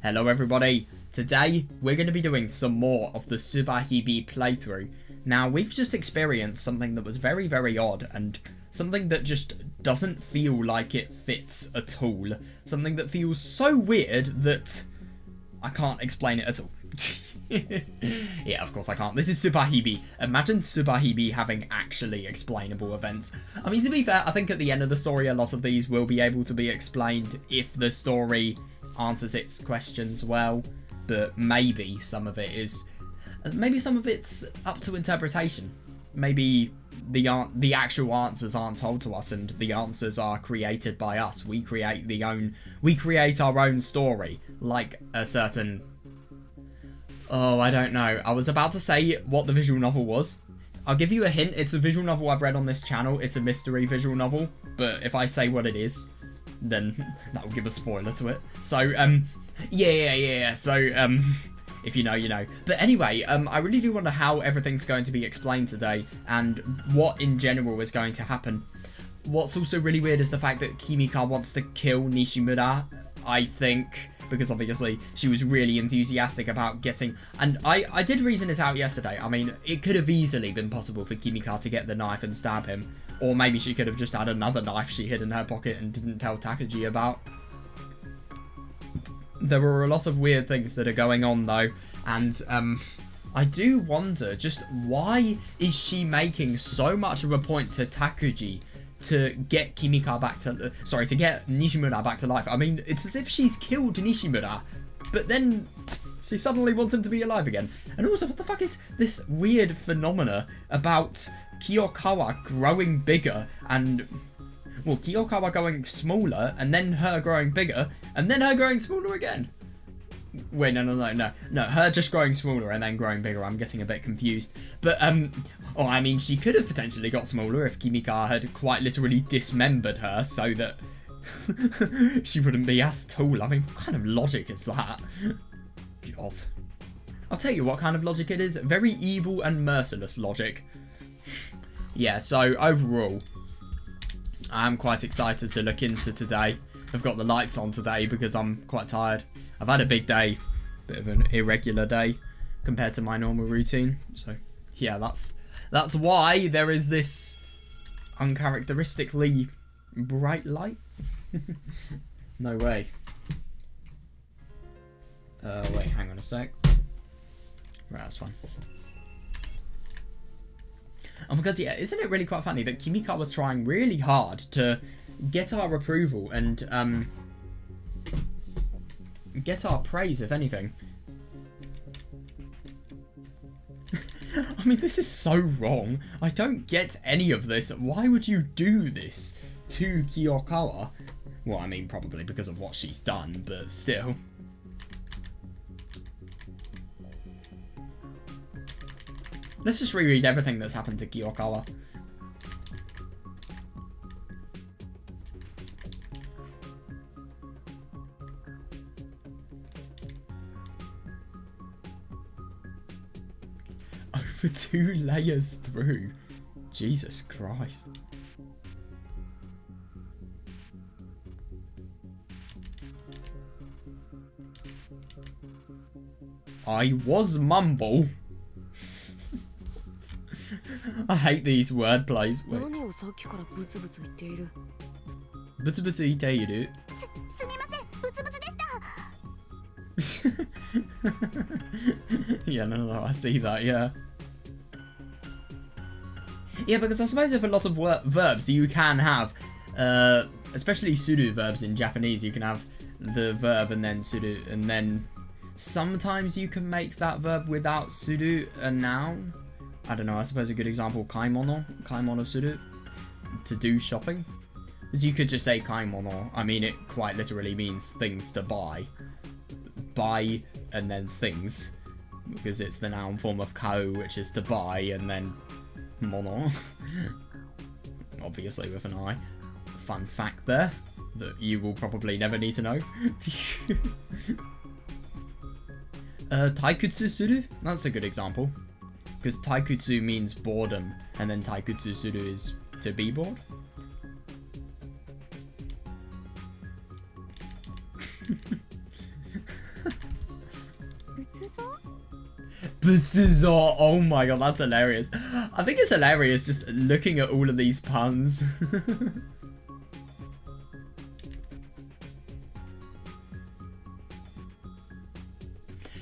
Hello everybody, today we're going to be doing some more of the Subarashiki Hibi playthrough. Now we've just experienced something that was very odd and something that just doesn't feel like it fits at all. Something that feels so weird that I can't explain it at all. Yeah, of course I can't. This is Subarashiki Hibi. Imagine Subarashiki Hibi having actually explainable events. I mean, to be fair, I think at the end of the story a lot of these will be able to be explained if the story answers its questions well, but maybe some of it's up to interpretation. Maybe the actual answers aren't told to us and the answers are created by us. We create our own story, like a certain... Oh, I don't know. I was about to say what the visual novel was. I'll give you a hint. It's a visual novel I've read on this channel. It's a mystery visual novel, but if I say what it is, then that will give a spoiler to it. So, yeah. So, if you know, you know. But anyway, I really do wonder how everything's going to be explained today and what in general is going to happen. What's also really weird is the fact that Kimika wants to kill Nishimura, I think, because obviously she was really enthusiastic about getting... And I did reason it out yesterday. I mean, it could have easily been possible for Kimika to get the knife and stab him. Or maybe she could have just had another knife she hid in her pocket and didn't tell Takuji about. There were a lot of weird things that are going on though. And I do wonder just why is she making so much of a point to Takuji to get Kimika back to... Sorry, to get Nishimura back to life. I mean, it's as if she's killed Nishimura, but then she suddenly wants him to be alive again. And also, what the fuck is this weird phenomena about Kiyokawa growing bigger and... Well, Kiyokawa going smaller, and then her growing bigger, and then her growing smaller again. Wait, no. Her just growing smaller and then growing bigger. I'm getting a bit confused. But, oh, I mean, she could have potentially got smaller if Kimika had quite literally dismembered her so that she wouldn't be as tall. I mean, what kind of logic is that? God. I'll tell you what kind of logic it is. Very evil and merciless logic. Yeah, so overall, I'm quite excited to look into today. I've got the lights on today because I'm quite tired. I've had a big day, bit of an irregular day compared to my normal routine. So, yeah, that's why there is this uncharacteristically bright light. No way. Wait, hang on a sec. Right, that's fine. Oh my god, yeah, isn't it really quite funny that Kimika was trying really hard to get our approval and, get our praise, if anything. I mean, this is so wrong. I don't get any of this. Why would you do this to Kiyokawa? Well, I mean, probably because of what she's done, but still. Let's just reread everything that's happened to Kiyokawa. Over 2 layers through. Jesus Christ. I was mumble. I hate these word plays. Wait. Yeah, no, I see that, yeah. Yeah, because I suppose with a lot of verbs you can have, especially suru verbs in Japanese, you can have the verb and then suru, and then sometimes you can make that verb without suru a noun. I don't know, I suppose a good example, kaimono suru, to do shopping. Because you could just say kaimono, I mean it quite literally means things to buy. Buy and then things, because it's the noun form of kau, which is to buy, and then mono, obviously with an I. Fun fact there, that you will probably never need to know. Taikutsu suru, that's a good example. Because taikutsu means boredom, and then taikutsu suru is to be bored. Oh my god, that's hilarious. I think it's hilarious just looking at all of these puns.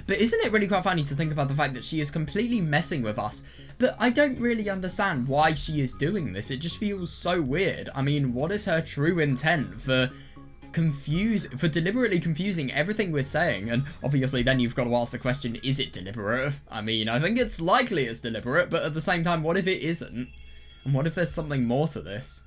But isn't it really quite funny to think about the fact that she is completely messing with us? But I don't really understand why she is doing this. It just feels so weird. I mean, what is her true intent for deliberately confusing everything we're saying? And obviously then you've got to ask the question, is it deliberate? I mean, I think it's likely it's deliberate, but at the same time, what if it isn't? And what if there's something more to this?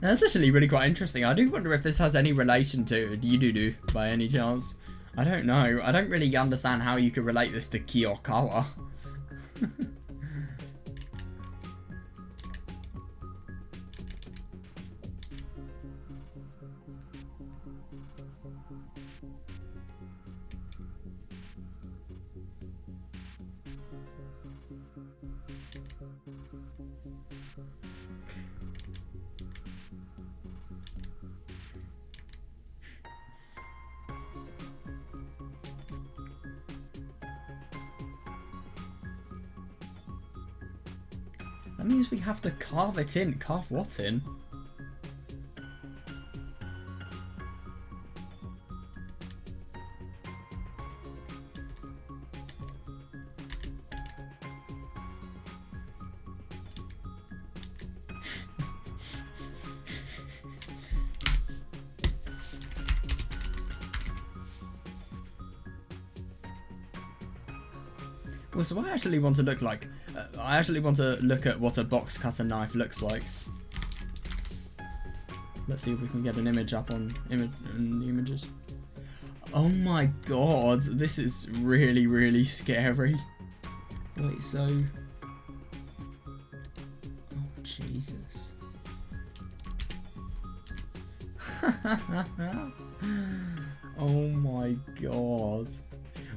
That's actually really quite interesting. I do wonder if this has any relation to Ryuru by any chance. I don't know. I don't really understand how you could relate this to Kiyokawa. That means we have to carve it in. Carve what in? Well, so I actually want to look like... I actually want to look at what a box cutter knife looks like. Let's see if we can get an image up on the images. Oh my god, this is really, really scary. Wait, so... Oh, Jesus. Oh my god.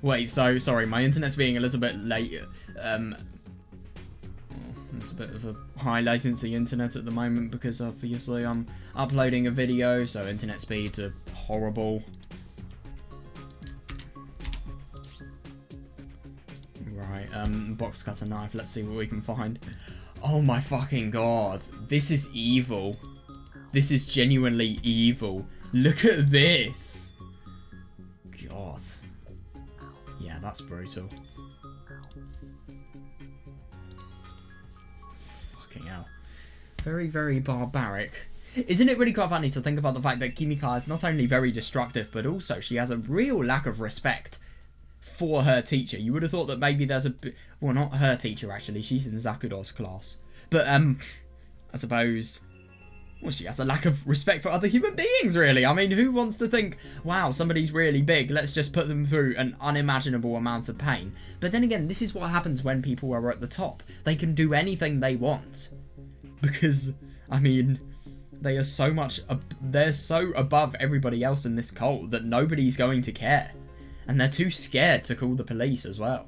Wait, so, sorry, my internet's being a little bit late. It's a bit of a high latency internet at the moment because obviously I'm uploading a video, so internet speeds are horrible. Right, box cutter knife, let's see what we can find. Oh my fucking god, this is evil. This is genuinely evil. Look at this. God. Yeah, that's brutal. Fucking hell. Very, very barbaric. Isn't it really quite funny to think about the fact that Kimika is not only very destructive, but also she has a real lack of respect for her teacher. You would have thought that maybe there's a bit... Well, not her teacher, actually. She's in Zakudo's class. But, I suppose... Well, she has a lack of respect for other human beings, really. I mean, who wants to think, wow, somebody's really big, let's just put them through an unimaginable amount of pain? But then again, this is what happens when people are at the top. They can do anything they want. Because, I mean, they are so much, they're so above everybody else in this cult that nobody's going to care. And they're too scared to call the police as well.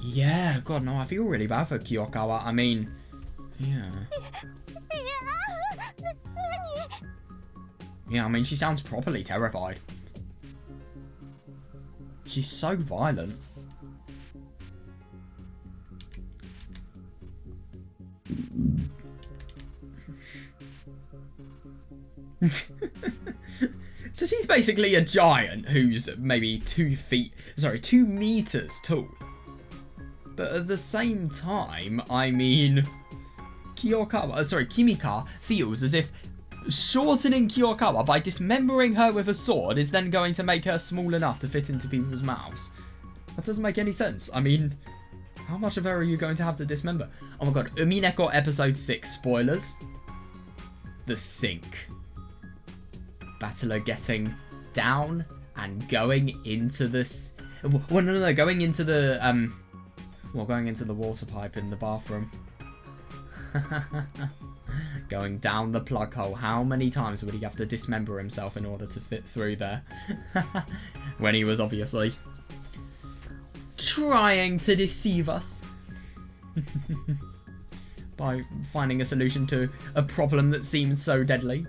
Yeah, God, no, I feel really bad for Kiyokawa. I mean, yeah. Yeah, I mean, she sounds properly terrified. She's so violent. So she's basically a giant who's maybe 2 meters tall. But at the same time, I mean, Kimika feels as if shortening Kiyokawa by dismembering her with a sword is then going to make her small enough to fit into people's mouths. That doesn't make any sense. I mean, how much of her are you going to have to dismember? Oh my god, Umineko episode 6 spoilers. The sink. Battler getting down and going into this. Well, no, going into the going into the water pipe in the bathroom. Going down the plug hole. How many times would he have to dismember himself in order to fit through there? When he was obviously trying to deceive us. By finding a solution to a problem that seemed so deadly.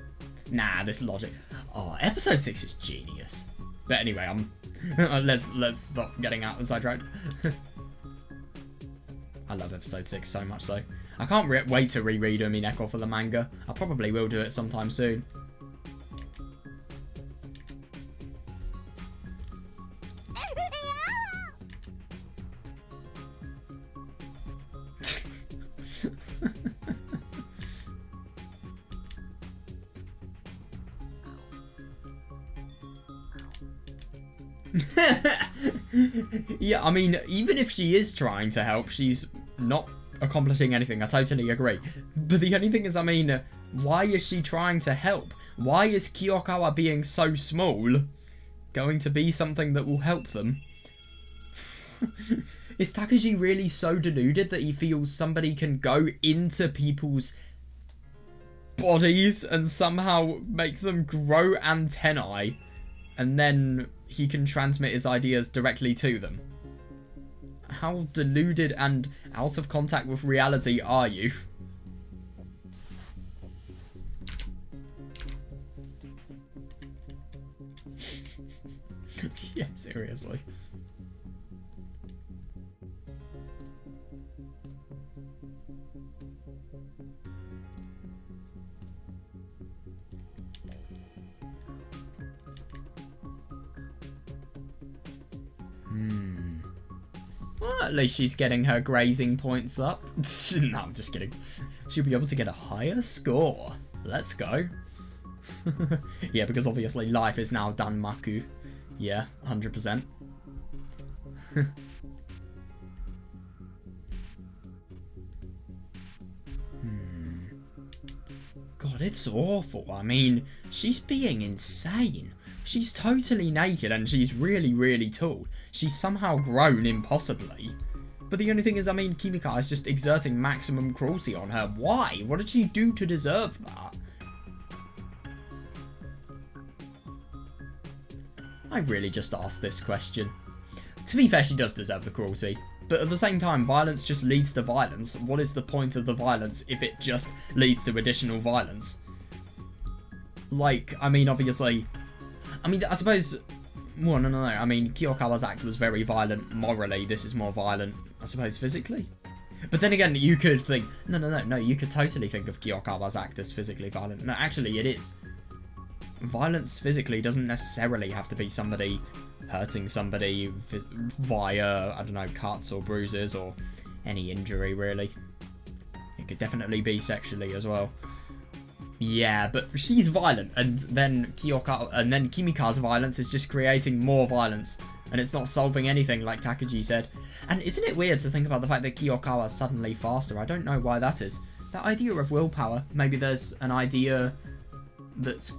Nah, this logic. Oh, episode 6 is genius. But anyway, let's stop getting out of the sidetrack. I love episode 6 so much so. I can't wait to reread Umineko for the manga. I probably will do it sometime soon. Yeah, I mean, even if she is trying to help, she's not accomplishing anything. I totally agree. But the only thing is, I mean, why is she trying to help? Why is Kiyokawa being so small going to be something that will help them? Is Takuji really so deluded that he feels somebody can go into people's bodies and somehow make them grow antennae, and then he can transmit his ideas directly to them? How deluded and out of contact with reality are you? Yeah, seriously. Well, at least she's getting her grazing points up. No, I'm just kidding. She'll be able to get a higher score. Let's go. Yeah, because obviously life is now Danmaku. Yeah, 100%. God, it's awful. I mean, she's being insane. She's totally naked and she's really, really tall. She's somehow grown impossibly. But the only thing is, I mean, Kimika is just exerting maximum cruelty on her. Why? What did she do to deserve that? I really just asked this question. To be fair, she does deserve the cruelty. But at the same time, violence just leads to violence. What is the point of the violence if it just leads to additional violence? Like, I mean, obviously... I mean, I suppose... Well, no. I mean, Kiyokawa's act was very violent morally. This is more violent, I suppose, physically. But then again, you could think... No. You could totally think of Kiyokawa's act as physically violent. No, actually, it is. Violence physically doesn't necessarily have to be somebody hurting somebody via, I don't know, cuts or bruises or any injury, really. It could definitely be sexually as well. Yeah, but she's violent, and then Kimika's violence is just creating more violence, and it's not solving anything, like Takuji said. And isn't it weird to think about the fact that Kiyokawa's suddenly faster? I don't know why that is. That idea of willpower, maybe there's an idea that's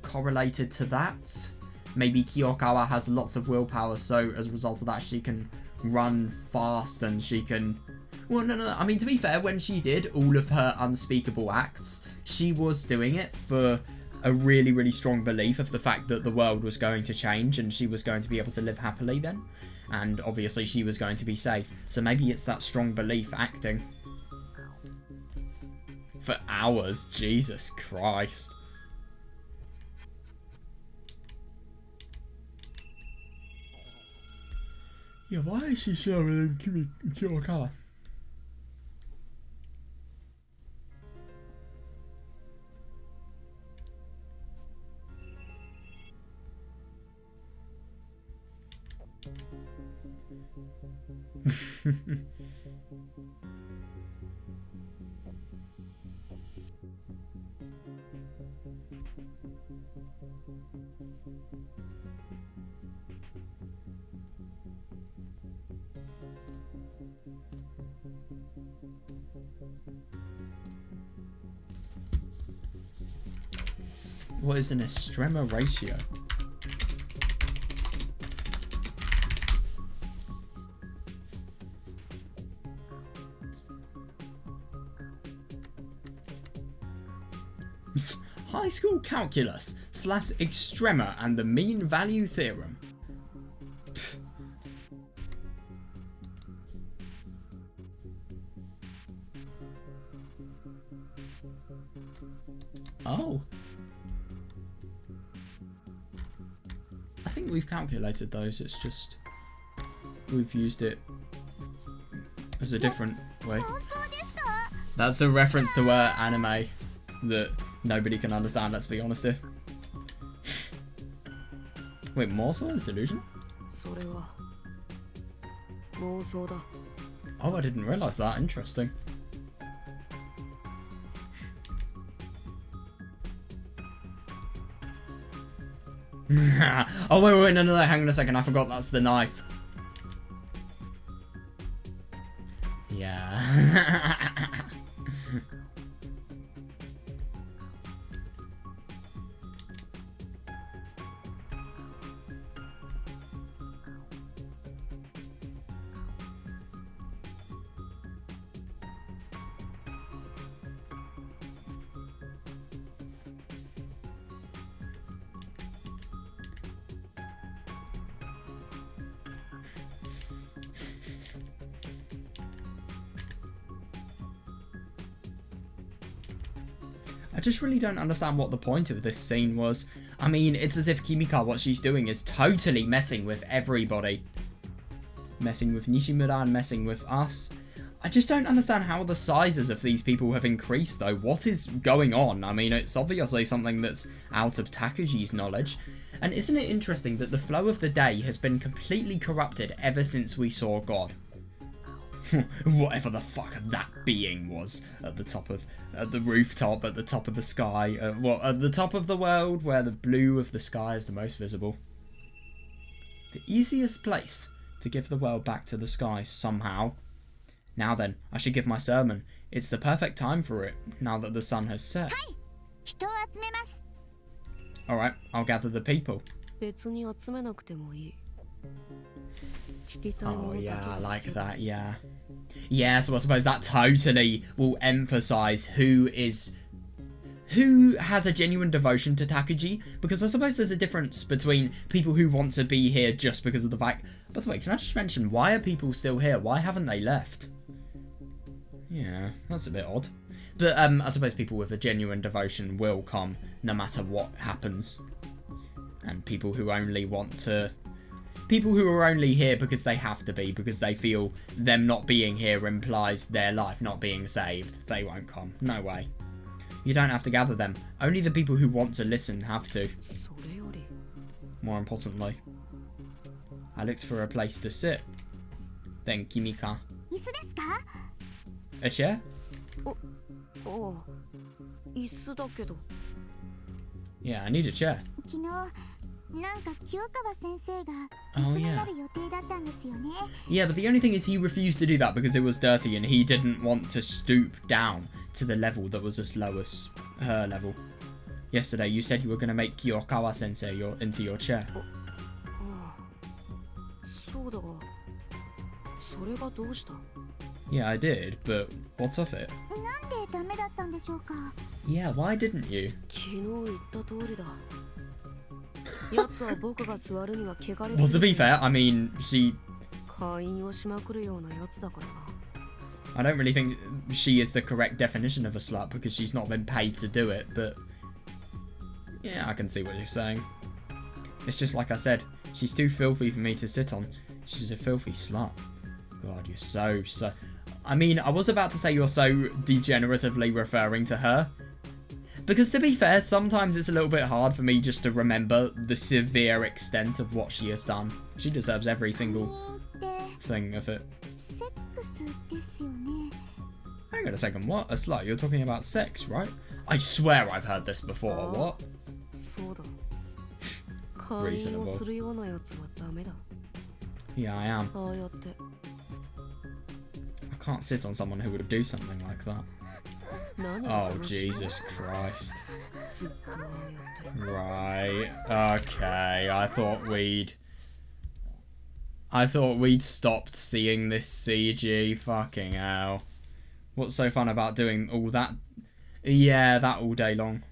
correlated to that. Maybe Kiyokawa has lots of willpower, so as a result of that she can run fast and she can... Well, no. I mean, to be fair, when she did all of her unspeakable acts, she was doing it for a really, really strong belief of the fact that the world was going to change and she was going to be able to live happily then. And obviously she was going to be safe. So maybe it's that strong belief acting. For hours, Jesus Christ. Yeah, why is she showing Kiyokawa? What is an estrema ratio? High school calculus / extrema and the mean value theorem. Oh. I think we've calculated those, it's just we've used it as a different way. That's a reference to anime that nobody can understand, let's be honest here. Wait, Morsel is delusion? Oh, I didn't realise that. Interesting. Oh, wait, no, hang on a second. I forgot that's the knife. Yeah. I just really don't understand what the point of this scene was. I mean, it's as if Kimika, what she's doing is totally messing with everybody. Messing with Nishimura and messing with us. I just don't understand how the sizes of these people have increased though. What is going on? I mean, it's obviously something that's out of Takuji's knowledge. And isn't it interesting that the flow of the day has been completely corrupted ever since we saw God? Whatever the fuck that being was at the top of the rooftop, at the top of the sky, well, at the top of the world where the blue of the sky is the most visible. The easiest place to give the world back to the sky somehow. Now then, I should give my sermon. It's the perfect time for it, now that the sun has set. Alright, I'll gather the people. Oh yeah, I like that, yeah. Yeah, so I suppose that totally will emphasise who has a genuine devotion to Takuji, because I suppose there's a difference between people who want to be here just because of the fact... By the way, can I just mention, why are people still here? Why haven't they left? Yeah, that's a bit odd. But I suppose people with a genuine devotion will come no matter what happens. And people who only want to... People who are only here because they have to be, because they feel them not being here implies their life not being saved, they won't come. No way. You don't have to gather them. Only the people who want to listen have to. More importantly, I looked for a place to sit. Then Kimika. A chair? Yeah, I need a chair. Oh yeah. Yeah, but the only thing is he refused to do that because it was dirty and he didn't want to stoop down to the level that was as low as her level. Yesterday you said you were going to make Kiyokawa sensei into your chair. Yeah, I did, but what's of it? Yeah, why didn't you? Well, to be fair, I mean, I don't really think she is the correct definition of a slut because she's not been paid to do it, but yeah, I can see what you're saying. It's just like I said, she's too filthy for me to sit on. She's a filthy slut. God, you're so... I mean, I was about to say you're so degeneratively referring to her. Because to be fair, sometimes it's a little bit hard for me just to remember the severe extent of what she has done. She deserves every single thing of it. Hang on a second, what? A slut? You're talking about sex, right? I swear I've heard this before, what? Reasonable. Yeah, I am. I can't sit on someone who would do something like that. Oh, Jesus Christ. Right. Okay. I thought we'd stopped seeing this CG. Fucking hell. What's so fun about doing all that? Yeah, that all day long.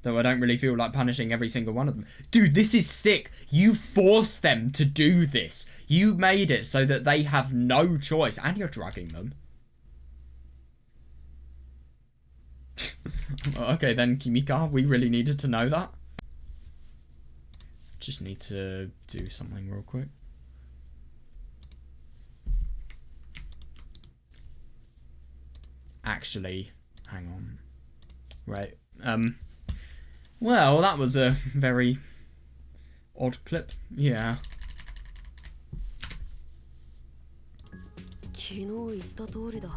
Though I don't really feel like punishing every single one of them. Dude, this is sick. You forced them to do this. You made it so that they have no choice. And you're drugging them. Okay, then, Kimika, we really needed to know that. Just need to do something real quick. Actually, hang on. Right, well, that was a very odd clip. Yeah. 昨日言った通りだ。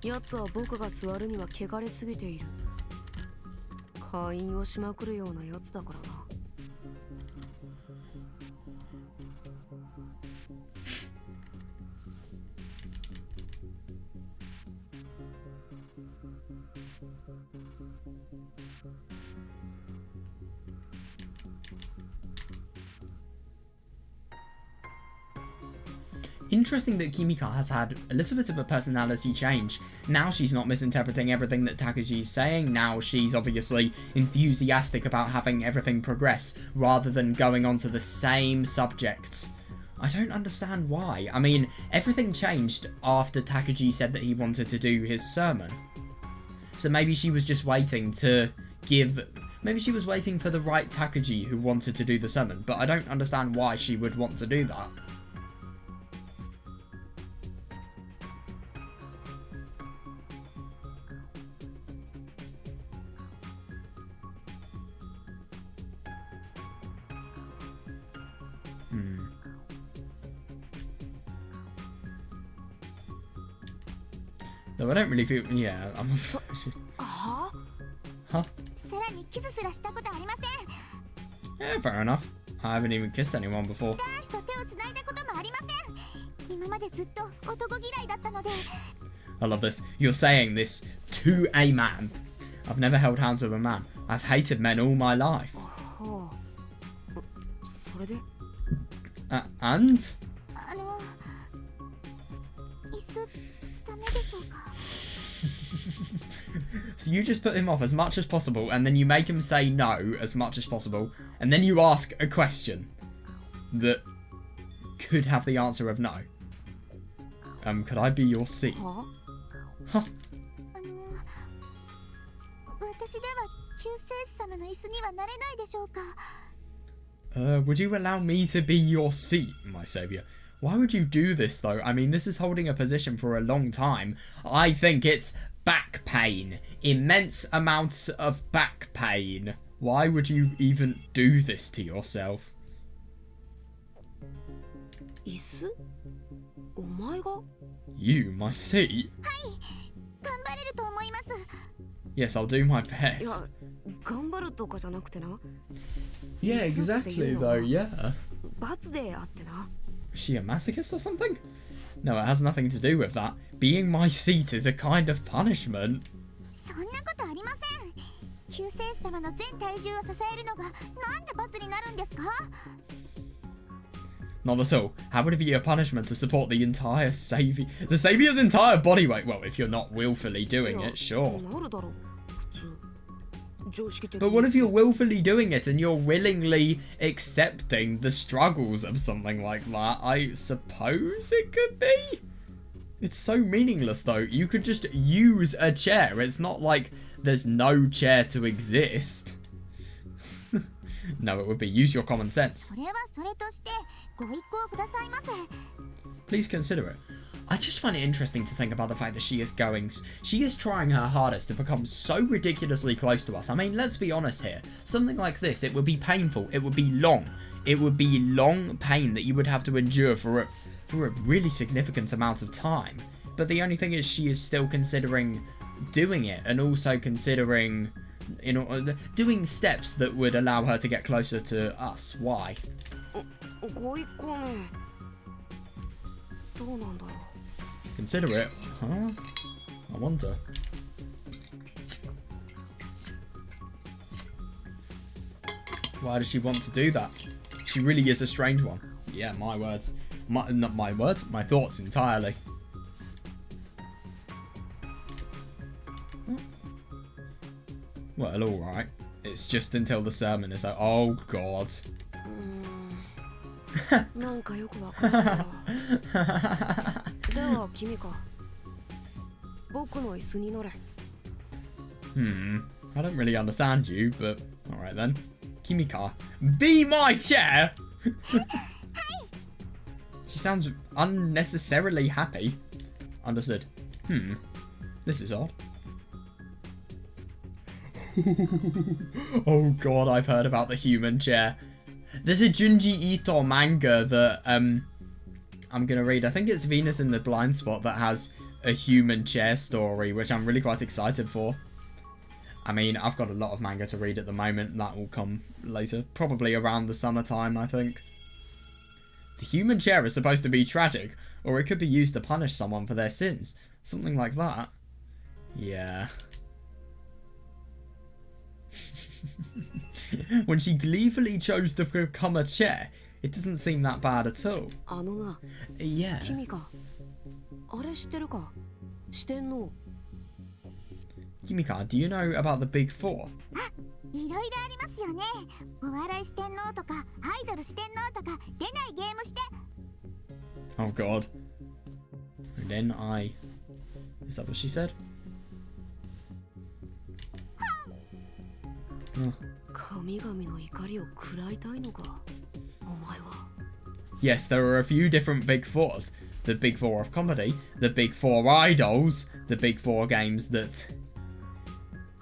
奴は僕が座るには汚れすぎている。会員をしまくるような奴だからな。Interesting that Kimika has had a little bit of a personality change. Now she's not misinterpreting everything that Takuji's saying. Now she's obviously enthusiastic about having everything progress rather than going on to the same subjects. I don't understand why. I mean, everything changed after Takuji said that he wanted to do his sermon. So maybe she was just waiting to give... Maybe she was waiting for the right Takuji who wanted to do the sermon, but I don't understand why she would want to do that. Though I don't really feel... Yeah, I'm... Huh? Yeah, fair enough. I haven't even kissed anyone before. I love this. You're saying this to a man. I've never held hands with a man. I've hated men all my life. And? So you just put him off as much as possible, and then you make him say no as much as possible, and then you ask a question that could have the answer of no. Could I be your seat? Huh? Would you allow me to be your seat, my saviour? Why would you do this, though? I mean, this is holding a position for a long time. I think it's back pain. Immense amounts of back pain. Why would you even do this to yourself? You, my seat? Yes, I'll do my best. Yeah, exactly, though, yeah. Is she a masochist or something? No, it has nothing to do with that. Being my seat is a kind of punishment. Not at all. How would it be a punishment to support the entire saviour? The saviour's entire body weight? Well, if you're not willfully doing it, sure. But what if you're willfully doing it and you're willingly accepting the struggles of something like that? I suppose it could be? It's so meaningless, though. You could just use a chair. It's not like there's no chair to exist. No, it would be use your common sense. Please consider it. I just find it interesting to think about the fact that she is trying her hardest to become so ridiculously close to us. I mean, let's be honest here. Something like this, it would be painful. It would be long. It would be long pain that you would have to endure for a really significant amount of time. But the only thing is she is still considering doing it, and also considering, you know, doing steps that would allow her to get closer to us. Why? consider it. Huh? I wonder. Why does she want to do that? She really is a strange one. Yeah, my words. Not my words, my thoughts entirely. Well, alright. It's just until the sermon is like, oh god. なんかよくわかんないわ。では君か。僕の椅子に乗れ。I don't really understand you, but alright then. Kimika, be my chair! She sounds unnecessarily happy. Understood. This is odd. Oh god, I've heard about the human chair. There's a Junji Ito manga that I'm gonna read. I think it's Venus in the Blind Spot that has a human chair story, which I'm really quite excited for. I mean, I've got a lot of manga to read at the moment. That will come later. Probably around the summertime, I think. The human chair is supposed to be tragic, or it could be used to punish someone for their sins. Something like that. Yeah. When she gleefully chose to become a chair, it doesn't seem that bad at all. Yeah. Kimika, あれ知ってるか? 四天王. Kimika, do you know about the Big Four? いろいろありますよね。お笑い四天王とかアイドル四天王とか出ないゲームして。 Oh god. And then Is that what she said? Oh. 神々の怒りを食らいたいのか、お前は。 Yes, there are a few different Big Fours. The Big Four of comedy, the Big Four idols, the Big Four games that...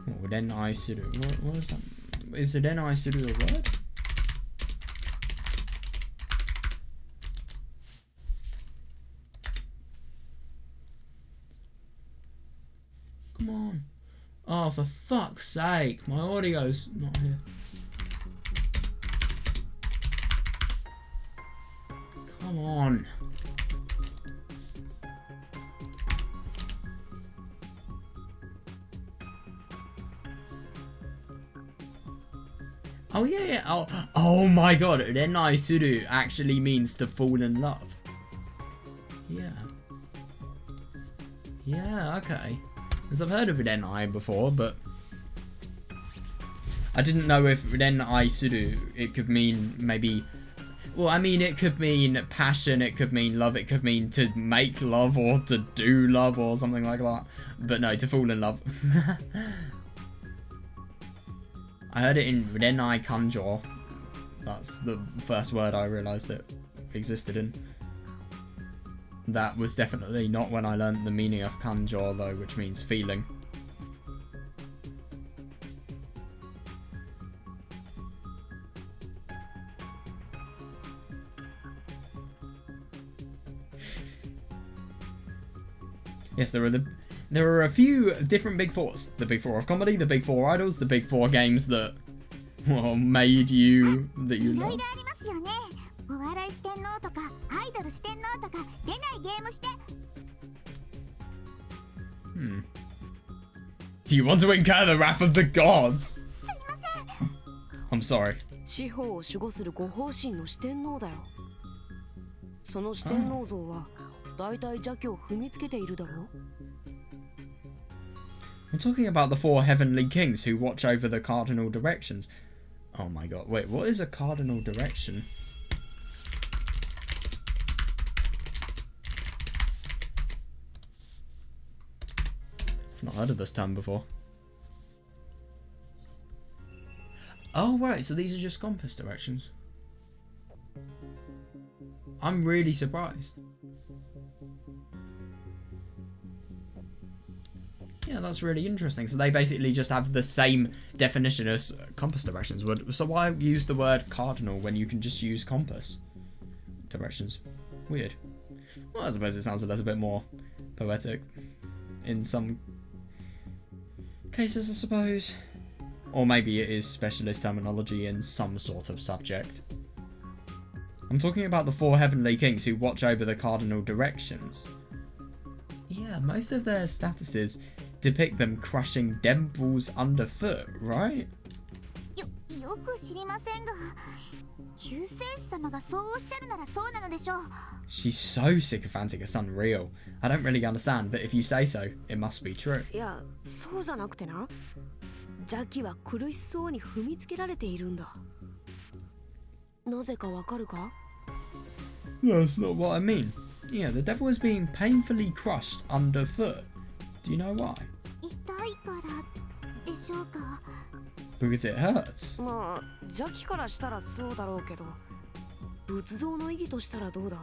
Oh, Renai Suru. What is that? Is Renai Suru a word? Come on. Oh, for fuck's sake. My audio's not here. Come on. Oh yeah. Oh my god. Renai Suru actually means to fall in love. Yeah. Yeah, okay. Because I've heard of Renai before, but I didn't know if Renai Suru, it could mean maybe... Well, I mean, it could mean passion, it could mean love, it could mean to make love or to do love or something like that. But no, to fall in love. I heard it in Renai Kanjo. That's the first word I realised it existed in. That was definitely not when I learned the meaning of kanjo though, which means feeling. Yes, there are a few different Big Fours. The Big Four of comedy, the Big Four idols, the Big Four games that, well, made you, that you love. Do you want to incur the wrath of the gods? I'm sorry. 四方を守護する五方神の四天王だよ。その四天王像はだいたい邪気を踏みつけているだろう。 I'm talking about the four heavenly kings who watch over the cardinal directions. Oh my god, wait, what is a cardinal direction? I've not heard of this term before. Oh right, so these are just compass directions. I'm really surprised. Yeah, that's really interesting. So they basically just have the same definition as compass directions would. So why use the word cardinal when you can just use compass directions? Weird. Well, I suppose it sounds a little bit more poetic in some cases, I suppose. Or maybe it is specialist terminology in some sort of subject. I'm talking about the four heavenly kings who watch over the cardinal directions. yeah, most of their statuses depict them crushing devils underfoot, right? よく知りませんが、救世主様がそうおっしゃるならそうなのでしょう。 She's so sycophantic, it's unreal. I don't really understand, but if you say so, it must be true. いや、そうじゃなくてな。邪気は苦しそうに踏みつけられているんだ。なぜかわかるか？ That's not what I mean. Yeah, the devil is being painfully crushed underfoot. Do you know why? 痛いからでしょうか。 Because it hurts. まあ、邪気からしたらそうだろうけど、仏像の意義としたらどうだ？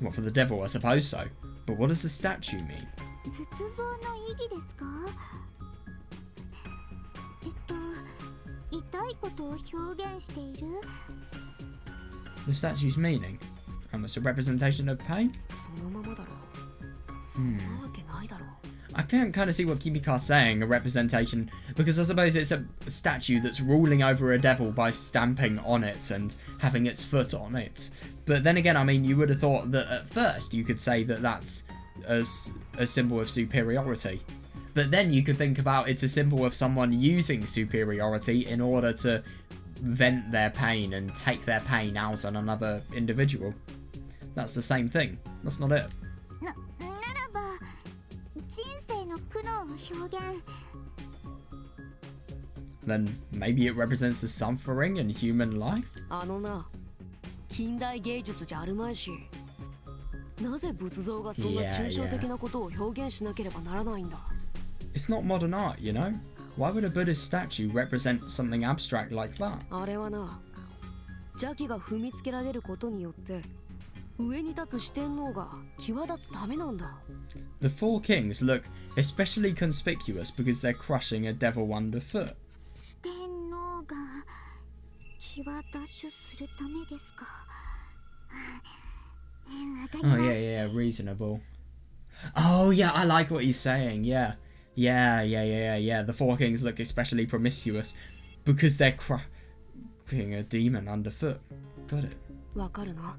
Well, for the devil, I suppose so. But what does the statue mean? 仏像の意義ですか？痛いことを表現している？ The statue's meaning? It's a representation of pain? そのままだろう。そんなわけないだろう。 I can kind of see what Kimika's saying, a representation, because I suppose it's a statue that's ruling over a devil by stamping on it and having its foot on it. But then again, I mean, you would have thought that at first you could say that that's a symbol of superiority. But then you could think about it's a symbol of someone using superiority in order to vent their pain and take their pain out on another individual. That's the same thing. That's not it. ならば人生の苦悩を表現。 Then maybe it represents the suffering in human life? あのな、近代芸術じゃあるまいし、なぜ仏像がそんな抽象的なことを表現しなければならないんだ？ It's not modern art, you know? Why would a Buddhist statue represent something abstract like that? あれはな、邪気が踏みつけられることによって上に立つ四天王が際立つためなんだ。 The four kings look especially conspicuous because they're crushing a devil underfoot. 四天王が際立するためですか？わかり Oh ます。 yeah, reasonable. Oh yeah, I like what he's saying. Yeah. The four kings look especially promiscuous because they're crushing a demon underfoot. Got it. わかるな。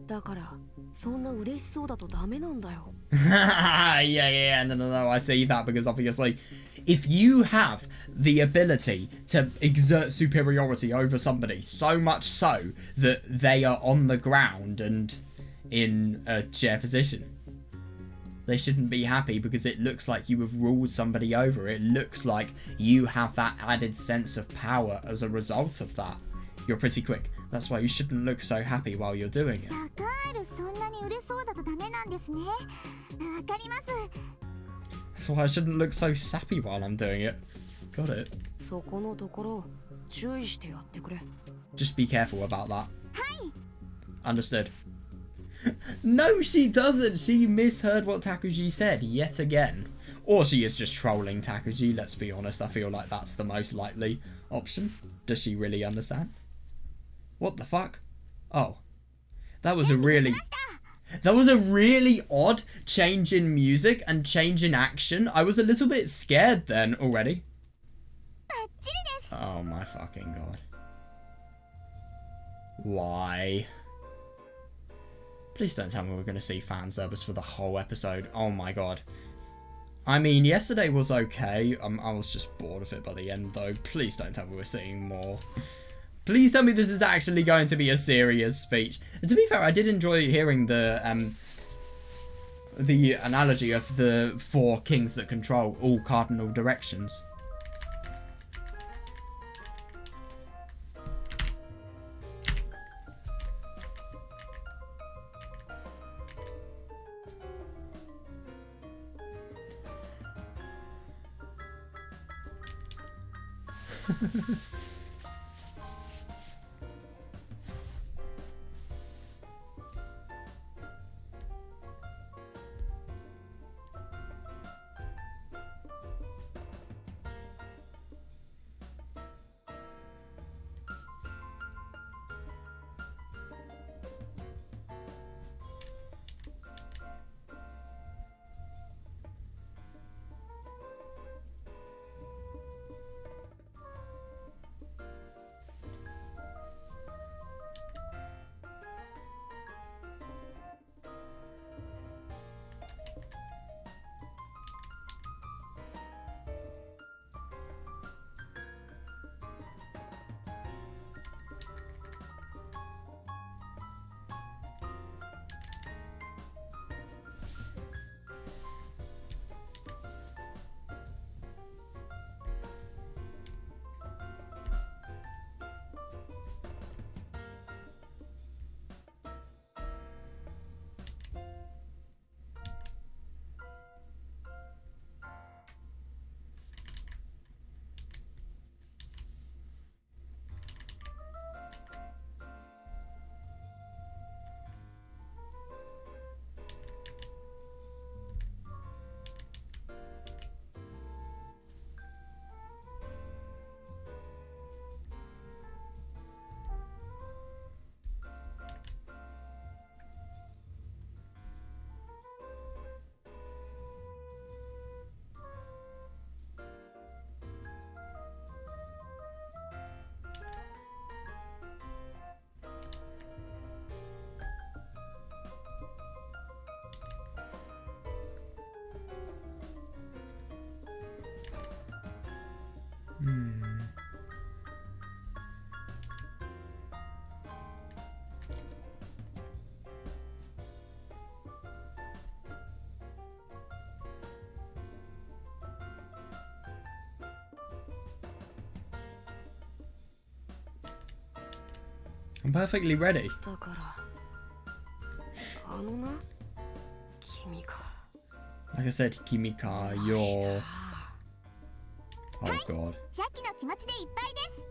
だからそんな嬉しそうだとダメなんだよ。yeah, no, I see that because obviously if you have the ability to exert superiority over somebody so much so that they are on the ground and in a chair position, they shouldn't be happy because it looks like you have ruled somebody over. It looks like you have that added sense of power as a result of that. You're pretty quick. That's why you shouldn't look so happy while you're doing it. わかる、そんなに嬉しそうだとダメなんですね。わかります。 That's why I shouldn't look so sappy while I'm doing it. Got it. そこのところ注意してやってくれ。 Just be careful about that. Understood. No, she doesn't. She misheard what Takuji said yet again. Or she is just trolling Takuji, let's be honest. I feel like that's the most likely option. Does she really understand? What the fuck? Oh. That was a really odd change in music and change in action. I was a little bit scared then already. バッチリです。 Oh my fucking god. Why? Please don't tell me we're going to see fan service for the whole episode. Oh my god. I mean, yesterday was okay. I was just bored of it by the end though. Please don't tell me we're seeing more. Please tell me this is actually going to be a serious speech. And to be fair, I did enjoy hearing the analogy of the four kings that control all cardinal directions. I'm perfectly ready. だからあのな君か Like I said, Kimika, you're... Oh god. ジャッキの気持ちでいっぱいです。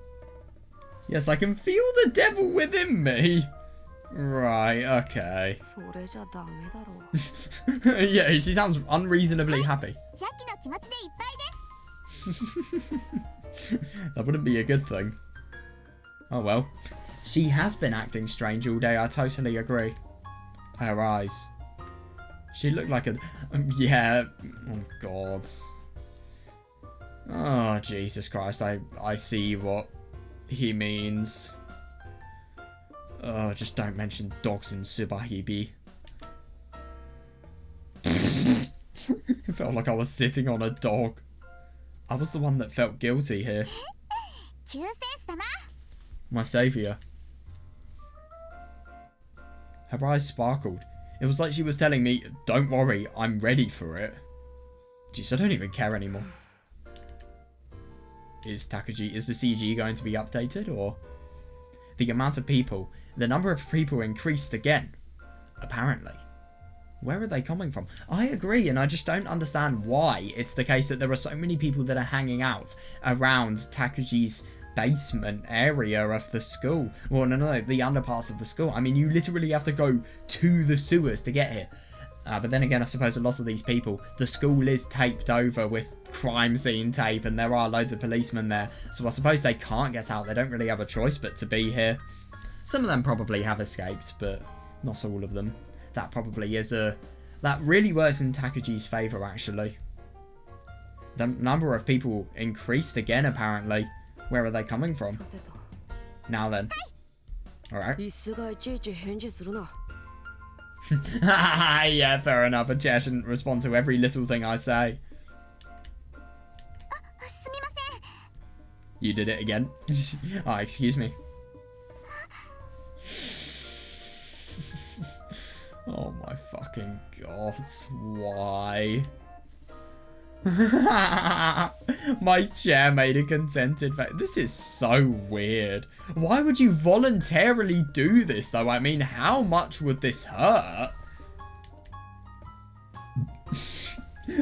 Yes, I can feel the devil within me. Right, okay. それじゃダメだろ Yeah, she sounds unreasonably happy. ジャッキの気持ちでいっぱいです。 That wouldn't be a good thing. Oh well. She has been acting strange all day, I totally agree. Her eyes. She looked like a... yeah. Oh god. Oh, Jesus Christ. I see what he means. Oh, just don't mention dogs in Subarashiki Hibi. It felt like I was sitting on a dog. I was the one that felt guilty here. 救世主だな。 My saviour. Her eyes sparkled. It was like she was telling me, don't worry, I'm ready for it. Jeez, I don't even care anymore. Is the CG going to be updated, or? The amount of people, the number of people increased again. Apparently. Where are they coming from? I agree, and I just don't understand why it's the case that there are so many people that are hanging out around Takuji's basement area of the school. Well, no, the underparts of the school. I mean, you literally have to go to the sewers to get here. But then again, I suppose a lot of these people, the school is taped over with crime scene tape, and there are loads of policemen there. So I suppose they can't get out. They don't really have a choice but to be here. Some of them probably have escaped, but not all of them. That probably is that really works in Takuji's favour, actually. The number of people increased again, apparently. Where are they coming from? Now then. Alright. 椅子がいちいち返事するな Yeah, fair enough. A chair shouldn't respond to every little thing I say. すみません。 You did it again. Oh, excuse me. Oh my fucking god. Why? My chair made a contented face. This is so weird. Why would you voluntarily do this, though? I mean, how much would this hurt?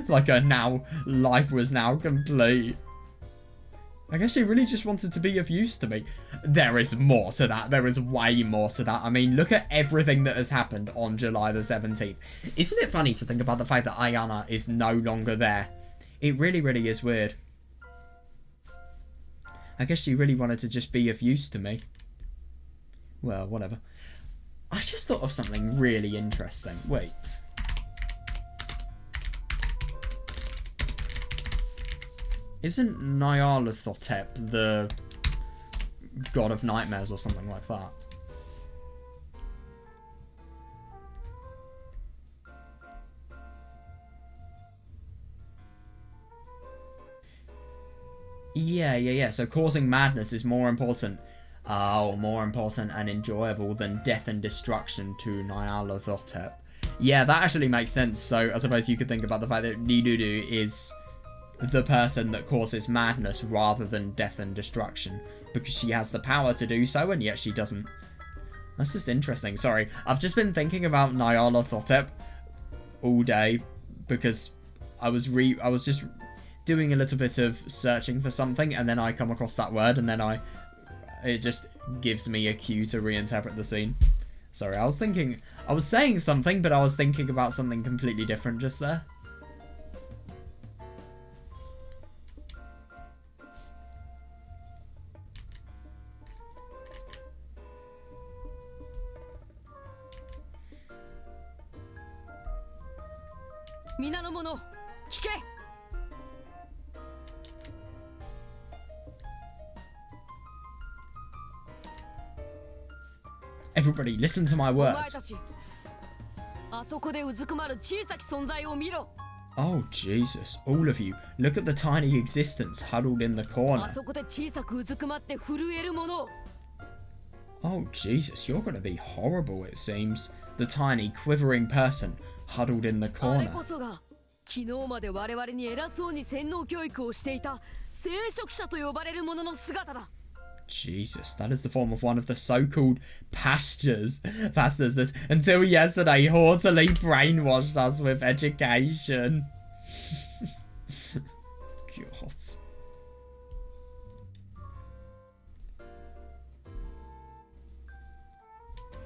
Like life was now complete. I guess she really just wanted to be of use to me. There is more to that. There is way more to that. I mean, look at everything that has happened on July the 17th. Isn't it funny to think about the fact that Ayana is no longer there? It really, really is weird. I guess she really wanted to just be of use to me. Well, whatever. I just thought of something really interesting. Wait. Isn't Nyarlathotep the god of nightmares or something like that? Yeah. So causing madness is more important. More important and enjoyable than death and destruction to Nyarlathotep. Yeah, that actually makes sense. So I suppose you could think about the fact that Nidoru is the person that causes madness rather than death and destruction, because she has the power to do so and yet she doesn't. That's just interesting. Sorry, I've just been thinking about Nyarlathotep all day because I was just doing a little bit of searching for something, and then I come across that word, and then it just gives me a cue to reinterpret the scene. Sorry, I was saying something, but I was thinking about something completely different just there. Everybody, listen to my words. Oh, Jesus. All of you, look at the tiny existence huddled in the corner. Oh, Jesus, you're going to be horrible, it seems. The tiny, quivering person huddled in the corner. 昨日まで我々に偉そうに洗脳教育をしていた聖職者と呼ばれる者の姿だ。Jesus, that is the form of one of the so-called pastors that until yesterday haughtily brainwashed us with education. God.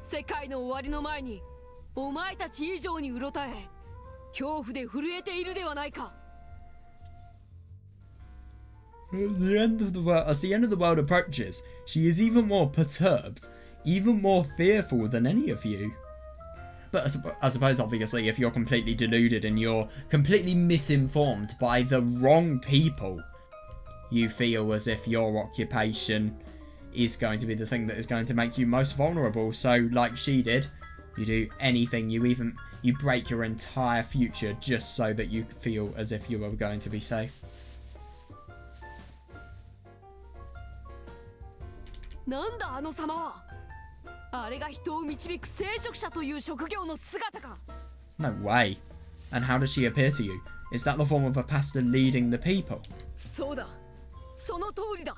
世界の終わりの前にお前たち以上にうろたえ恐怖で震えているではないか As the end of the world approaches, she is even more perturbed, even more fearful than any of you. But I suppose, obviously, if you're completely deluded and you're completely misinformed by the wrong people, you feel as if your occupation is going to be the thing that is going to make you most vulnerable. So, like she did, you do anything, you break your entire future just so that you feel as if you were going to be safe. なんだあの様はあれが人を導く聖職者という職業の姿か No way. And how does she appear to you? Is that the form of a pastor leading the people? そうだその通りだ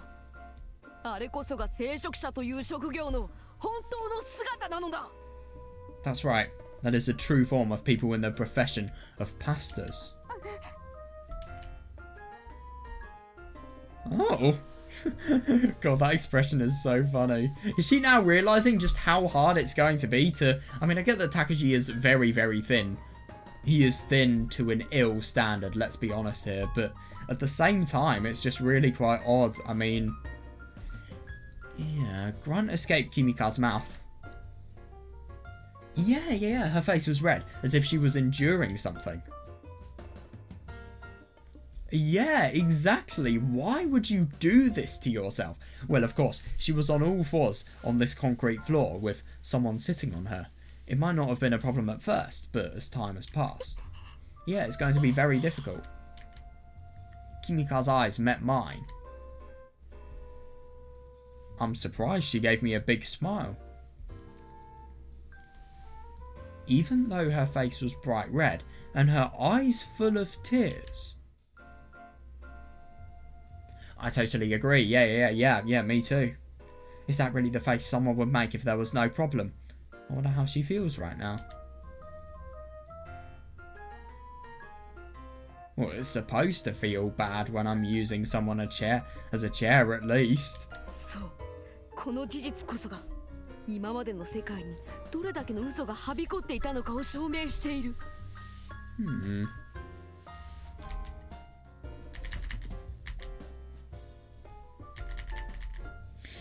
あれこそが聖職者という職業の本当の姿なのだ That's right. That is the true form of people in the profession of pastors. Oh. God, that expression is so funny. Is she now realizing just how hard it's going to be to... I mean, I get that Takuji is very, very thin. He is thin to an ill standard, let's be honest here. But at the same time, it's just really quite odd. I mean... Yeah, grunt escaped Kimika's mouth. Yeah, her face was red, as if she was enduring something. Yeah, exactly. Why would you do this to yourself? Well, of course, she was on all fours on this concrete floor with someone sitting on her. It might not have been a problem at first, but as time has passed. Yeah, it's going to be very difficult. Kimika's eyes met mine. I'm surprised she gave me a big smile. Even though her face was bright red and her eyes full of tears. I totally agree. Yeah, me too. Is that really the face someone would make if there was no problem? I wonder how she feels right now. Well, it's supposed to feel bad when I'm using someone as a chair at least. そうこの事実こそが今までの世界にどれだけの嘘がはびこっていたのかを証明している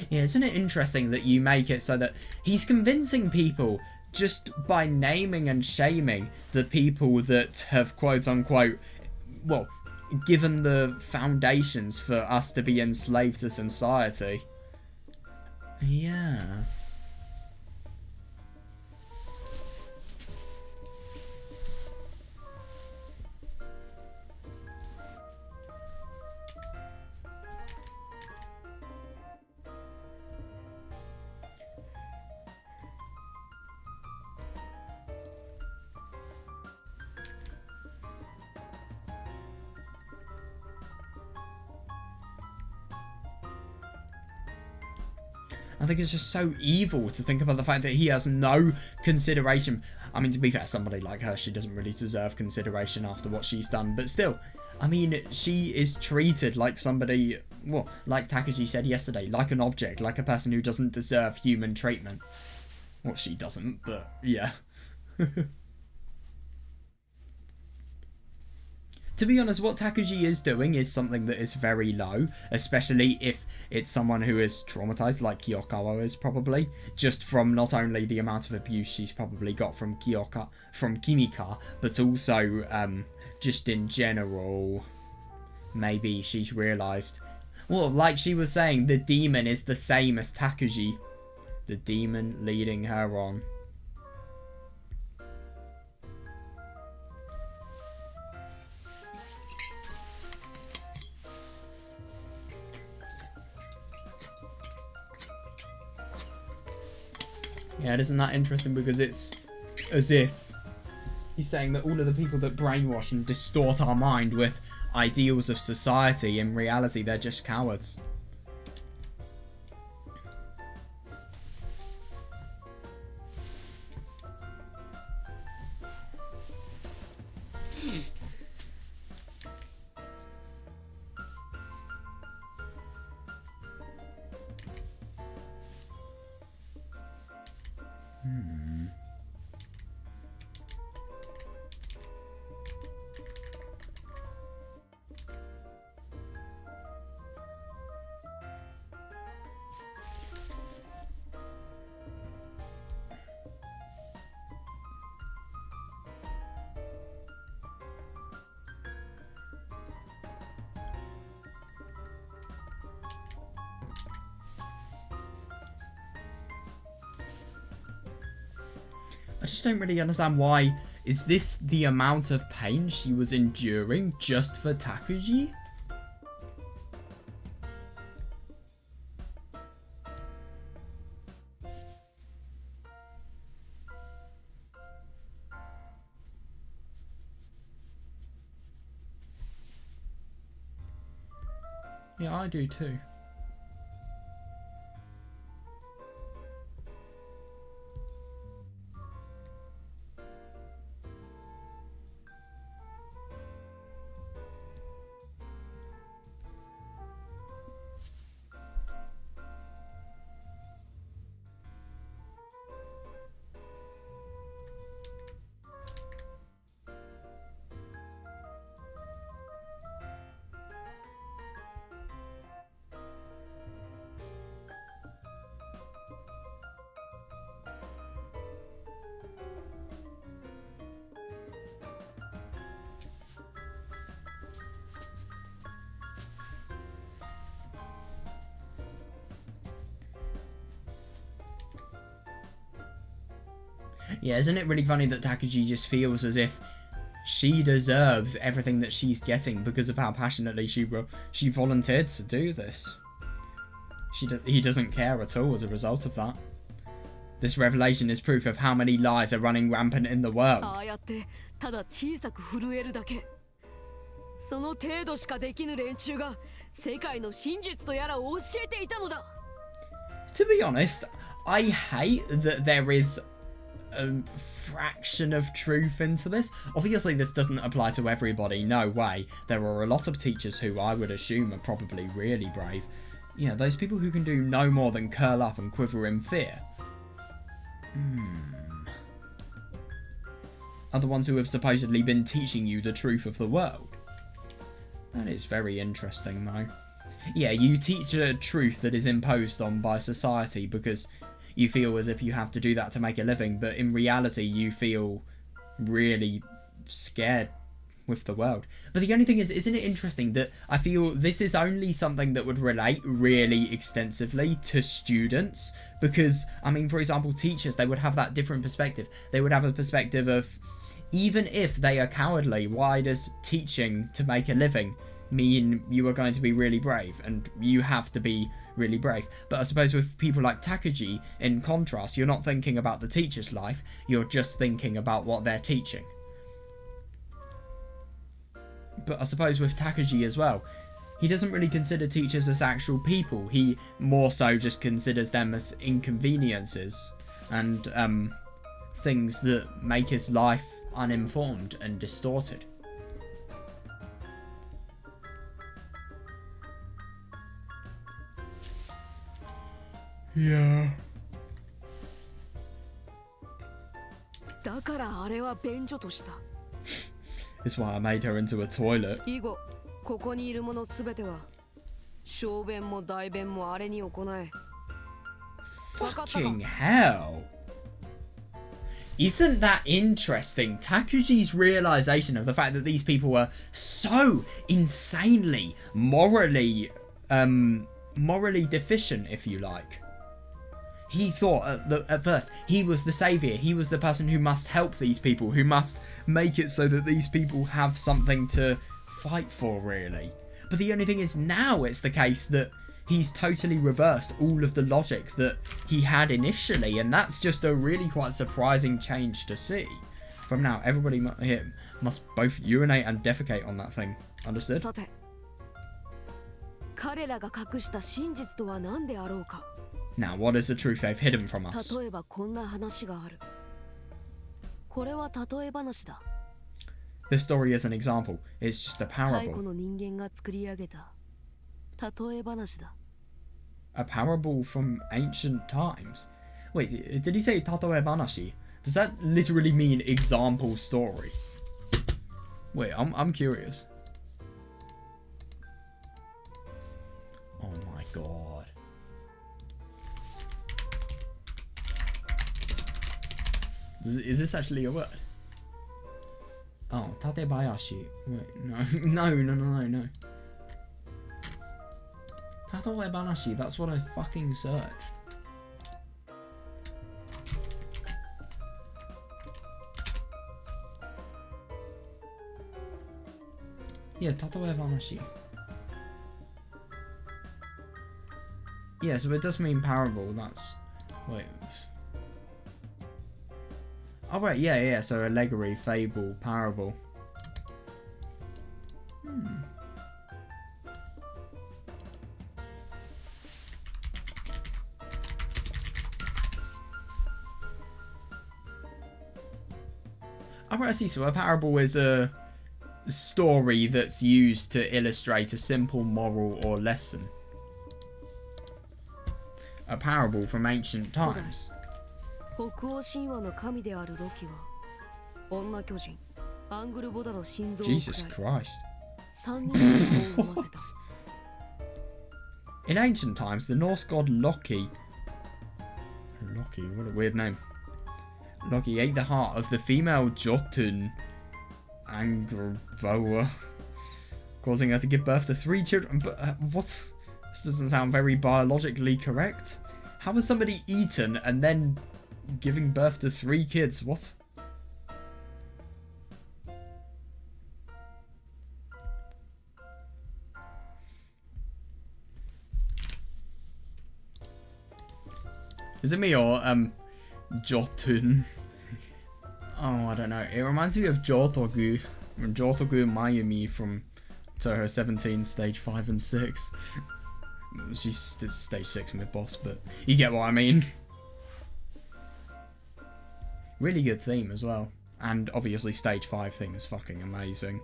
Yeah, isn't it interesting that you make it so that he's convincing people just by naming and shaming the people that have quote unquote, well, given the foundations for us to be enslaved to society. Yeah. I think it's just so evil to think about the fact that he has no consideration. I mean, to be fair, somebody like her, she doesn't really deserve consideration after what she's done. But still, I mean, she is treated like somebody, well, like Takuji said yesterday, like an object, like a person who doesn't deserve human treatment. Well, she doesn't, but yeah. To be honest, what Takuji is doing is something that is very low, especially if it's someone who is traumatized, like Kyokawa is probably, just from not only the amount of abuse she's probably got from Kimika, but also just in general, maybe she's realized, well, like she was saying, the demon is the same as Takuji, the demon leading her on. Yeah, isn't that interesting? Because it's as if he's saying that all of the people that brainwash and distort our mind with ideals of society, in reality, they're just cowards. I just don't really understand why. Is this the amount of pain she was enduring just for Takuji? Yeah, I do too. Yeah, isn't it really funny that Takuji just feels as if she deserves everything that she's getting because of how passionately she volunteered to do this. He doesn't care at all as a result of that. This revelation is proof of how many lies are running rampant in the world. To be honest, I hate that there is a fraction of truth into this. Obviously this doesn't apply to everybody, no way. There are a lot of teachers who I would assume are probably really brave. You know, those people who can do no more than curl up and quiver in fear. Are the ones who have supposedly been teaching you the truth of the world. That is very interesting though. Yeah, you teach a truth that is imposed on by society because you feel as if you have to do that to make a living, but in reality you feel really scared with the world. But the only thing is, isn't it interesting that I feel this is only something that would relate really extensively to students? Because, I mean, for example, teachers, they would have that different perspective. They would have a perspective of, even if they are cowardly, why does teaching to make a living mean you are going to be really brave? And you have to be really brave. But I suppose with people like Takuji, in contrast, you're not thinking about the teacher's life, you're just thinking about what they're teaching. But I suppose with Takuji as well, he doesn't really consider teachers as actual people. He more so just considers them as inconveniences and things that make his life uninformed and distorted. Yeah. That's why I made her into a toilet. Fucking hell. Isn't that interesting? Takuji's realization of the fact that these people were so insanely morally deficient, if you like. He thought at first he was the saviour, he was the person who must help these people, who must make it so that these people have something to fight for, really. But the only thing is, now it's the case that he's totally reversed all of the logic that he had initially, and that's just a really quite surprising change to see. From now, everybody here must both urinate and defecate on that thing. Understood? Now, what is the truth they've hidden from us? This story is an example. It's just a parable. A parable from ancient times? Wait, did he say tatoe banashi? Does that literally mean example story? Wait, I'm curious. Oh my god. Is this actually a word? Oh, tatebayashi. Wait, no. Tatoe banashi, that's what I fucking searched. Yeah, Tatoe Vanashi. Yeah, so it does mean parable, that's... Wait. Oh, right, yeah, so allegory, fable, parable. Oh, right, I see, so a parable is a story that's used to illustrate a simple moral or lesson. A parable from ancient times. 北欧神話の神であるロキは女巨人アングルボダの心臓を Jesus 食らい Christ. 3人の子を産ませた In ancient times, the Norse god Loki, what a weird name. Loki ate the heart of the female Jotun Angerboa, causing her to give birth to 3 children. But what? This doesn't sound very biologically correct. How was somebody eaten and then giving birth to 3 kids? What? Is it me or Jotun? Oh, I don't know. It reminds me of Jotogu. Jotogu Mayumi from Toho 17, stage 5 and 6. She's stage 6 mid-boss, but you get what I mean. Really good theme as well. And obviously stage 5 theme is fucking amazing.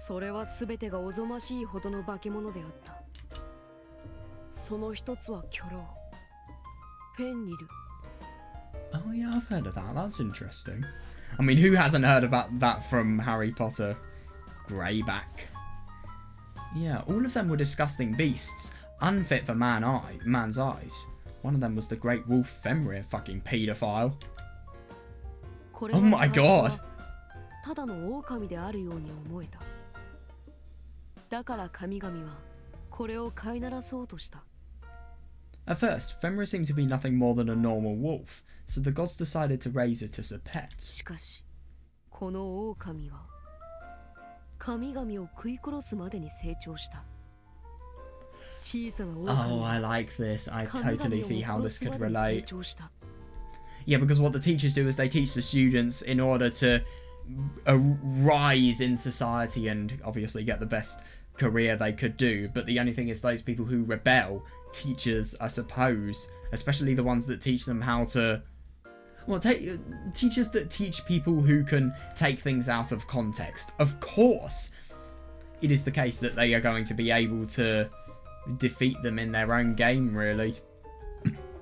それは全てがおぞましいほどの化け物であった。その一つは巨老フェンリル。 Oh yeah, I've heard of that. That's interesting. I mean, who hasn't heard about that from Harry Potter? Greyback. Yeah, all of them were disgusting beasts, unfit for man's eyes. One of them was the great wolf Fenrir, fucking paedophile. Oh my god! ただの狼であるように思えた。だから神々はこれを飼いならそうとした。 At first, Fenrir seemed to be nothing more than a normal wolf, so the gods decided to raise it as a pet. しかし、この狼は神々を食い殺すまでに成長した。小さな狼 Oh, I like this. I totally see how this could relate. 成長した。 Yeah, because what the teachers do is they teach the students in order to rise in society and obviously get the best career they could do. But the only thing is those people who rebel, teachers, I suppose, especially the ones that teach them how to... Well, teachers that teach people who can take things out of context. Of course, it is the case that they are going to be able to defeat them in their own game, really.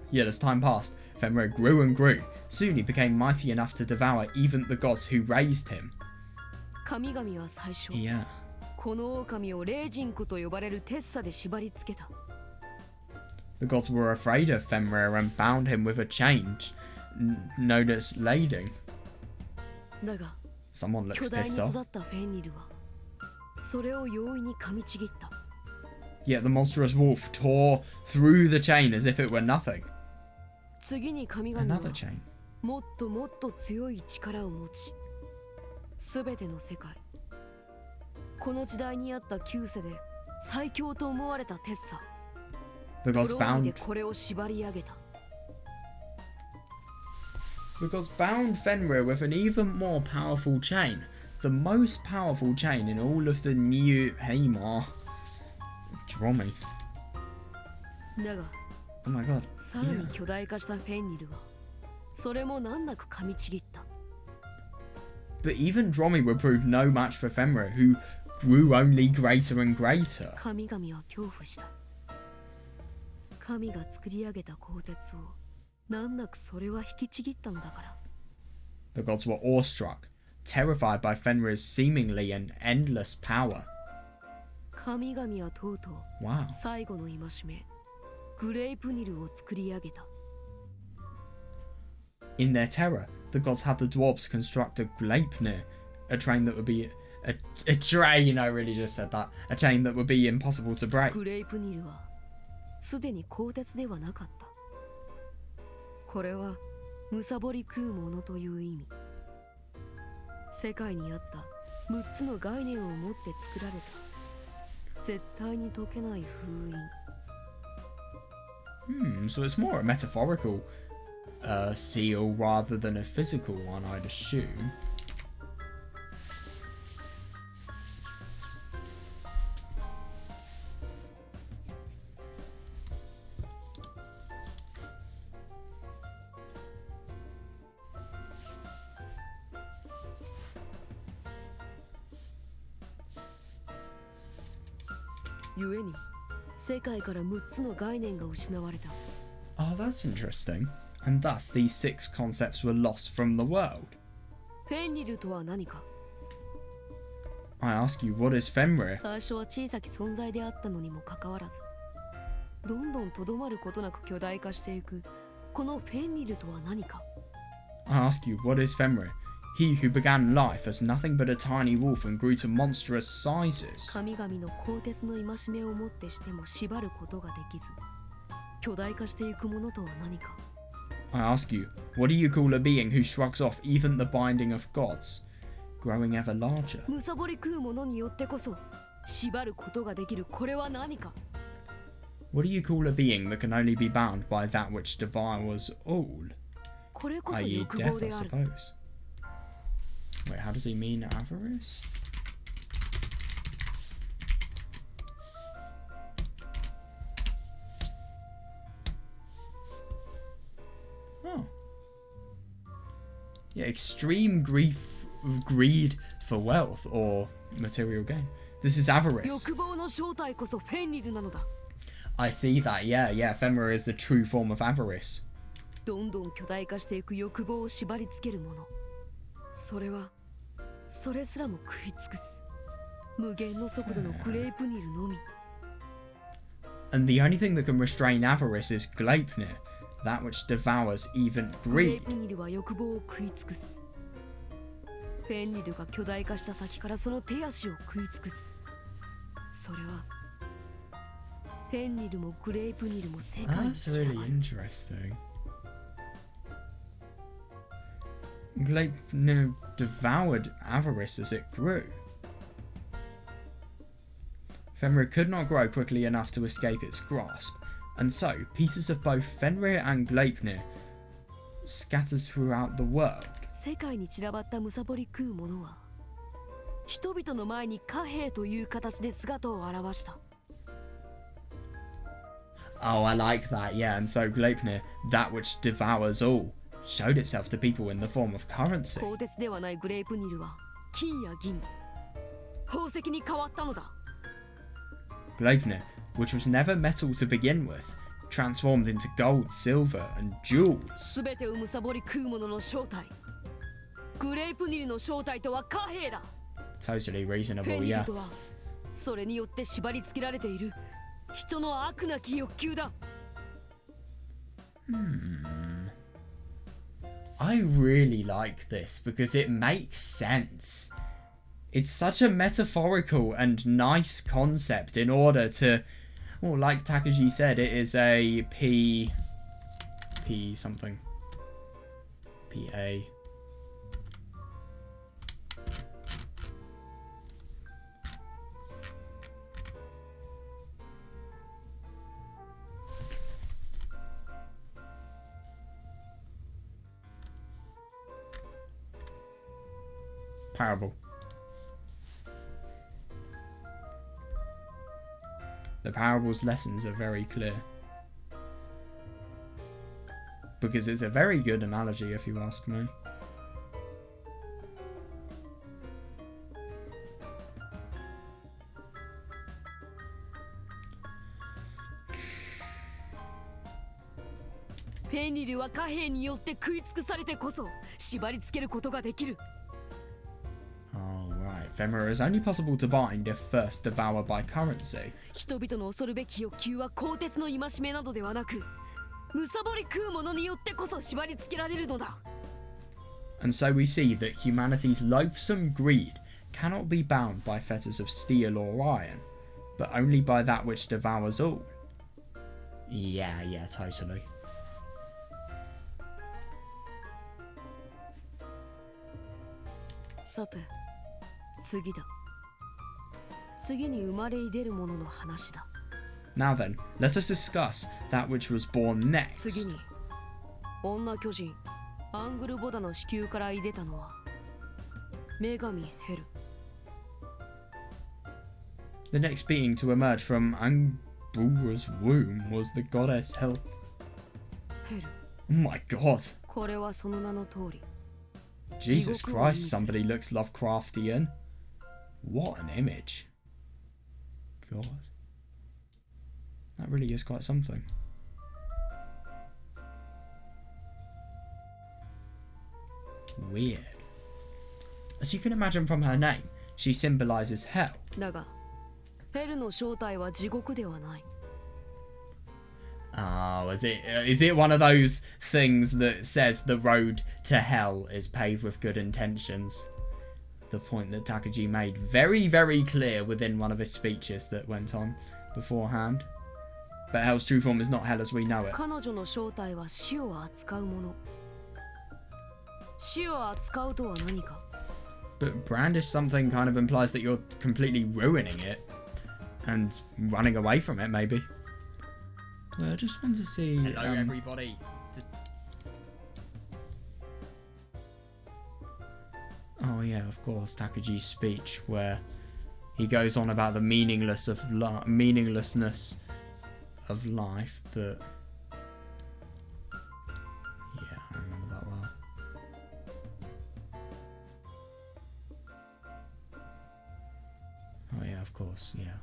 Yet as time passed, Fenrir grew and grew. Soon he became mighty enough to devour even the gods who raised him. 神々は最初、 Yeah. この狼を霊人湖と呼ばれる鉄砂で縛り付けた。 The gods were afraid of Fenrir and bound him with a chain known as lading. だが、 Someone looks 巨大に pissed 育 off. ったフェンリルはそれを容易に噛みちぎった。 Yet the monstrous wolf tore through the chain as if it were nothing. 次に神々は Another chain. もっともっと強い力を持ち、すべての世界、この時代にあった旧世で最強と思われた鉄砂、 The gods ローンで bound これを縛り上げた。 The gods bound Fenrir with an even more powerful chain. The most powerful chain in all of the new Hamar. Draw me. だが、 Oh my god. さらに巨大化したフェンリルはそれも難なく噛みちぎった。 But even Dromi would prove no match for Fenrir, who grew only greater and greater. 神々は恐怖した。神が作り上げた鋼鉄を難なくそれは引きちぎったのだから。 The gods were awestruck, terrified by Fenrir's seemingly and endless power. 神々はとうとう Wow. 最後の戒め、グレイプニルを作り上げた。 In their terror, the gods had the dwarves construct a Gleipnir, a train that would be a train. I really just said that. A chain that would be impossible to break. グレイプニルはすでに鋼鉄ではなかった。これはむさぼり食うものという意味。世界にあった6つの概念を持って作られた絶対に解けない封印。 So it's more a metaphorical seal rather than a physical one, I'd assume. Oh, that's interesting. And thus these 6 concepts were lost from the world. フェンリルとは何か。 I ask you, what is Fenrir? 最初は小さき存在であったのにもかかわらず、どんどんとどまることなく巨大化していくこのフェンリルとは何か。 I ask you, what is Fenrir? He who began life as nothing but a tiny wolf and grew to monstrous sizes. 神々の鋼鉄の戒めをもってしても縛ることができず、巨大化していくものとは何か。 I ask you, what do you call a being who shrugs off even the binding of gods, growing ever larger? むさぼり食うものによってこそ縛ることができるこれは何か。 What do you call a being that can only be bound by that which devours all? これこそ i.e. 欲 death, 望 I である。 suppose. Wait, how does he mean avarice? Oh. Yeah, extreme greed for wealth or material gain. This is avarice. 欲望の正体こそフェンリルなのだ。 I see that, yeah, Fenrir is the true form of avarice. どんどん巨大化していく欲望を縛り付けるもの。それはそれすらも食い尽くす無限の速度のグレープニルのみ。 And the only thing that can restrain avarice is Gleipnir, that which devours even グレ greed. ープニルは欲望を食い尽くす。フェンリルが巨大化した先からその手足を食い尽くす。それはフェンリルもグレープニルも世界に That's 散ら really ばる。 interesting. Gleipnir devoured avarice as it grew. Fenrir could not grow quickly enough to escape its grasp, and so pieces of both Fenrir and Gleipnir scattered throughout the world. 世界に散らばったむさぼり食うものは人々の前に貨幣という形で姿を現した。 Oh, I like that, yeah, and so Gleipnir, that which devours all, showed itself to people in the form of currency. 鋼鉄ではないグレープニルは金や銀、宝石に変わったのだ。 Gleipnir, which was never metal to begin with, transformed into gold, silver, and jewels. すべてをむさぼり食うものの正体、グレープニルの正体とは貨幣だ。 Totally フェ reasonable, ンリル yeah. とはそれによって縛り付けられている人の悪なき欲求だ。 I really like this because it makes sense. It's such a metaphorical and nice concept in order to, well, like Takuji said, it is a P something. PA. Parable. The parable's lessons are very clear. Because it's a very good analogy, if you ask me.フェンリルは貨幣によって食い尽くされてこそ縛り付けることができる。 Oh, right. Fenrir is only possible to bind if first devoured by currency. 人々の恐るべき欲求は鋼鉄の戒めなどではなく、むさぼり食うものによってこそ縛り付けられるのだ。 And so we see that humanity's loathsome greed cannot be bound by fetters of steel or iron, but only by that which devours all. Yeah, totally. さて次だ。次に生まれ出るものの話だ。 Now then, let us discuss that which was born next. 次に女巨人アングルボダの子宮から出たのは女神ヘル。 The next being to emerge from Angura's womb was the goddess Hel. ヘル。 Oh my god. これはその名の通り。 Jesus Christ, somebody looks Lovecraftian. What an image. God. That really is quite something. Weird. As you can imagine from her name, she symbolizes hell. だがヘルの正体は地獄ではない。 Oh, is it one of those things that says the road to hell is paved with good intentions? The point that Takuji made very, very clear within one of his speeches that went on beforehand. But hell's true form is not hell as we know it. 彼女の正体は死を扱うもの。死を扱うとは何か。 But brandish something kind of implies that you're completely ruining it and running away from it, maybe. Well, I just want to see. Hello, everybody. Oh yeah, of course, Takuji's speech where he goes on about the meaninglessness of life, but yeah, I remember that well. Oh yeah, of course, yeah.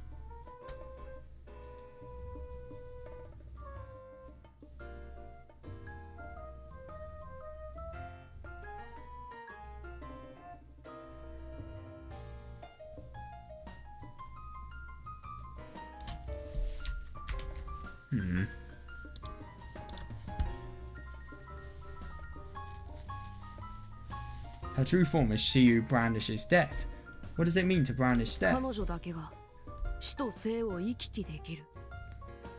Her true form is she who brandishes death. What does it mean to brandish death? 彼女だけが死と生を行き来できる。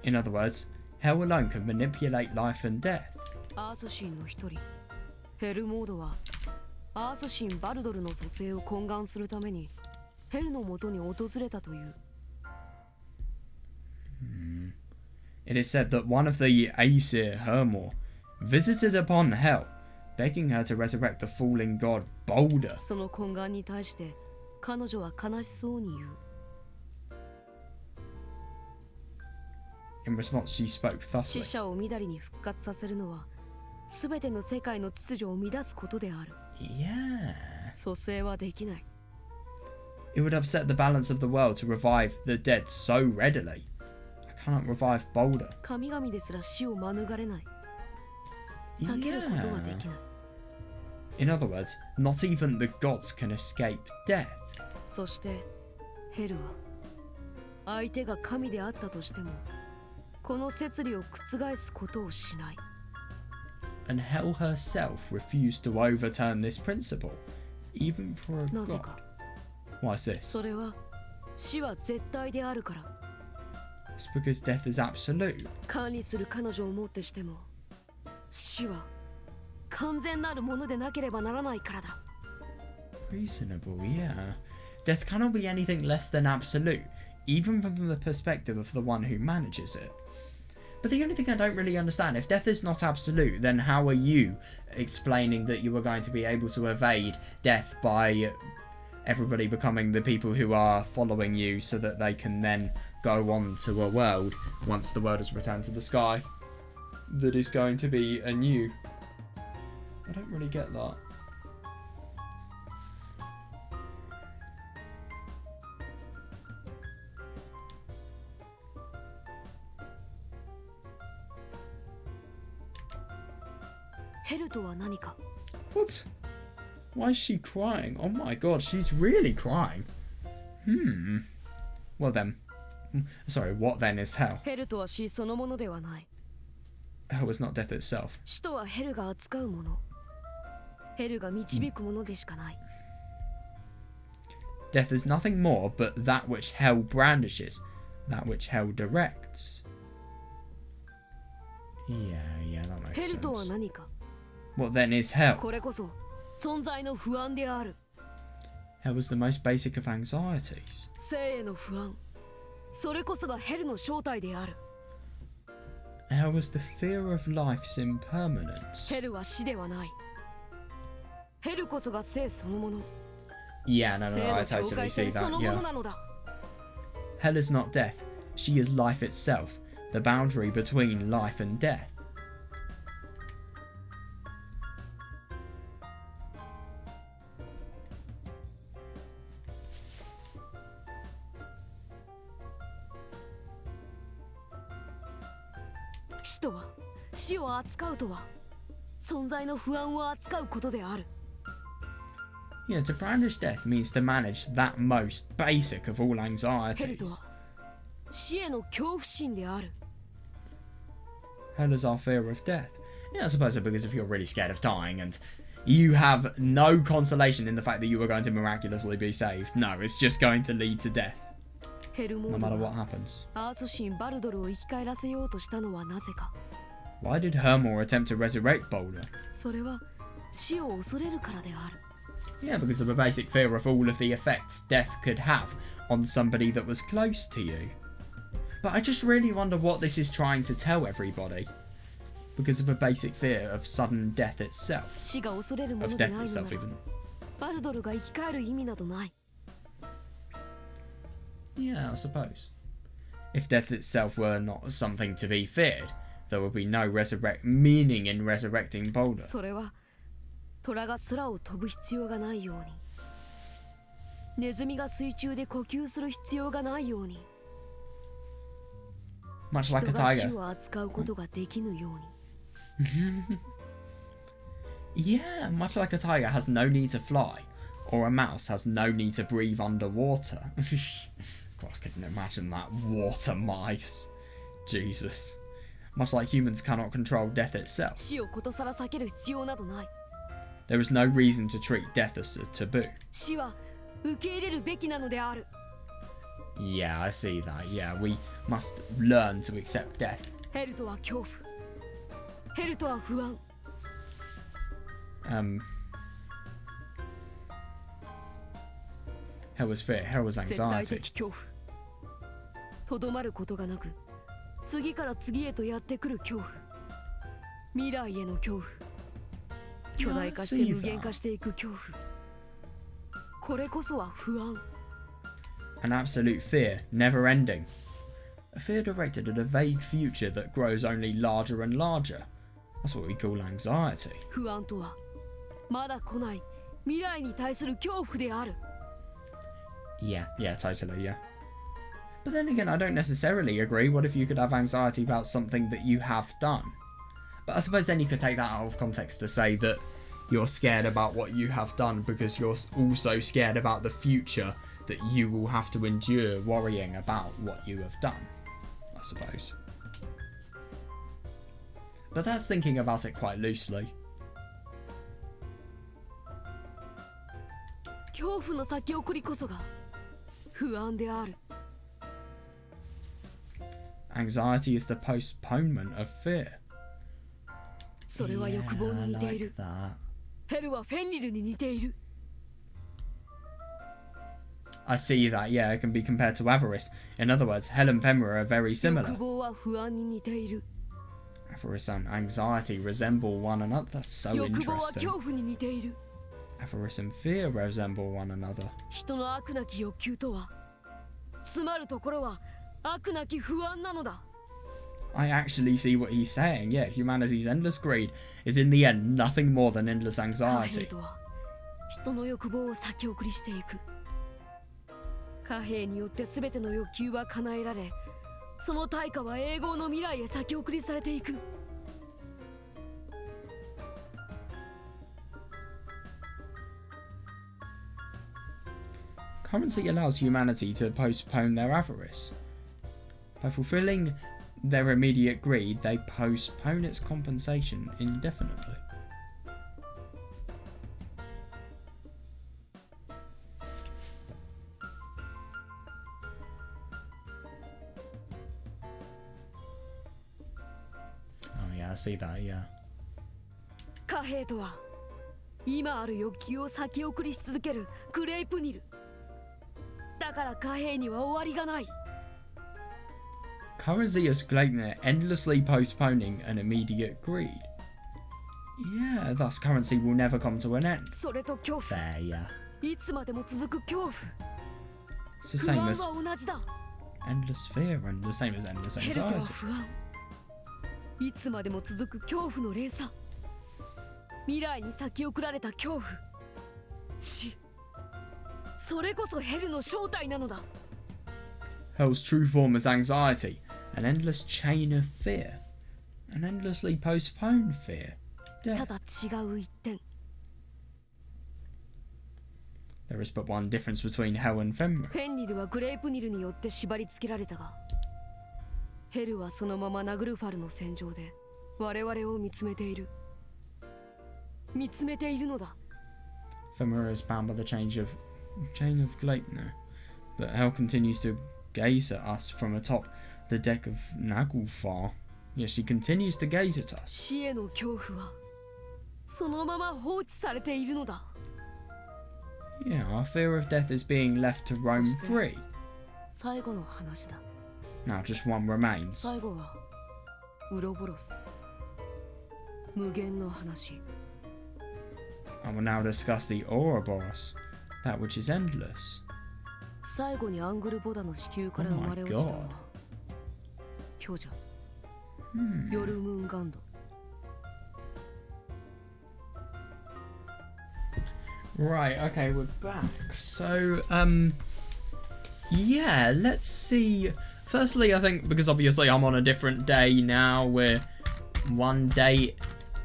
In other words, hell alone can manipulate life and death. アース神の一人ヘルモードはアース神バルドルの蘇生を懇願するためにヘルのもとに訪れたという。 It is said that one of the Aesir Hermor visited upon hell, begging her to resurrect the fallen god Boulder. その懇願に対して彼女は悲しそうに言う。 In response, she spoke 死 thusly. 者をみだりに復活させるのは全ての世界の秩序を乱すことである。 Yeah. 蘇生はできない。 It would upset the balance of the world to revive the dead so readily. I cannot revive Boulder. 神々ですら死を免れない。避けることはできない。 In other words, not even the gods can escape death. そしてヘルは相手が神であったとしてもこの摂理を覆すことをしない。 And hell herself refused to overturn this principle, even for a なぜ god. か。 Why is this? それは死は絶対であるから。 It's because death is absolute. 管理する彼女をもってしても死は完全なるものでなければならないからだ。 Reasonable, yeah. Death cannot be anything less than absolute, even from the perspective of the one who manages it. But the only thing I don't really understand, if death is not absolute, then how are you explaining that you are going to be able to evade death by everybody becoming the people who are following you so that they can then go on to a world, once the world has returned to the sky, that is going to be anew? I don't really get that. Hel とは何か。 What? Why is she crying? Oh my god, she's really crying. Well then. Sorry, what then is hell? ヘルとは死そのものではない。 Hell is not death itself. 死とはヘルが扱うもの。ヘルが導くものでしかない。 Death is nothing more but that which hell brandishes, that which hell directs. Yeah, that makes ヘルとは sense. 何か。 What then is hell? これこそ存在の不安である。Hell was the most basic of anxieties. 生への不安、それこそがヘルの正体である。 Hell was the fear of life's impermanence. ヘルは死ではない。ヘルこそが生そのもの。 Yeah, no, 生 I の境 totally 界 see 線そ that. のもの Yeah. なのだ。 Hell is not death. She is life itself, the boundary between life and death. "死とは、死を扱うとは、存在の不安を扱うことである。 Yeah, to brandish death means to manage that most basic of all ヘル anxieties. とは、死への恐怖心である。 Hell is our fear of death. Yeah, I suppose so, because if you're really scared of dying and you have no consolation in the fact that you are going to miraculously be saved, no, it's just going to lead to death, ヘルモ no ード matter what は happens. アース神バルドルを生き返らせようとしたのはなぜか。 Why did Hermor attempt to resurrect Boulder? それは死を恐れるからである。 Yeah, because of a basic fear of all of the effects death could have on somebody that was close to you. But I just really wonder what this is trying to tell everybody. Because of a basic fear of sudden death itself. 死が恐れるも Of ので death ないの itself, なら even. バルドルが生き返る意味などない。 Yeah, I suppose. If death itself were not something to be feared, there would be no meaning in resurrecting Boulder. それは虎が空を飛ぶ必要がないように、ネズミが水中で呼吸する必要がないように、 Much 人 like a が死 tiger. を扱うことができぬように。 Yeah, much like a tiger has no need to fly, or a mouse has no need to breathe underwater. God, I couldn't imagine that. Water mice. Jesus. Much like humans cannot control death itself. 死をことさら避ける必要などない。 There is no reason to treat death as a taboo. 死は受け入れるべきなのである。 Yeah, I see that. Yeah, we must learn to accept death. ヘルとは恐怖。ヘルとは不安。 Hell was fear, hell was 絶対 anxiety. 的恐怖。とどまることがなく、次から次へとやってくる恐怖。未来への恐怖。巨大化して無限化していく恐怖。これこそは不安。 An absolute fear, never ending. A fear directed at a vague future that grows only larger and larger. That's what we call anxiety. 不安とはまだ来ない未来に対する恐怖である。 Yeah, totally, yeah. But then again, I don't necessarily agree. What if you could have anxiety about something that you have done? But I suppose then you could take that out of context to say that you're scared about what you have done because you're also scared about the future that you will have to endure worrying about what you have done, I suppose. But that's thinking about it quite loosely. 恐怖の先送りこそが不安である。 Anxiety is the postponement of fear. それは欲望に似ている。 that. ヘルはフェンリルに似ている。 I see that, yeah, it can be compared to avarice. In other words, hell and Fenrir are very 欲 similar. 望は不安に似ている。 Avarice and anxiety resemble one another. That's so 欲望は interesting. 恐怖に似ている。 Avarice and fear resemble one another. 人の悪なき欲求とは、詰まるところは悪なき不安なのだ。 I actually see what he's saying. Yeah, humanity's endless greed is in the end nothing more than endless 貨幣 anxiety. とは人の欲望を先送りしていく。貨幣によって全ての欲求は叶えられ、その対価は永劫の未来へ先送りされていく。 Currency allows humanity to postpone their avarice. By fulfilling their immediate greed, they postpone its compensation indefinitely. Oh yeah, I see that, yeah. 貨幣とは今ある欲求を先送りし続けるグレイプニル。だから貨幣には終わりがない。 Currency is Gleipnir endlessly postponing an immediate greed. Yeah, thus currency will never come to an end. それと恐怖、 There, yeah. いつまでも続く恐怖、 It's the 不 same 安 as は同じだ。 endless fear and the same as endless ヘルとは anxiety. 不安、いつまでも続く恐怖の連鎖、未来に先送られた恐怖、死、それこそヘルの正体なのだ。 Hell's true form is anxiety, an endless chain of fear, an endlessly postponed fear. た Death. だ違う一点、 There is but one difference between Hell and Fenrir. フェンリルはグレープニルによって縛り付けられたが、ヘルはそのままナグルファルの戦場で我々を見つめている。見つめているのだ。 Fenrir is bound by the chain of Gleipnir, but Hell continues to gaze at us from atop the deck of Naglfar. Yes, she continues to gaze at us. 死への恐怖はそのまま放置されているのだ。 Yeah, our fear of death is being left to roam free. 最後の話だ。 Now just one remains. 最後はウロボロス、無限の話。 I will now discuss the Ouroboros, that which is endless. 最後にアングルボダの子宮から生まれ落ちたのは強者、ヨルムンガンド。 Right, okay, we're back. So, yeah, let's see. Firstly, I think, because obviously I'm on a different day now, we're one day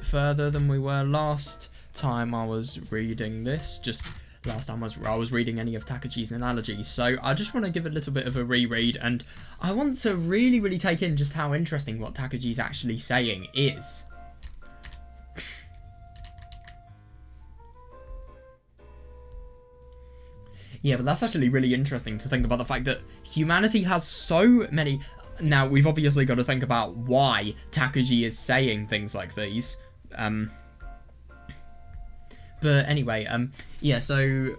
further than we were last time I was reading this. Just last time I was reading any of Takuji's analogies. So I just want to give a little bit of a reread, and I want to really take in just how interesting what Takuji's actually saying is. Yeah, but that's actually really interesting to think about the fact that humanity has so many... Now, we've obviously got to think about why Takuji is saying things like these. But anyway, yeah, so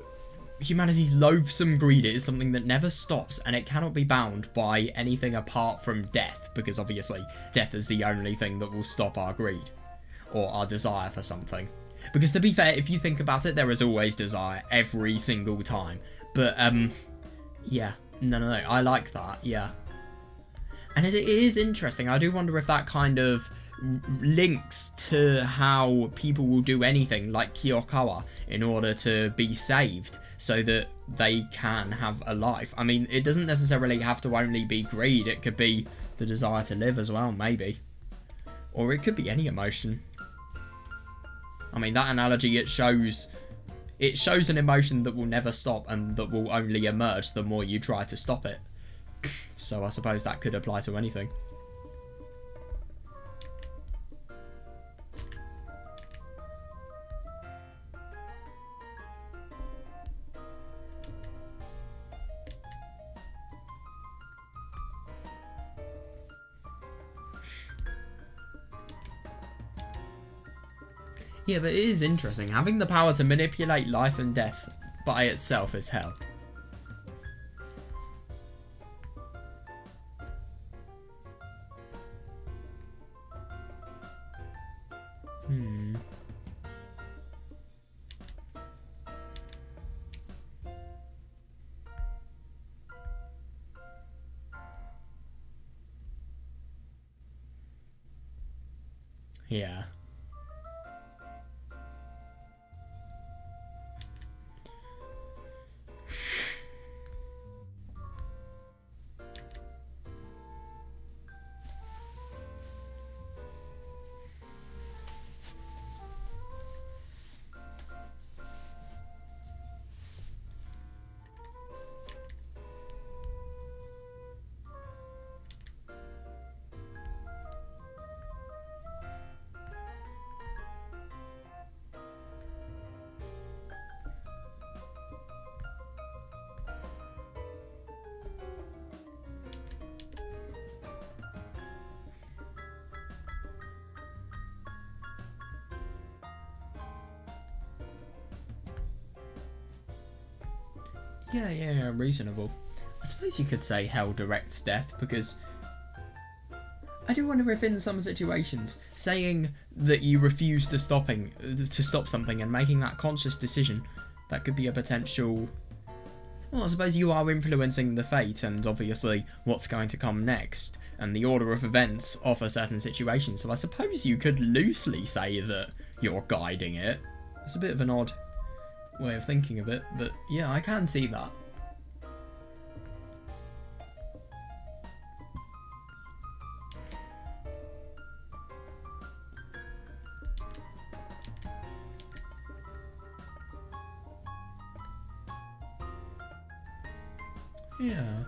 humanity's loathsome greed is something that never stops, and it cannot be bound by anything apart from death, because obviously death is the only thing that will stop our greed, or our desire for something. Because to be fair, if you think about it, there is always desire every single time. But, yeah, no, I like that, yeah. And it is interesting. I do wonder if that kind of links to how people will do anything like Kyokawa in order to be saved so that they can have a life. I mean, it doesn't necessarily have to only be greed. It could be the desire to live as well, maybe. Or it could be any emotion. I mean, that analogy, it shows an emotion that will never stop and that will only emerge the more you try to stop it. So I suppose that could apply to anything. Yeah, but it is interesting. Having the power to manipulate life and death by itself is hell. Yeah. Yeah, reasonable. I suppose you could say hell directs death, because I do wonder if in some situations, saying that you refuse to stop something and making that conscious decision, that could be a potential... Well, I suppose you are influencing the fate and obviously what's going to come next and the order of events of a certain situation, so I suppose you could loosely say that you're guiding it. It's a bit of an odd way of thinking of it, but yeah, I can see that. Yeah.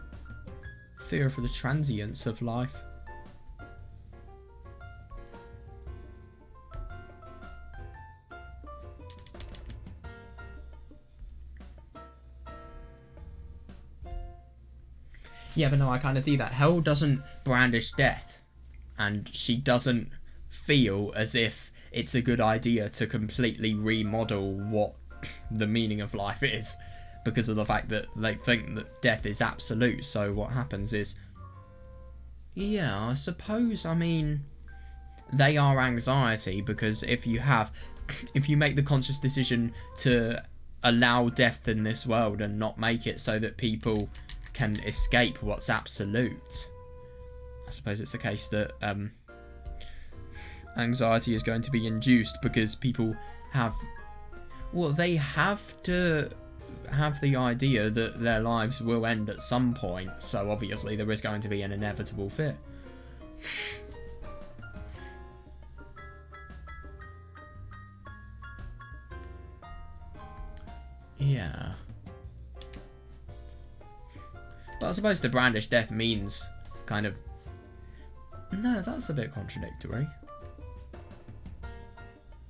Fear for the transience of life. Yeah, but no, I kind of see that. Hell doesn't brandish death, and she doesn't feel as if it's a good idea to completely remodel what the meaning of life is, because of the fact that they think that death is absolute. So what happens is, yeah, I suppose, I mean, they are anxiety, because if you make the conscious decision to allow death in this world and not make it so that people can escape what's absolute, I suppose it's the case that anxiety is going to be induced, because people they have to have the idea that their lives will end at some point, so obviously there is going to be an inevitable fear. Yeah. But I suppose to brandish death means kind of... No, that's a bit contradictory.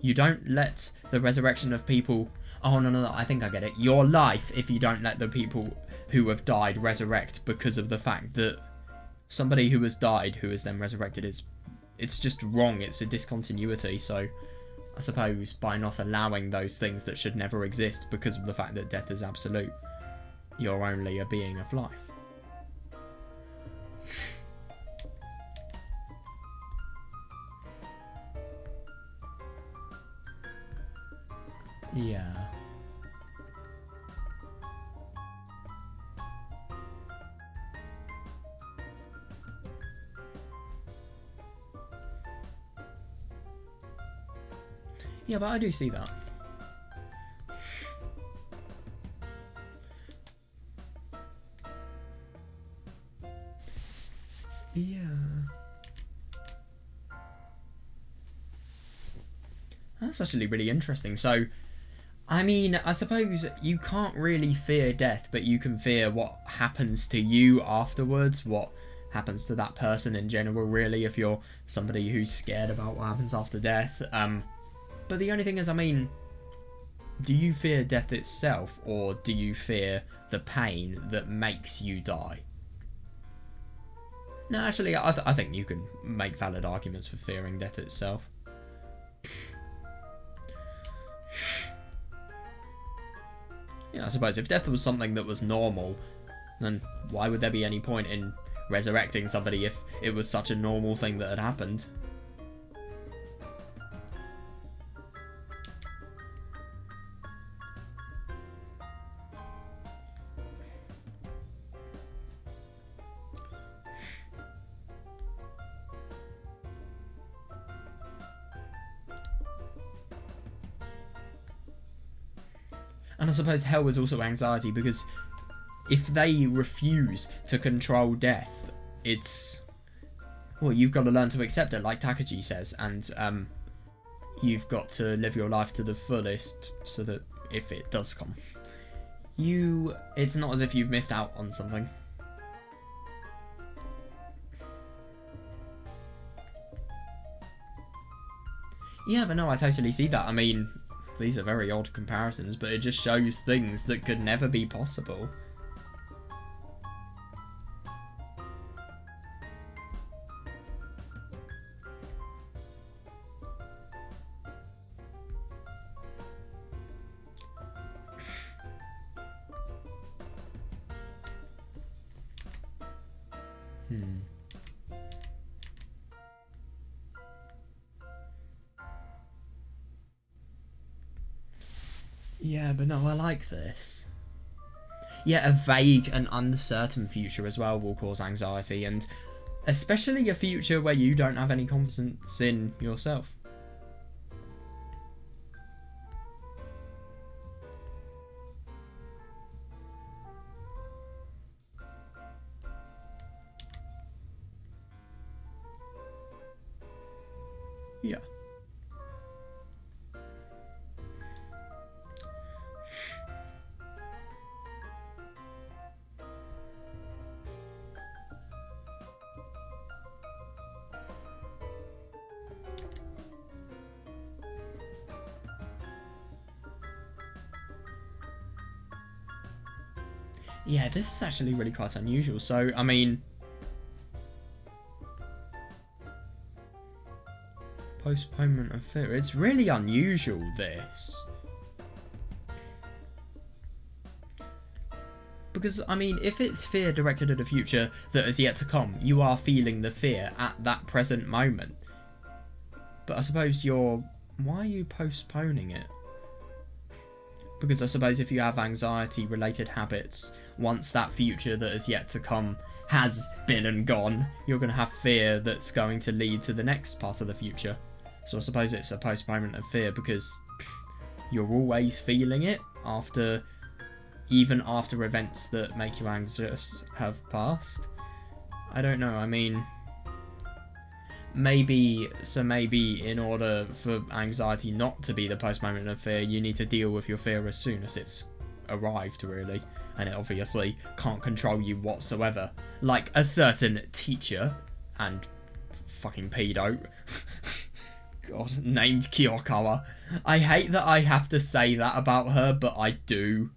You don't let the resurrection of people... Oh, no, I think I get it. Your life, if you don't let the people who have died resurrect because of the fact that somebody who has died, who is then resurrected, it's just wrong. It's a discontinuity. So I suppose by not allowing those things that should never exist because of the fact that death is absolute, you're only a being of life. Yeah. Yeah, but I do see that. Yeah. That's actually really interesting. So, I mean, I suppose you can't really fear death, but you can fear what happens to you afterwards, what happens to that person in general, really, if you're somebody who's scared about what happens after death. But the only thing is, I mean, do you fear death itself, or do you fear the pain that makes you die? No, actually, I think you can make valid arguments for fearing death itself. Yeah, I suppose if death was something that was normal, then why would there be any point in resurrecting somebody if it was such a normal thing that had happened? And I suppose hell is also anxiety, because if they refuse to control death, it's... Well, you've got to learn to accept it, like Takuji says, and you've got to live your life to the fullest so that if it does come, it's not as if you've missed out on something. Yeah, but no, I totally see that. I mean, these are very odd comparisons, but it just shows things that could never be possible. Yeah, but no, I like this. Yeah, a vague and uncertain future as well will cause anxiety, and especially a future where you don't have any confidence in yourself. Yeah. Yeah, this is actually really quite unusual. So, I mean, postponement of fear. It's really unusual, this. Because, I mean, if it's fear directed at a future that is yet to come, you are feeling the fear at that present moment. But I suppose why are you postponing it? Because I suppose if you have anxiety-related habits, once that future that is yet to come has been and gone, you're going to have fear that's going to lead to the next part of the future. So I suppose it's a postponement of fear because you're always feeling it even after events that make you anxious have passed. I don't know, I mean, maybe in order for anxiety not to be the postponement of fear, you need to deal with your fear as soon as it's arrived, really. And it obviously can't control you whatsoever. Like a certain teacher and fucking pedo, God, named Kyokawa. I hate that I have to say that about her, but I do.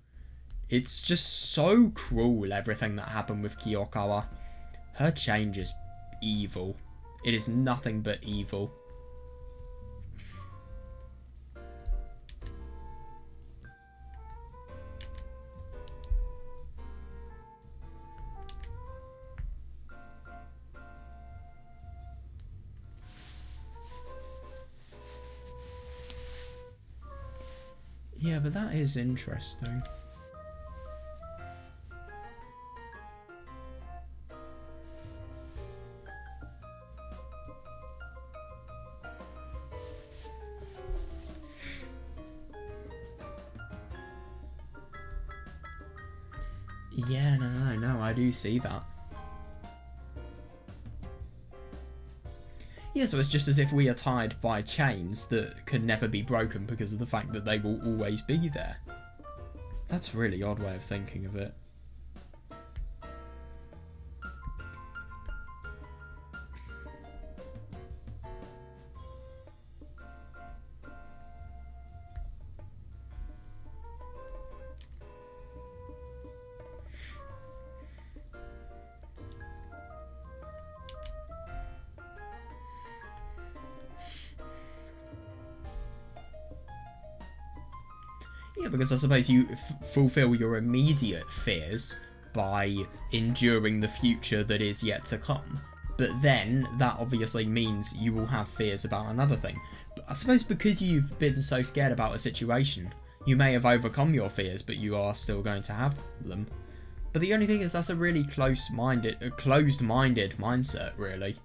It's just so cruel, everything that happened with Kyokawa. Her change is evil. It is nothing but evil. Yeah, but that is interesting. Yeah, no, I do see that. Yeah, so it's just as if we are tied by chains that can never be broken because of the fact that they will always be there. That's a really odd way of thinking of it. Yeah, because I suppose you fulfill your immediate fears by enduring the future that is yet to come. But then, that obviously means you will have fears about another thing. But I suppose because you've been so scared about a situation, you may have overcome your fears, but you are still going to have them. But the only thing is that's a really closed-minded mindset, really.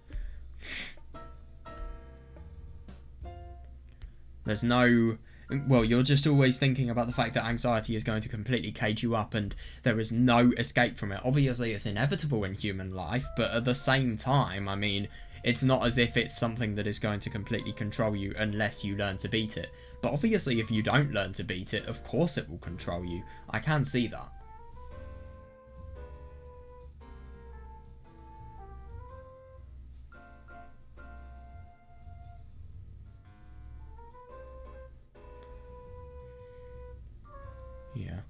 There's no... Well, you're just always thinking about the fact that anxiety is going to completely cage you up and there is no escape from it. Obviously, it's inevitable in human life, but at the same time, I mean, it's not as if it's something that is going to completely control you unless you learn to beat it. But obviously, if you don't learn to beat it, of course it will control you. I can see that. Yeah.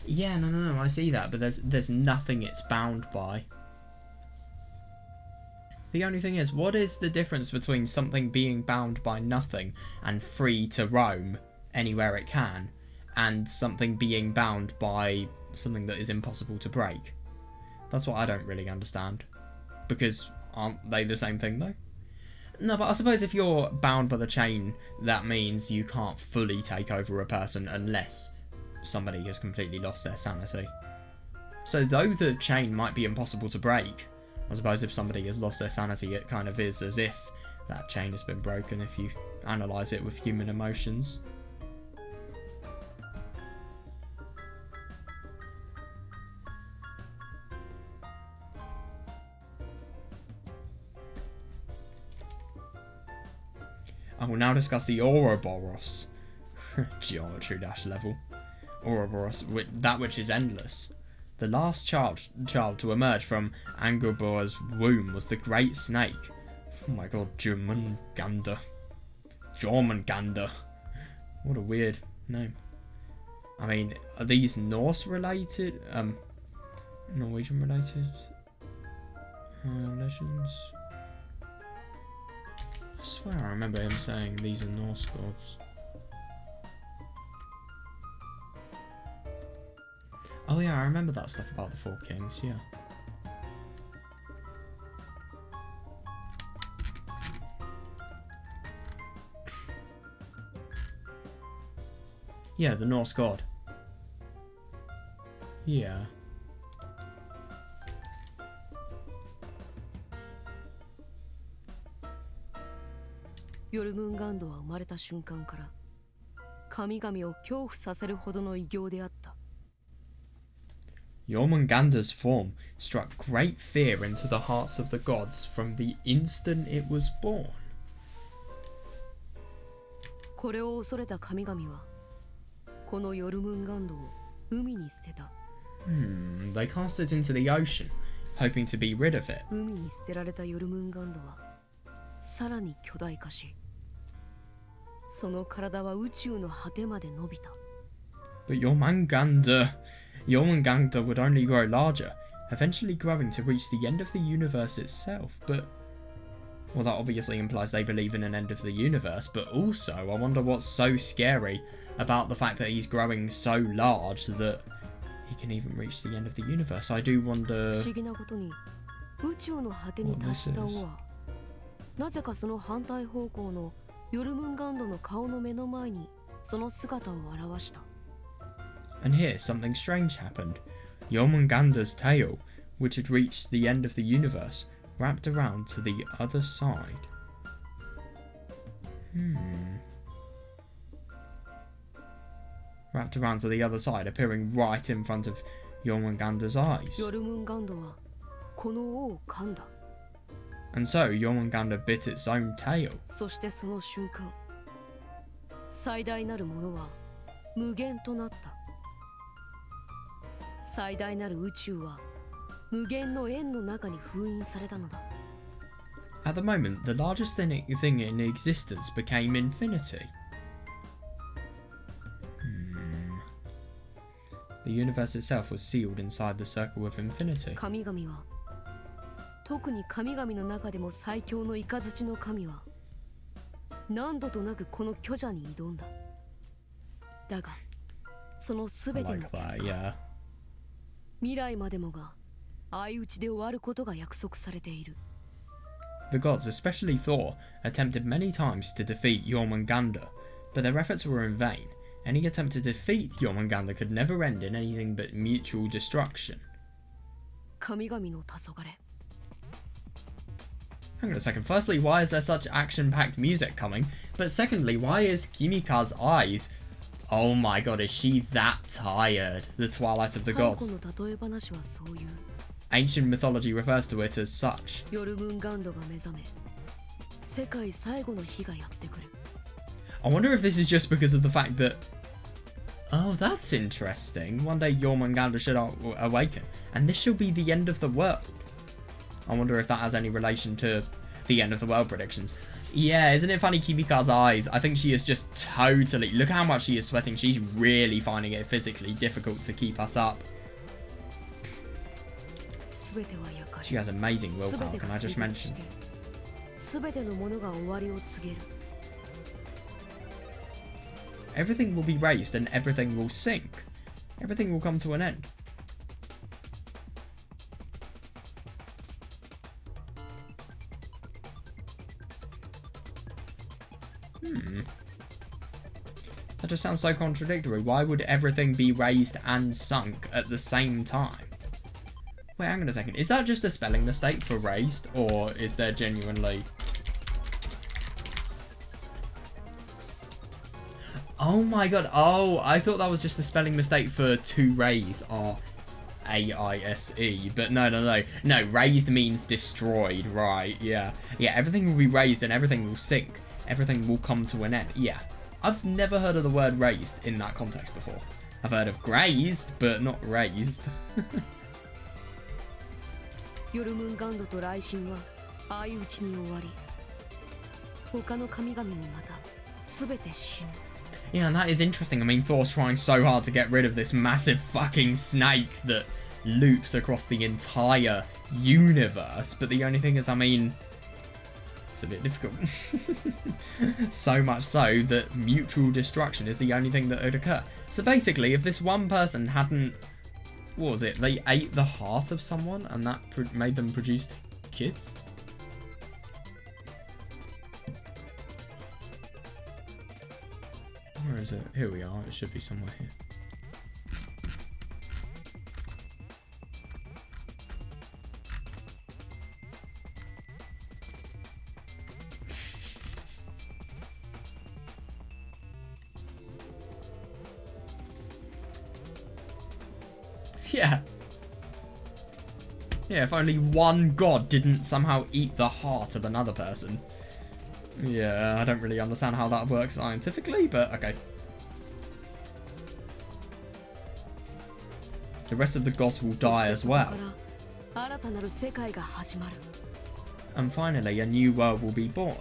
Yeah, no, I see that, but there's nothing it's bound by. The only thing is, what is the difference between something being bound by nothing and free to roam anywhere it can, and something being bound by something that is impossible to break? That's what I don't really understand. Because aren't they the same thing, though? No, but I suppose if you're bound by the chain, that means you can't fully take over a person unless somebody has completely lost their sanity. So though the chain might be impossible to break, I suppose if somebody has lost their sanity, it kind of is as if that chain has been broken if you analyse it with human emotions. I will now discuss the Ouroboros geometry dash level. Ouroboros, that which is endless. The last child to emerge from Anguboa's womb was the Great Snake. Oh my god, Jormungandr. Jormungandr. What a weird name. I mean, are these Norse related? Norwegian related? Legends? I swear I remember him saying these are Norse gods. Oh yeah, I remember that stuff about the Four Kings, yeah. Yeah, the Norse god. Yeah. Jormungandr は生まれた瞬間から神々を恐怖させるほどの偉業であった。Jormungandr's form struck great fear into the hearts of the gods from the instant it was born. これを恐れた神々はこのヨルムンガンドを海に捨てた。They cast it into the ocean, hoping to be rid of it. 海に捨てられたヨルムンガンドはさらに巨大化し、その体は宇宙の果てまで伸びた。But Jormungandr would only grow larger, eventually growing to reach the end of the universe itself. But, well, that obviously implies they believe in an end of the universe, but also I wonder what's so scary about the fact that he's growing so large that he can even reach the end of the universe. I do wonder... 不思議なことに、宇宙の果てに達した王は、なぜかその反対方向のヨルムンガンドの顔の目の前にその姿を現した。And here something strange happened. Jormungandr's tail, which had reached the end of the universe, wrapped around to the other side. Wrapped around to the other side, appearing right in front of Jormungandr's eyes. ヨルムンガンドはこの王を噛んだ。And so Jormungandr bit its own tail. そしてその瞬間、最大なるものは無限となった。最大なる宇宙は無限の円の中に封印されたのだ。At the moment, the largest thing in existence became infinity. The universe itself was sealed inside the circle of infinity. 神々は、特に神々の中でも最強の雷の神は、何度となくこの巨者に挑んだ。だが、そのすべての結果、未来までもが相打ちで終わることが約束されている。The gods, especially Thor, attempted many times to defeat Jormungandr, but their efforts were in vain. Any attempt to defeat Jormungandr could never end in anything but mutual destruction. 神々の黄昏。Hang on a second. Firstly, why is there such action-packed music coming? But secondly, why is Kimika's eyes... Oh my god, is she that tired? The Twilight of the Gods. の例え話はそういう。Ancient mythology refers to it as such. ヨルムンガンドが目覚め、世界最後の日がやってくる。I wonder if this is just because of the fact that... Oh, that's interesting. One day Jormungandr should awaken, and this shall be the end of the world. I wonder if that has any relation to the end of the world predictions. Yeah, isn't it funny, Kimika's eyes? I think she is just totally... Look how much she is sweating. She's really finding it physically difficult to keep us up. She has amazing willpower, can I just mention? Everything will be raised and everything will sink. Everything will come to an end. That just sounds so contradictory. Why would everything be raised and sunk at the same time? Wait, hang on a second. Is that just a spelling mistake for raised? Or is there genuinely... Oh my god. Oh, I thought that was just a spelling mistake for to raise. R-A-I-S-E. But no. No, raised means destroyed. Right, yeah. Yeah, everything will be raised and everything will sink. Everything will come to an end. Yeah. I've never heard of the word raised in that context before. I've heard of grazed, but not raised. Yeah, and that is interesting. I mean, Thor's trying so hard to get rid of this massive fucking snake that loops across the entire universe. But the only thing is, I mean, it's a bit difficult. So much so that mutual destruction is the only thing that would occur. So basically, if this one person hadn't... What was it? They ate the heart of someone and that made them produce kids? Where is it? Here we are. It should be somewhere here. Yeah. Yeah, if only one god didn't somehow eat the heart of another person. Yeah, I don't really understand how that works scientifically, but okay. The rest of the gods will die as well. And finally, a new world will be born.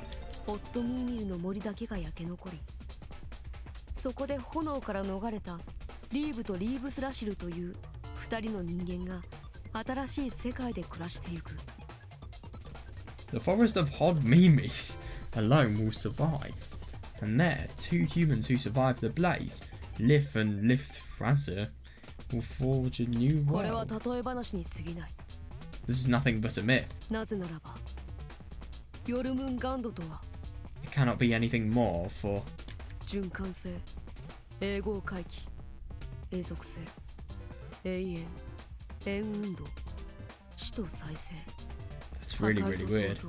The forest of Hod Mimis alone will survive, and there, two humans who survived the blaze, Lif and Lifthrazir, will forge a new world. This is nothing but a myth. It cannot be anything more, for that's really, really weird.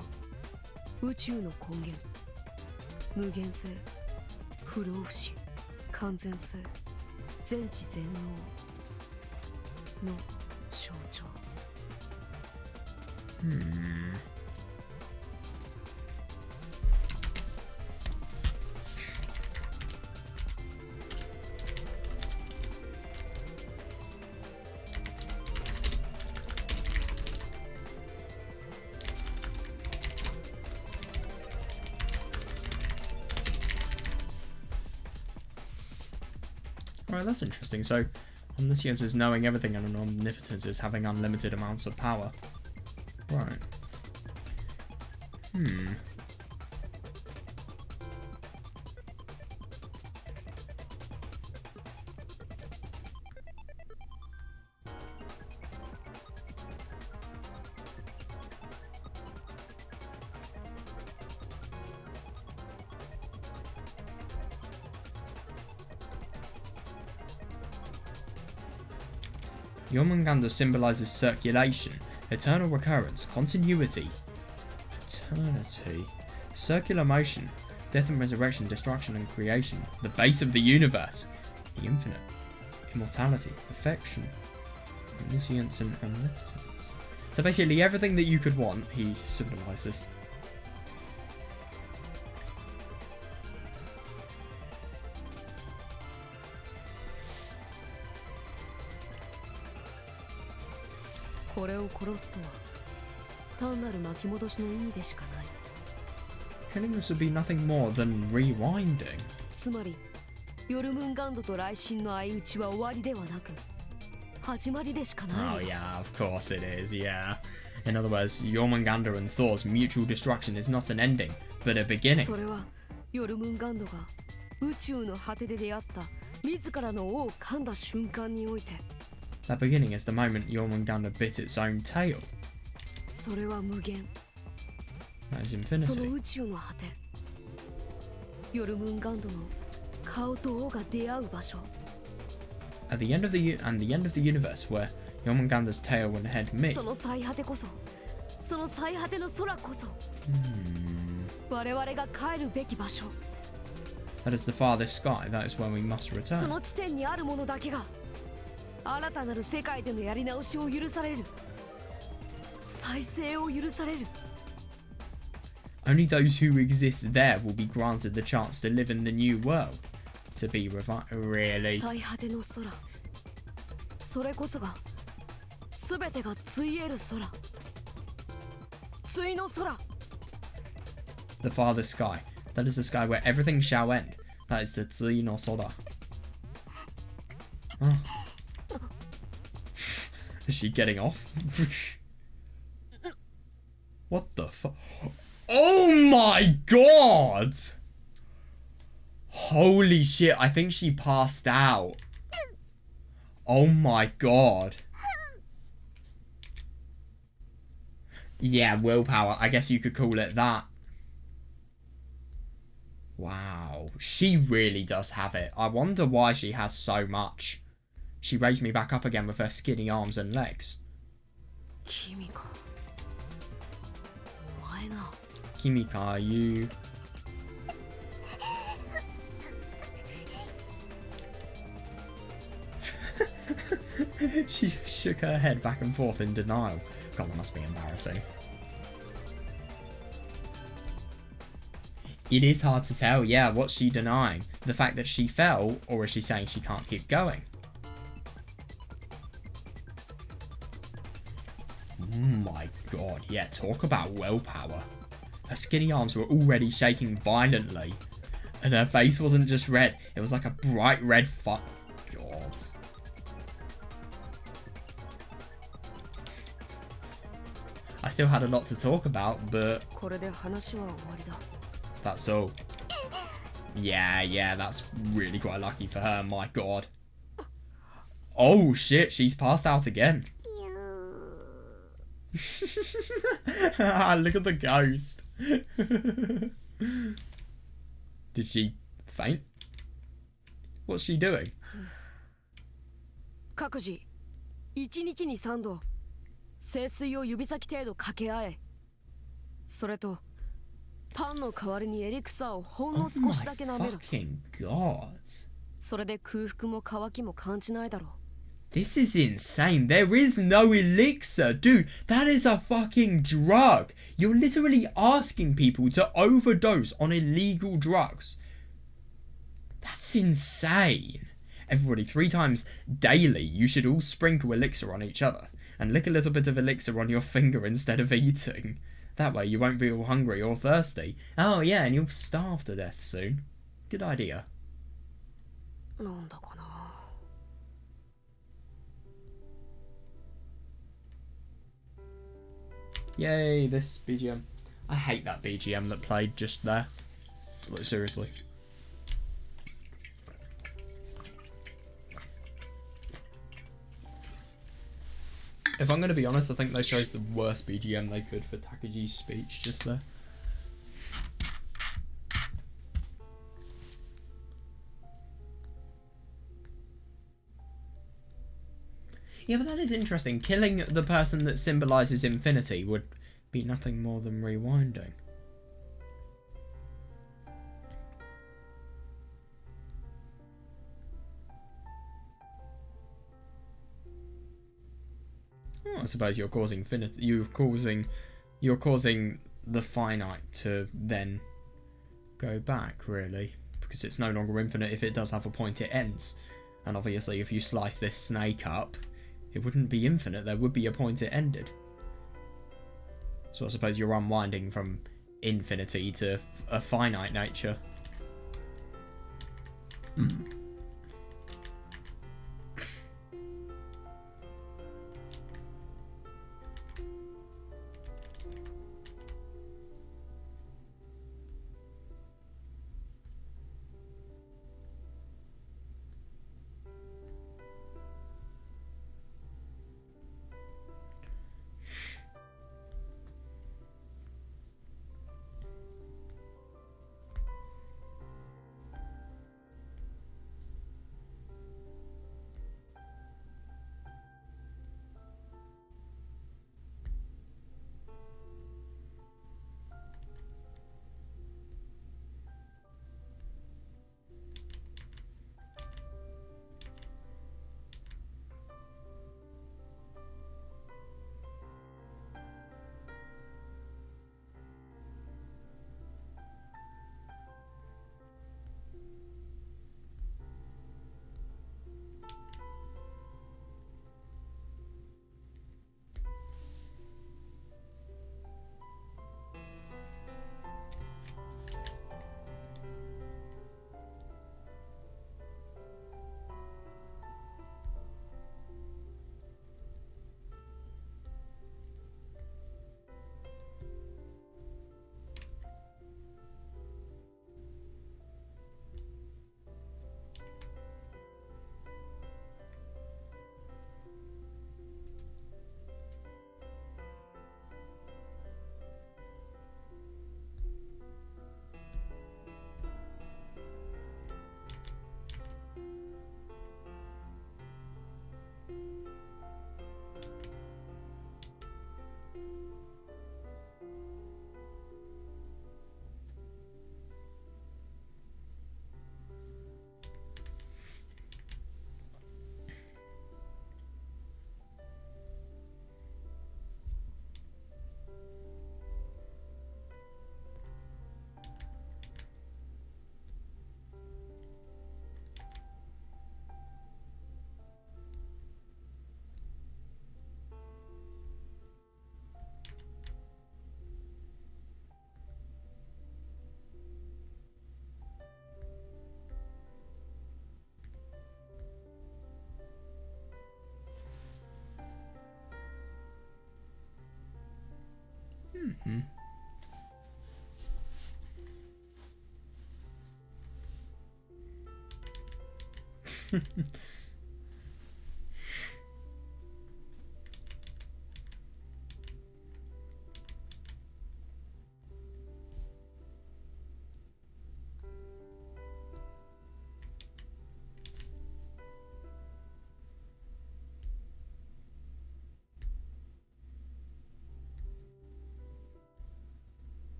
Right, that's interesting. So, omniscience is knowing everything and omnipotence is having unlimited amounts of power. Right. Jormungandr symbolizes circulation, eternal recurrence, continuity, eternity, circular motion, death and resurrection, destruction and creation, the base of the universe, the infinite, immortality, perfection, omniscience and omnipotence. So basically everything that you could want, he symbolizes. Killing this would be nothing more than rewinding. つまりヨルムンガンドと雷神の相打ちは終わりではなく始まりでしかない。 Oh yeah, of course it is, yeah. In other words, Jormungandr and Thor's mutual destruction is not an ending, but a beginning. それはヨルムンガンドが宇宙の果てで出会った自らの尾を噛んだ瞬間において。 That beginning is the moment Jormungandr bit its own tail. それは無限。 That is その infinity. 宇宙の果て。ヨルムンガンドの顔と尾が出会う場所。 At the end of the universe, where Jormungandr's tail and head meet. その最果てこそ、その最果ての空こそ、我々が帰るべき場所。 That is the farthest sky. That is when we must そ return. の地点にあるものだけが新たなる世界でのやり直しを許される。再生を許される。 Only those who exist there will be granted the chance to live in the new world. To be revived. Really? 最果ての空。それこそが全てがついえる空。ついの空。 The farthest sky. That is the sky where everything shall end. That is the Tsui no Sora. Oh. Is she getting off? What the fuck? Oh my god! Holy shit, I think she passed out. Oh my god. Yeah, willpower. I guess you could call it that. Wow, she really does have it. I wonder why she has so much. She raised me back up again with her skinny arms and legs. Kimika. お前な。 Kimika, are you... She shook her head back and forth in denial. God, that must be embarrassing. It is hard to tell, yeah, what's she denying? The fact that she fell, or is she saying she can't keep going? Oh my god, yeah, talk about willpower. Her skinny arms were already shaking violently, and her face wasn't just red, it was like a bright red fuck. God. I still had a lot to talk about, but これで話は終わりだ。 that's all. Yeah, that's really quite lucky for her, my god. Oh shit, she's passed out again. Look at the ghost. Did she faint? What's she doing? 各自1日に3度聖水を指先程度掛け合え。それとパンの代わりにエリクサーをほんの Oh 少 my しだけ舐めろ。 fucking god. それで空腹も渇きも感じないだろう。 This is insane. There is no elixir. Dude, that is a fucking drug. You're literally asking people to overdose on illegal drugs. That's insane. Everybody, 3 times daily, you should all sprinkle elixir on each other. And lick a little bit of elixir on your finger instead of eating. That way you won't be all hungry or thirsty. Oh yeah, and you'll starve to death soon. Good idea. なんだかな。 Yay, this BGM. I hate that BGM that played just there. Like, seriously. If I'm going to be honest, I think they chose the worst BGM they could for Takuji's speech just there. Yeah, but that is interesting. Killing the person that symbolises infinity would be nothing more than rewinding. Oh, I suppose you're causing finite. You're causing the finite to then go back, really, because it's no longer infinite. If it does have a point, it ends. And obviously, if you slice this snake up, it wouldn't be infinite. There would be a point it ended. So I suppose you're unwinding from infinity to a finite nature. Mm-hmm.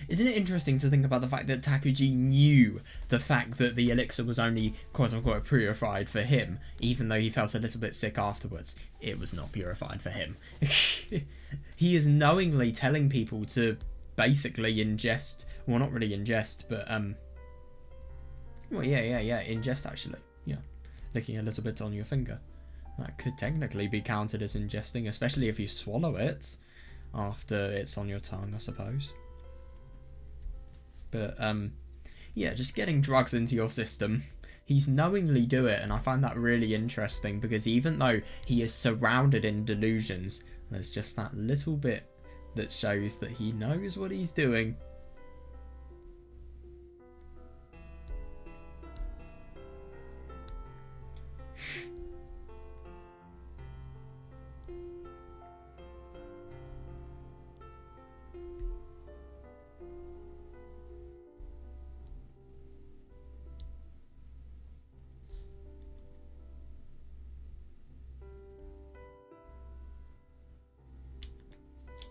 Isn't it interesting to think about the fact that Takuji knew the fact that the elixir was only quote-unquote purified for him, even though he felt a little bit sick afterwards? It was not purified for him. He is knowingly telling people to basically ingest, well, not really ingest, but well, yeah, ingest actually, yeah, licking a little bit on your finger. That could technically be counted as ingesting, especially if you swallow it after it's on your tongue, I suppose. But yeah, just getting drugs into your system, he's knowingly do it, and I find that really interesting because even though he is surrounded in delusions, there's just that little bit that shows that he knows what he's doing.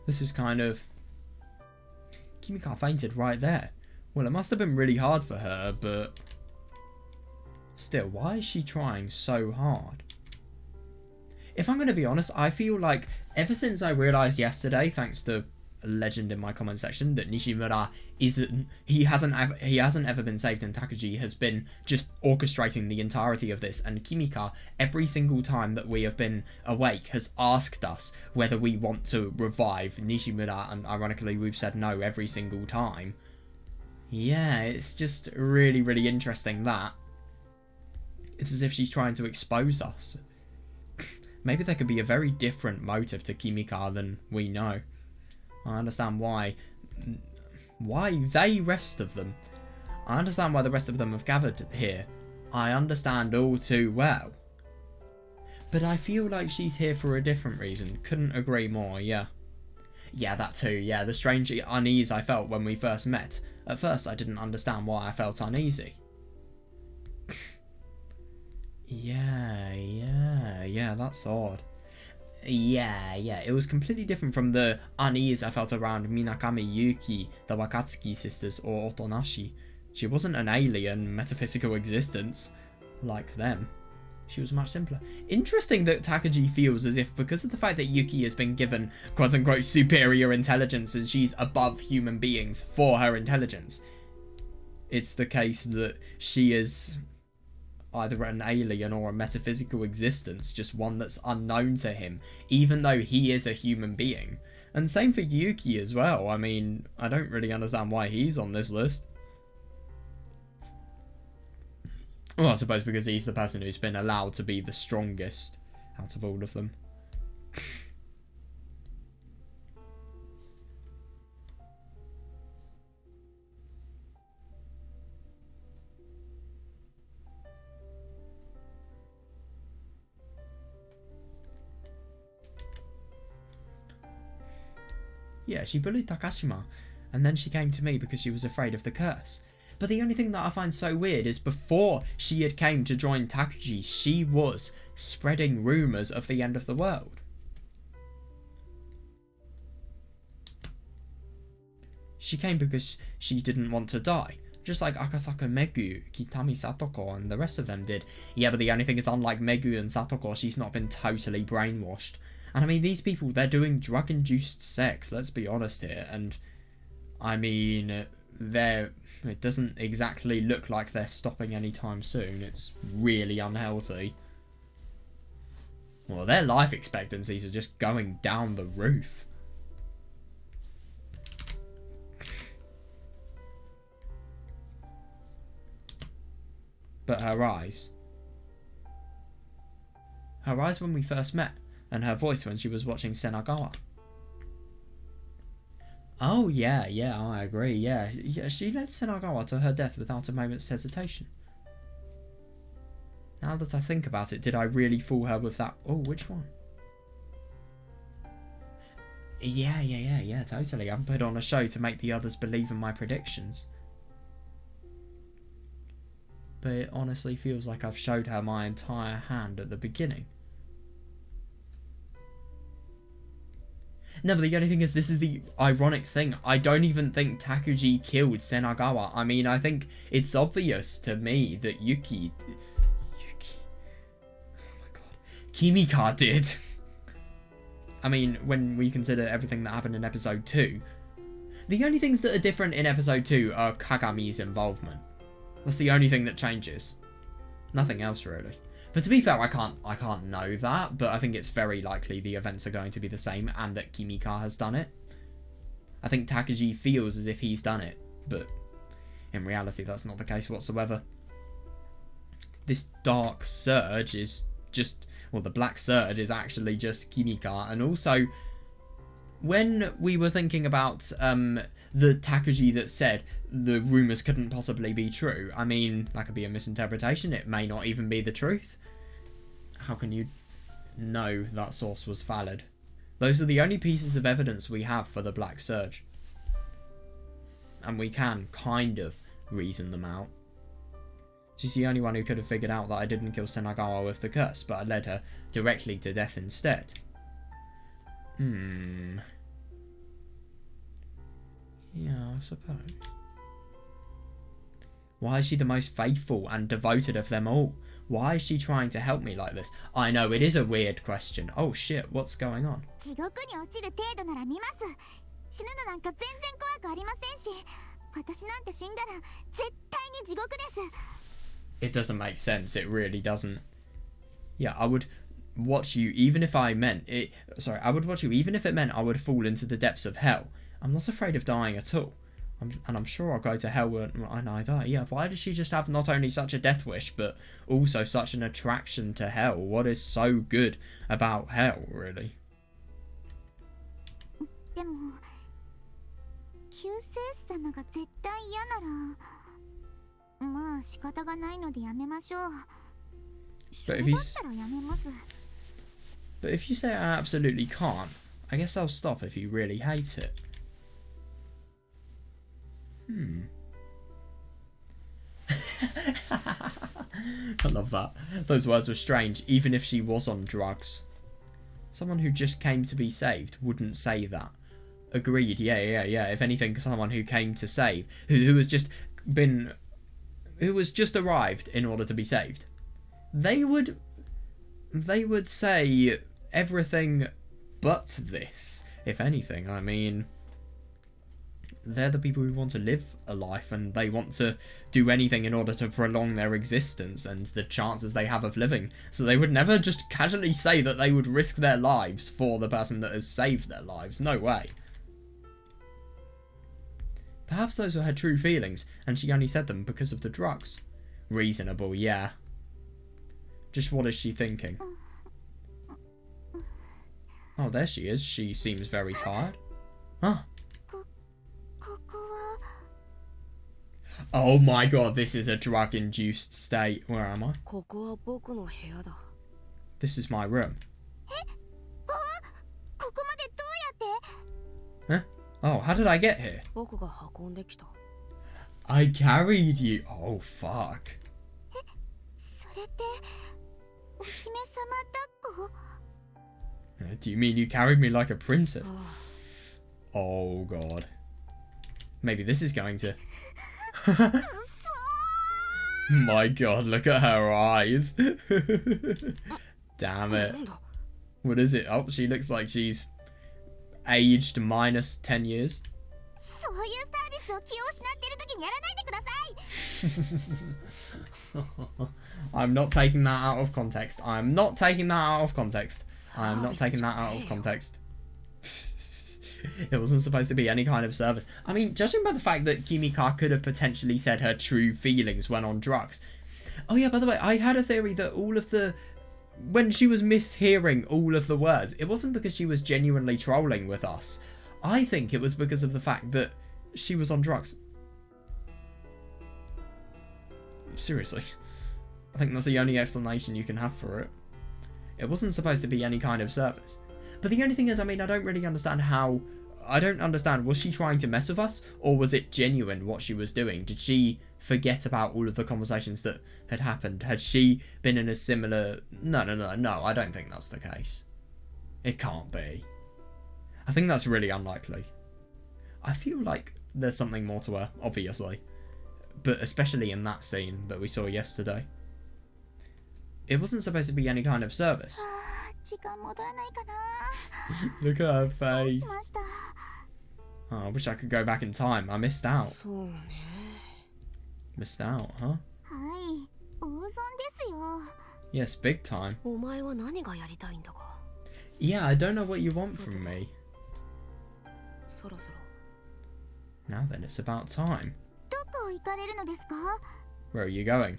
This is kind of... Kimika fainted right there. Well, it must have been really hard for her, but... Still, why is she trying so hard? if I'm going to be honest, I feel like ever since I realised yesterday, thanks to a legend in my comment section, that Nishimura he hasn't ever been saved, and Takuji has been just orchestrating the entirety of this, and Kimika, every single time that we have been awake, has asked us whether we want to revive Nishimura, and ironically we've said no every single time. Yeah, it's just really, really interesting that. It's as if she's trying to expose us. Maybe there could be a very different motive to Kimika than we know. I understand why they rest of them. I understand why the rest of them have gathered here. I understand all too well. But I feel like she's here for a different reason. Couldn't agree more, yeah. Yeah, that too, yeah. The strange unease I felt when we first met. At first I didn't understand why I felt uneasy. Yeah, that's odd. Yeah, it was completely different from the unease I felt around Minakami Yuki, the Wakatsuki sisters, or Otonashi. She wasn't an alien metaphysical existence like them. She was much simpler. Interesting that Takuji feels as if because of the fact that Yuki has been given quote-unquote superior intelligence and she's above human beings for her intelligence, it's the case that she is either an alien or a metaphysical existence, just one that's unknown to him, even though he is a human being. And same for Yuki as well. I mean, I don't really understand why he's on this list. Well, I suppose because he's the person who's been allowed to be the strongest out of all of them. Yeah, she bullied Takashima, and then she came to me because she was afraid of the curse. But the only thing that I find so weird is before she had came to join Takuji, she was spreading rumours of the end of the world. She came because she didn't want to die, just like Akasaka Megu, Kitami Satoko, and the rest of them did. Yeah, but the only thing is, unlike Megu and Satoko, she's not been totally brainwashed. And I mean, these people, they're doing drug-induced sex, let's be honest here. And, I mean, it doesn't exactly look like they're stopping anytime soon. It's really unhealthy. Well, their life expectancies are just going down the roof. But her eyes when we first met, and her voice when she was watching Senagawa. Oh, yeah, I agree, yeah. She led Senagawa to her death without a moment's hesitation. Now that I think about it, did I really fool her with that? Oh, which one? Yeah, totally. I'm put on a show to make the others believe in my predictions. But it honestly feels like I've showed her my entire hand at the beginning. No, but the only thing is, this is the ironic thing. I don't even think Takuji killed Senagawa. I mean, I think it's obvious to me that Yuki... Oh my god. Kimika did. I mean, when we consider everything that happened in episode 2. The only things that are different in episode 2 are Kagami's involvement. That's the only thing that changes. Nothing else, really. But to be fair, I can't know that, but I think it's very likely the events are going to be the same and that Kimika has done it. I think Takuji feels as if he's done it, but in reality that's not the case whatsoever. This dark surge is just... Well, the black surge is actually just Kimika, and also when we were thinking about the Takuji that said the rumours couldn't possibly be true, I mean, that could be a misinterpretation, it may not even be the truth. How can you know that source was valid? Those are the only pieces of evidence we have for the Black Surge. And we can kind of reason them out. She's the only one who could have figured out that I didn't kill Senagawa with the curse, but I led her directly to death instead. Yeah, I suppose. Why is she the most faithful and devoted of them all? Why is she trying to help me like this? I know, it is a weird question. Oh shit, what's going on? 地獄に落ちる程度なら見ます。死ぬのなんか全然怖くありませんし、私なんて死んだら絶対に地獄です。 It doesn't make sense, it really doesn't. Yeah, I would watch you even if I meant it. Sorry, I would watch you even if it meant I would fall into the depths of hell. I'm not afraid of dying at all. And I'm sure I'll go to hell when I die. Yeah, why does she just have not only such a death wish, but also such an attraction to hell? What is so good about hell, really? でも、救世主様が絶対嫌なら、まあ仕方がないのでやめましょう。そうだったらやめます。But if you say I absolutely can't, I guess I'll stop if you really hate it. I love that. Those words were strange, even if she was on drugs. Someone who just came to be saved wouldn't say that. Agreed, yeah. If anything, someone who came to save, who was just arrived in order to be saved. They would say everything but this, if anything. I mean, they're the people who want to live a life and they want to do anything in order to prolong their existence and the chances they have of living. So they would never just casually say that they would risk their lives for the person that has saved their lives. No way. Perhaps those were her true feelings and she only said them because of the drugs. Reasonable, yeah. Just what is she thinking? Oh, there she is. She seems very tired. Huh? Oh my god, this is a drug-induced state. Where am I? This is my room. Huh? Oh, how did I get here? I carried you. Oh, fuck. Do you mean you carried me like a princess? Oh, God. Maybe this is going to... My god, look at her eyes. Damn it. What is it? Oh, she looks like she's aged minus 10 years. I'm not taking that out of context. I'm not taking that out of context. I'm not taking that out of context. It wasn't supposed to be any kind of service. I mean, judging by the fact that Kimika could have potentially said her true feelings when on drugs. Oh yeah, by the way, I had a theory that when she was mishearing all of the words, it wasn't because she was genuinely trolling with us. I think it was because of the fact that she was on drugs. Seriously. I think that's the only explanation you can have for it. It wasn't supposed to be any kind of service. But the only thing is, I mean, I don't really understand how... I don't understand, was she trying to mess with us? Or was it genuine what she was doing? Did she forget about all of the conversations that had happened? Had she been in a similar... No, I don't think that's the case. It can't be. I think that's really unlikely. I feel like there's something more to her, obviously. But especially in that scene that we saw yesterday. It wasn't supposed to be any kind of service. Look at her face. Oh, I wish I could go back in time. I missed out. Missed out, huh? Yes, big time. Yeah, I don't know what you want from me. Now then, it's about time. Where are you going?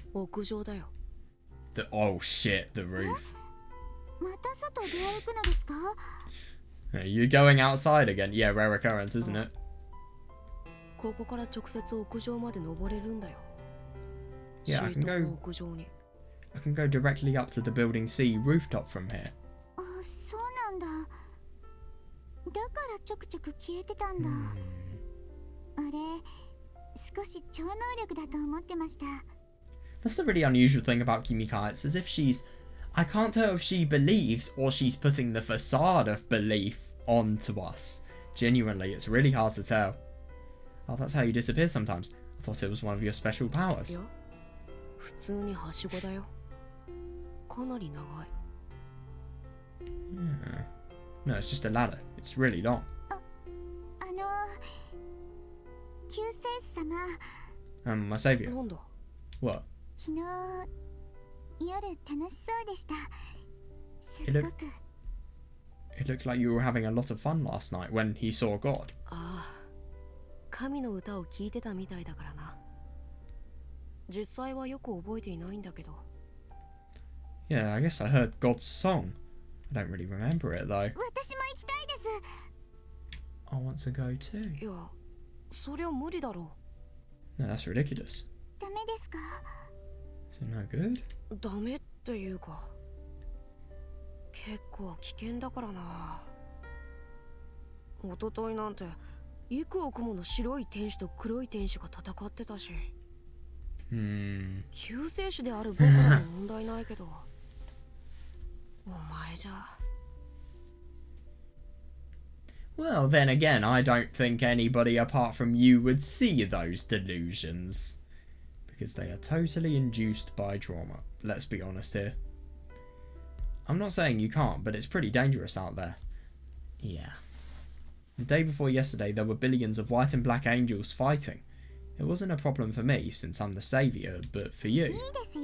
Oh shit, the roof. You're going outside again? Yeah, rare occurrence, isn't it? Yeah, I can go directly up to the building C rooftop from here. That's the really unusual thing about Kimika. It's as if she's... I can't tell if she believes or she's putting the facade of belief onto us. Genuinely, it's really hard to tell. Oh, that's how you disappear sometimes. I thought it was one of your special powers. かなり長い。 Yeah. No, it's just a ladder. It's really long. 救世主様、 My savior. なんだ。 What? 昨日夜楽しそうでした。すっ It ご looked, く。 it looked like you were having a lot of fun last night when he saw God. ああ、神の歌を聴いてたみたいだからな。実際はよく覚えていないんだけど。 Yeah, I guess I heard God's song. I don't really remember it though. 私も行きたいです。 I want to go too. いや、そりゃ無理だろ No, that's ridiculous. ダメですか？ Is it no good? う。ダメっていうか、結構危険だからな。一昨日なんて幾億もの白い天使と黒い天使が戦ってたし。救世主である僕らも問題ないけど、お前じゃ。 Well, then again, I don't think anybody apart from you would see those delusions. Because they are totally induced by trauma. Let's be honest here. I'm not saying you can't, but it's pretty dangerous out there. Yeah. The day before yesterday, there were billions of white and black angels fighting. It wasn't a problem for me, since I'm the saviour, but for you... いいですよ。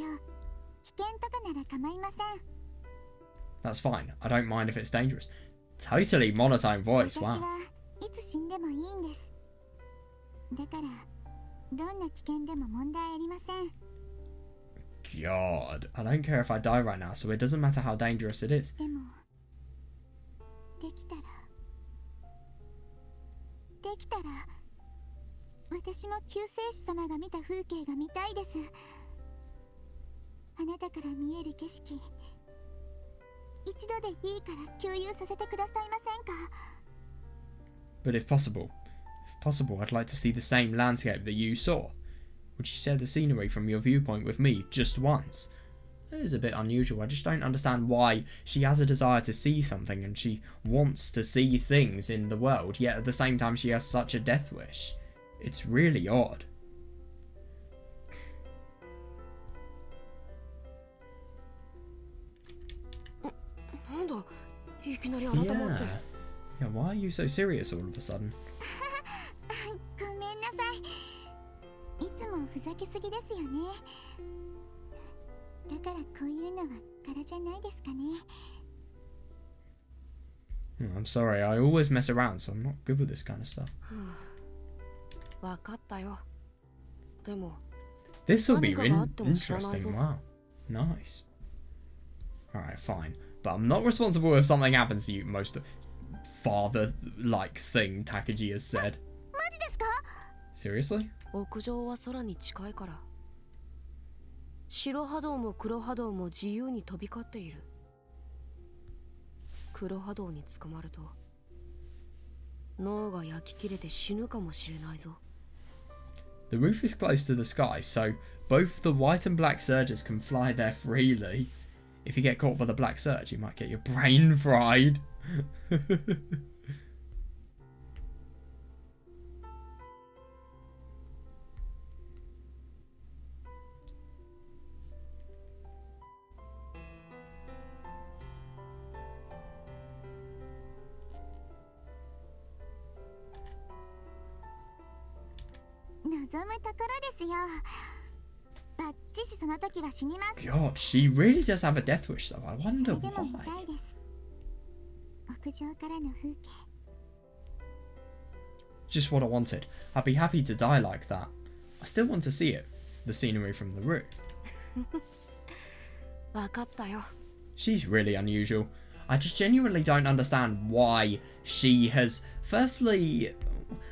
危険とかなら構いません。 That's fine. I don't mind if it's dangerous. Totally monotone voice, 私 wow. はいつ死んでもいいんです。だからどんな危険でも問題ありません。 God, I don't care if I die right now, so it doesn't matter how dangerous it is. でもできたら私も救世主様が見た風景が見たいです。あなたから見える景色、一度でいいから共有させてくださいませんか？ But if possible, I'd like to see the same landscape that you saw. Would you share the scenery from your viewpoint with me just once? It is a bit unusual. I just don't understand why she has a desire to see something and she wants to see things in the world, yet at the same time she has such a death wish. It's really odd. なんだ、いきなり改まって。 Yeah, why are you so serious all of a sudden? ごめんなさい。いつもふざけすぎですよね。だからこういうのは柄じゃないですかね。 I'm sorry, I always mess around, so I'm not good with this kind of stuff. わかったよ。でも This will be 何かがあっても知らないぞ。 interesting. Wow, nice. Alright, fine. But I'm not responsible if something happens to you. Most father-like thing Takuji has said. マジですか？ Seriously? 屋上は空に近いから。白波動も黒波動も自由に飛び交っている。黒波動に捕まると脳が焼き切れて死ぬかもしれないぞ。 The roof is close to the sky, so both the white and black surges can fly there freely. If you get caught by the black surge, you might get your brain fried. 望むところですよ。バッチシその時は死にます。 God, she really does have a death wish though. I そ wonder れでも見た why. いです。屋上からの風景。 Just what I wanted. I'd be happy to die like that. I still want to see it. The scenery from the roof. わかったよ。 She's really unusual. I just genuinely don't understand why she has... Firstly...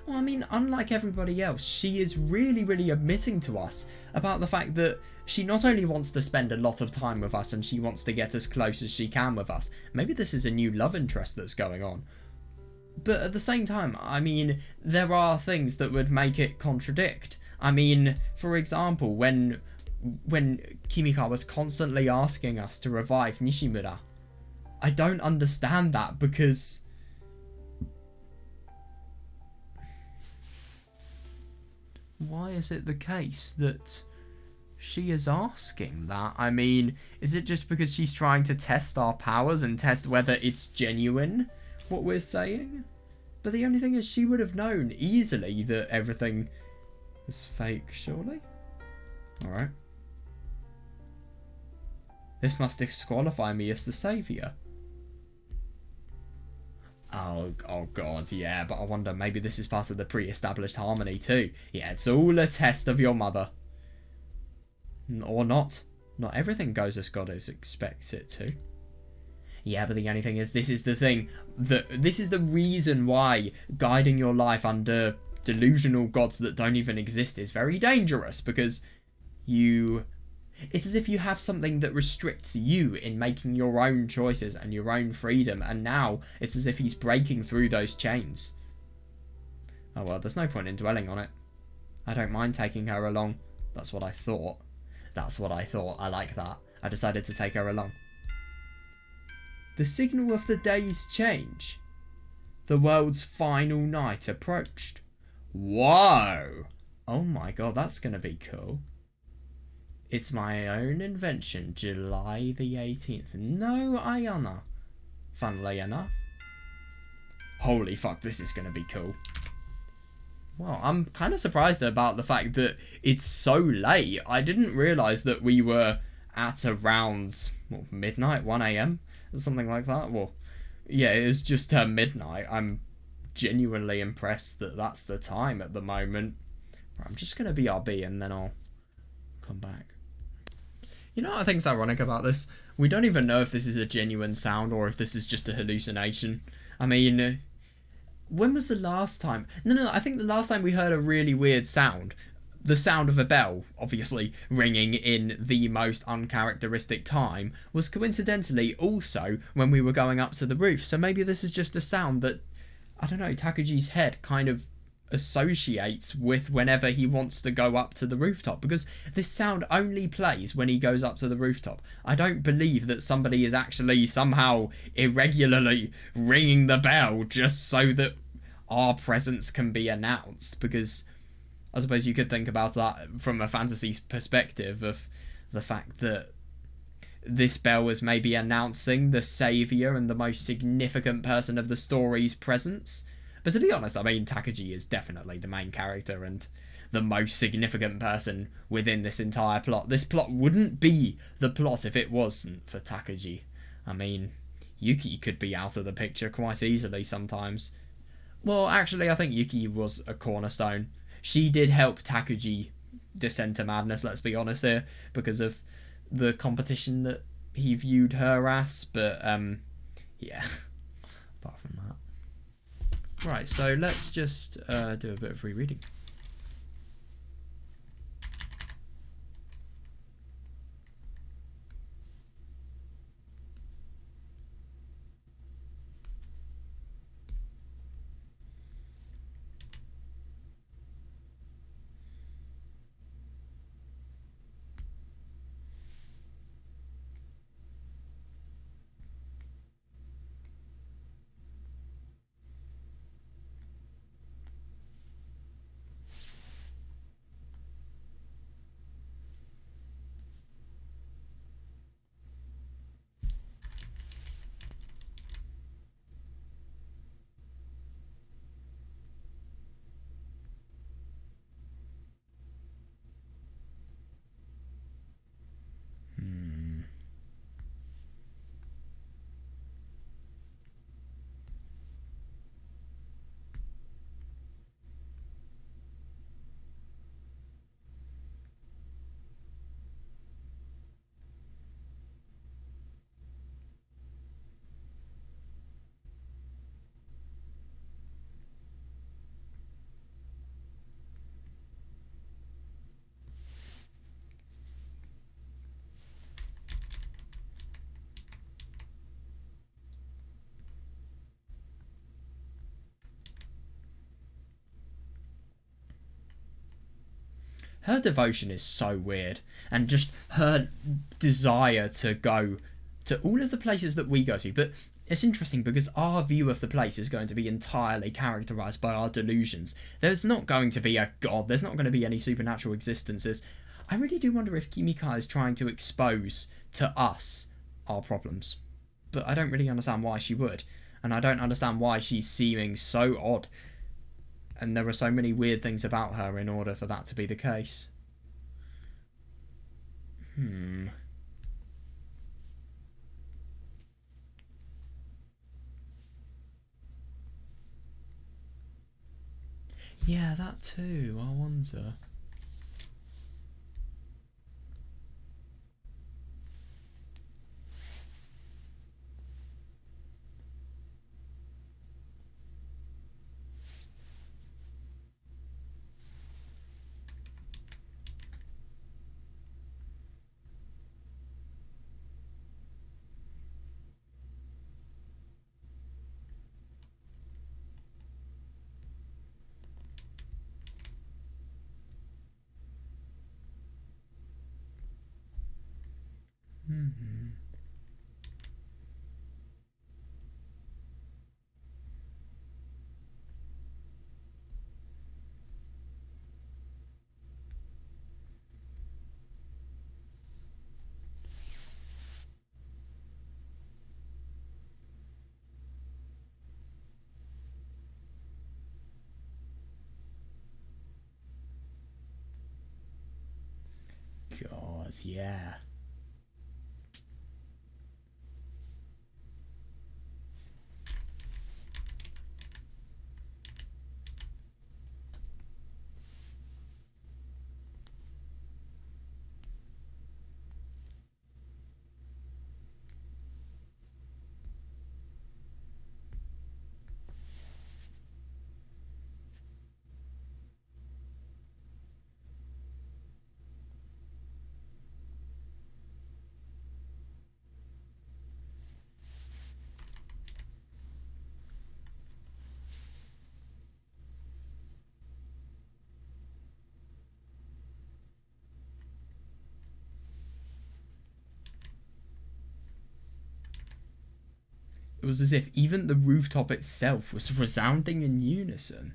Well, I mean, unlike everybody else, she is really, really admitting to us about the fact that she not only wants to spend a lot of time with us and she wants to get as close as she can with us. Maybe this is a new love interest that's going on. But at the same time, I mean, there are things that would make it contradict. I mean, for example, when Kimika was constantly asking us to revive Nishimura, I don't understand that because... Why is it the case that she is asking that? I mean, is it just because she's trying to test our powers and test whether it's genuine, what we're saying? But the only thing is, she would have known easily that everything is fake, surely? Alright. This must disqualify me as the saviour. Oh god, yeah, but I wonder, maybe this is part of the pre-established harmony too. Yeah, it's all a test of your mother. Or not. Not everything goes as God expects it to. Yeah, but the only thing is, this is the thing. This is the reason why guiding your life under delusional gods that don't even exist is very dangerous, because it's as if you have something that restricts you in making your own choices and your own freedom, and now it's as if he's breaking through those chains. Oh well, there's no point in dwelling on it. I don't mind taking her along. That's what I thought. That's what I thought. I like that. I decided to take her along. The signal of the day's change. The world's final night approached. Whoa! Oh my god, that's gonna be cool. It's my own invention, July the 18th. No Ayana. Funnily enough. Holy fuck, this is gonna be cool. Well, I'm kind of surprised about the fact that it's so late. I didn't realise that we were at around midnight, 1 AM, or something like that. Well, yeah, it was just midnight. I'm genuinely impressed that that's the time at the moment. I'm just going to BRB and then I'll come back. You know what I think's ironic about this? We don't even know if this is a genuine sound or if this is just a hallucination. I mean, when was the last time? No, I think the last time we heard a really weird sound, the sound of a bell, obviously, ringing in the most uncharacteristic time, was coincidentally also when we were going up to the roof. So maybe this is just a sound that, I don't know, Takuji's head kind of associates with whenever he wants to go up to the rooftop, because this sound only plays when he goes up to the rooftop. I don't believe that somebody is actually somehow irregularly ringing the bell just so that our presence can be announced, because I suppose you could think about that from a fantasy perspective of the fact that this bell is maybe announcing the saviour and the most significant person of the story's presence. But to be honest, I mean, Takuji is definitely the main character and the most significant person within this entire plot. This plot wouldn't be the plot if it wasn't for Takuji. I mean, Yuki could be out of the picture quite easily sometimes. Well, actually, I think Yuki was a cornerstone. She did help Takuji descend to madness, let's be honest here, because of the competition that he viewed her as. But, yeah, apart from that. Right, so let's just do a bit of rereading. Her devotion is so weird, and just her desire to go to all of the places that we go to. But it's interesting because our view of the place is going to be entirely characterised by our delusions. There's not going to be a god, there's not going to be any supernatural existences. I really do wonder if Kimika is trying to expose to us our problems. But I don't really understand why she would. And I don't understand why she's seeming so odd. And there are so many weird things about her in order for that to be the case. Yeah, that too. I wonder. God, yeah. It was as if even the rooftop itself was resounding in unison.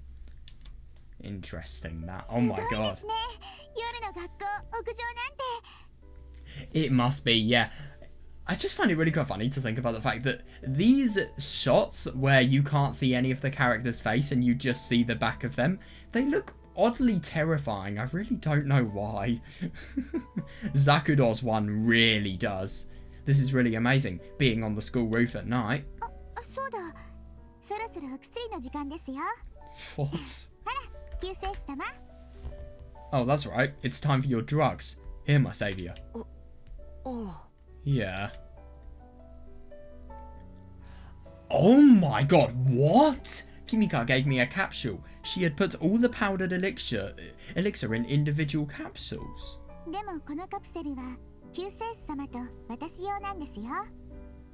Interesting, that. Oh my god. It must be, yeah. I just find it really quite funny to think about the fact that these shots where you can't see any of the character's face and you just see the back of them, they look oddly terrifying. I really don't know why. Zakudo's one really does. This is really amazing, being on the school roof at night. What? Oh, that's right. It's time for your drugs. Here, my saviour. Yeah. Oh my god, what? Kimika gave me a capsule. She had put all the powdered elixir in individual capsules.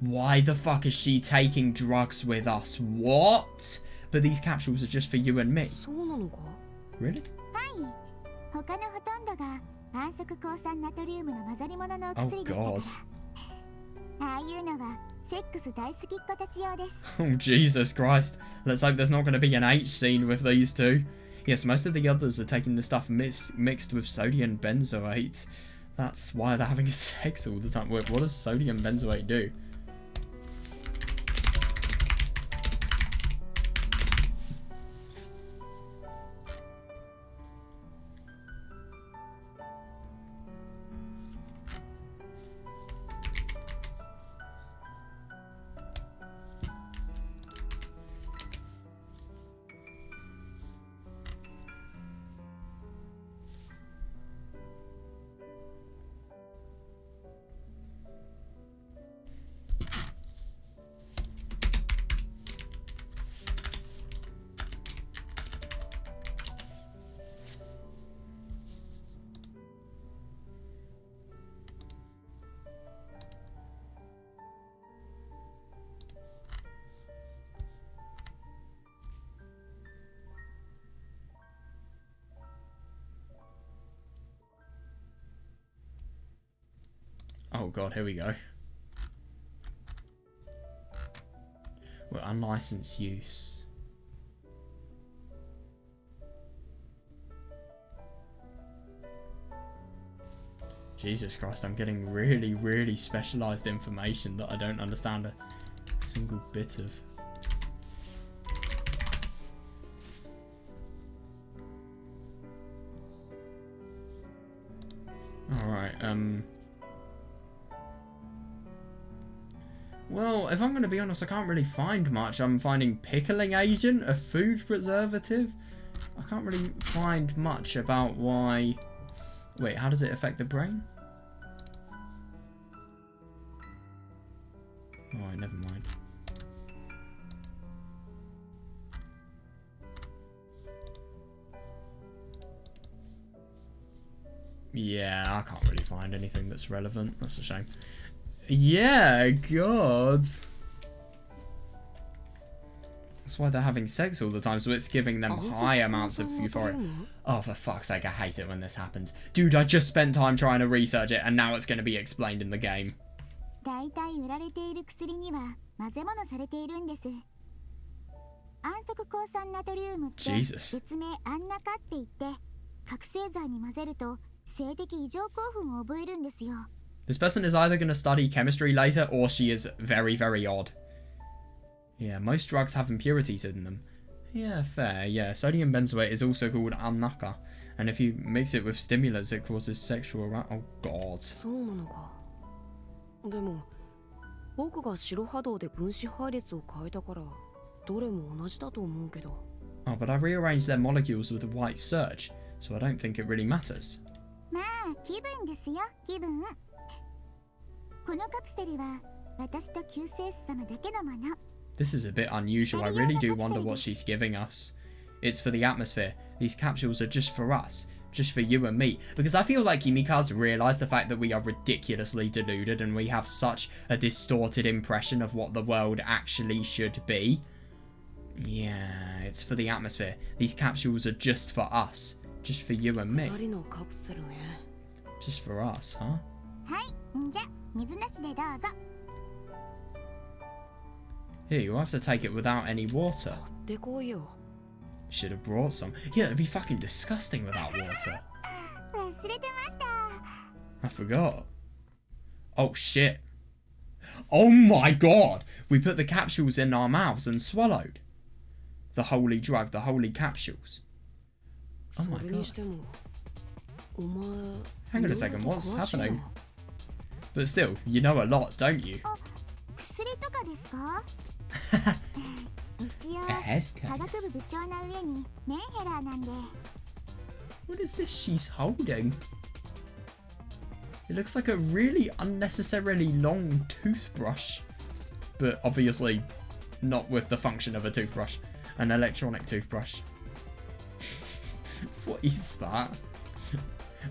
Why the fuck is she taking drugs with us? What? But these capsules are just for you and me. Really? Oh god. Oh Jesus Christ. Let's hope there's not going to be an H scene with these two. Yes, most of the others are taking the stuff mixed with sodium benzoate. That's why they're having sex all the time. Wait, what does sodium benzoate do? Oh god, here we go. Well, unlicensed use. Jesus Christ, I'm getting really, really specialized information that I don't understand a single bit of. Alright, well, if I'm going to be honest, I can't really find much. I'm finding pickling agent, a food preservative. I can't really find much about why... Wait, how does it affect the brain? Alright, never mind. Yeah, I can't really find anything that's relevant. That's a shame. Yeah, God. That's why they're having sex all the time, so it's giving them high amounts of euphoria. Oh, for fuck's sake, I hate it when this happens. Dude, I just spent time trying to research it, and now it's going to be explained in the game. Jesus. This person is either going to study chemistry later, or she is very, very odd. Yeah, most drugs have impurities in them. Yeah, fair, yeah. Sodium benzoate is also called annaka, and if you mix it with stimulants, it causes sexual oh god. Oh, but I rearranged their molecules with a white search, so I don't think it really matters. This is a bit unusual. I really do wonder what she's giving us. It's for the atmosphere. These capsules are just for us. Just for you and me. Because I feel like Kimika's realised the fact that we are ridiculously deluded and we have such a distorted impression of what the world actually should be. Yeah, it's for the atmosphere. These capsules are just for us. Just for you and me. Just for us, huh? Here, you'll have to take it without any water. Should have brought some. Yeah, it'd be fucking disgusting without water. I forgot. Oh shit. Oh my god! We put the capsules in our mouths and swallowed. The holy drug, the holy capsules. Oh my god. Hang on a second, what's happening? But still, you know a lot, don't you? A head case. What is this she's holding? It looks like a really unnecessarily long toothbrush. But obviously not with the function of a toothbrush. An electronic toothbrush. What is that?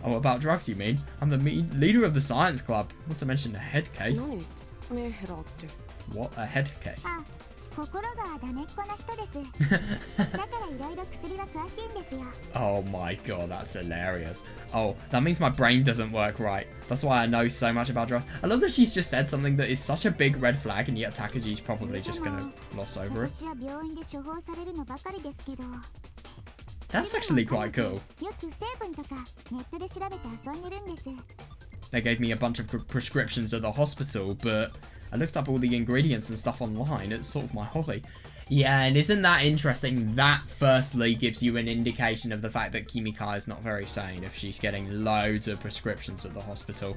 Oh, about drugs you mean? I'm the leader of the science club. Not to mention a head case. What? A head case? Oh my god, that's hilarious. Oh, that means my brain doesn't work right. That's why I know so much about drugs. I love that she's just said something that is such a big red flag, and yet Takuji's probably just gonna gloss over it. That's actually quite cool. They gave me a bunch of prescriptions at the hospital, but I looked up all the ingredients and stuff online. It's sort of my hobby. Yeah, and isn't that interesting? That firstly gives you an indication of the fact that Kimika is not very sane if she's getting loads of prescriptions at the hospital.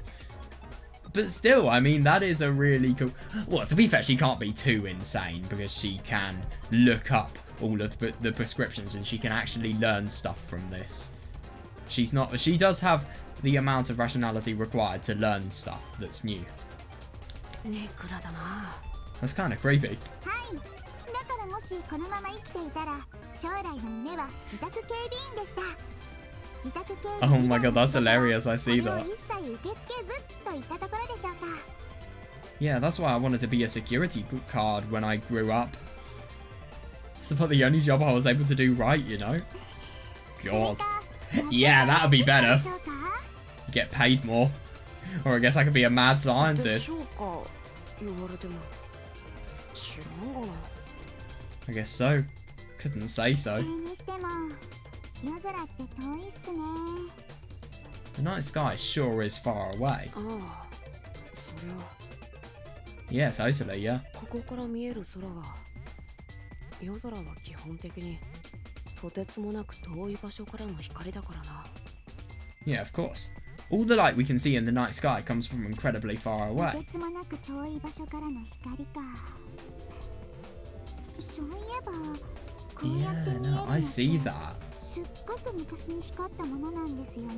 But still, I mean, that is a really cool... Well, to be fair, she can't be too insane because she can look up all of the prescriptions and she can actually learn stuff from this. She does have the amount of rationality required to learn stuff that's new. That's kind of creepy. Oh my god, that's hilarious. I see that. Yeah, that's why I wanted to be a security guard when I grew up. It's about the only job I was able to do right, you know? God. Yeah, that would be better. Get paid more. Or I guess I could be a mad scientist. I guess so. Couldn't say so. The night sky sure is far away. ああ、それは Yeah, totally, yeah. ここから見える空は夜空は基本的にとてつもなく遠い場所からの光だからな。 Yeah, of course. All the light we can see in the night sky comes from incredibly far と away. てつもなく遠い場所からの光か。そういえばこうやって見え Yeah, るの no, I って see that. すっごく昔に光ったものなんですよね。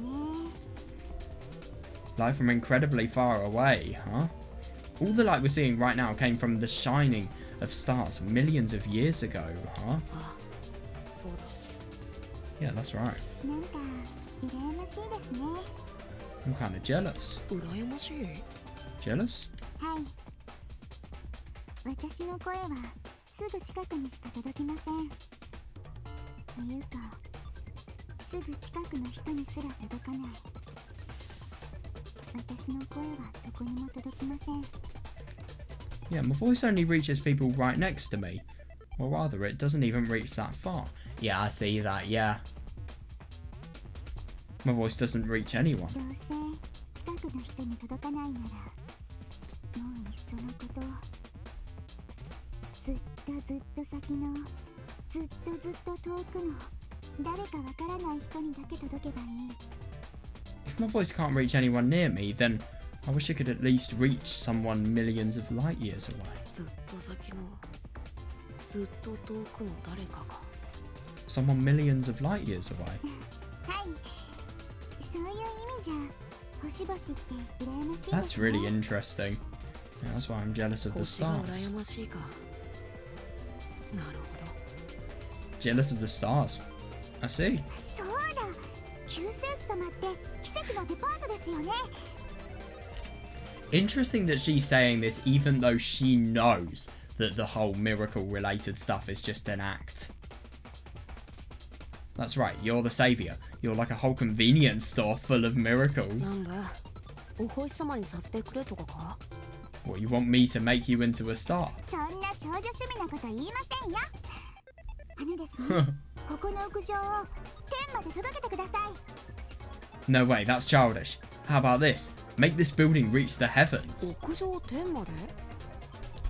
Light from incredibly far away, huh? All the light we're seeing right now came from the shining of stars millions of years ago, huh? あ、そうだ。 Yeah, that's right. なんか羨ましいですね。 I'm kind of jealous. 羨ましい。 Jealous? はい。私の声はすぐ近くにしか届きません。というか、すぐ近くの人にすら届かない。私の声はどこにも届きません。 Yeah, my voice only reaches people right next to me. Or rather, it doesn't even reach that far. Yeah, I see that, yeah. My voice doesn't reach anyone. どうせ近くの人に届かないなら、もういっそのこと、ずっと先の、ずっと遠くの、誰かわからない人にだけ届けばいい。 If my voice can't reach anyone near me, then I wish it could at least reach someone millions of light years away. ずっと先のずっと遠くの誰かが。 Someone millions of light years away. はい。そういう意味じゃ、星々って羨ましいですね。 That's really interesting. Yeah, that's why I'm jealous of the 星が stars. 羨ましいか。なるほど。 Jealous of the stars. I see. そうだ。救世主様って奇跡のデパートですよね。 Interesting that she's saying this even though she knows that the whole miracle related stuff is just an act. That's right, you're the savior. You're like a whole convenience store full of な miracles. んだ。お星様にさせてくれとかか。 What, you want me to make you into a star? そんな少女趣味なこと言いませんよ。ですね。ここの屋上を天まで届けてください。 No way, that's childish. How about this? Make this building reach the heavens. 屋上天まで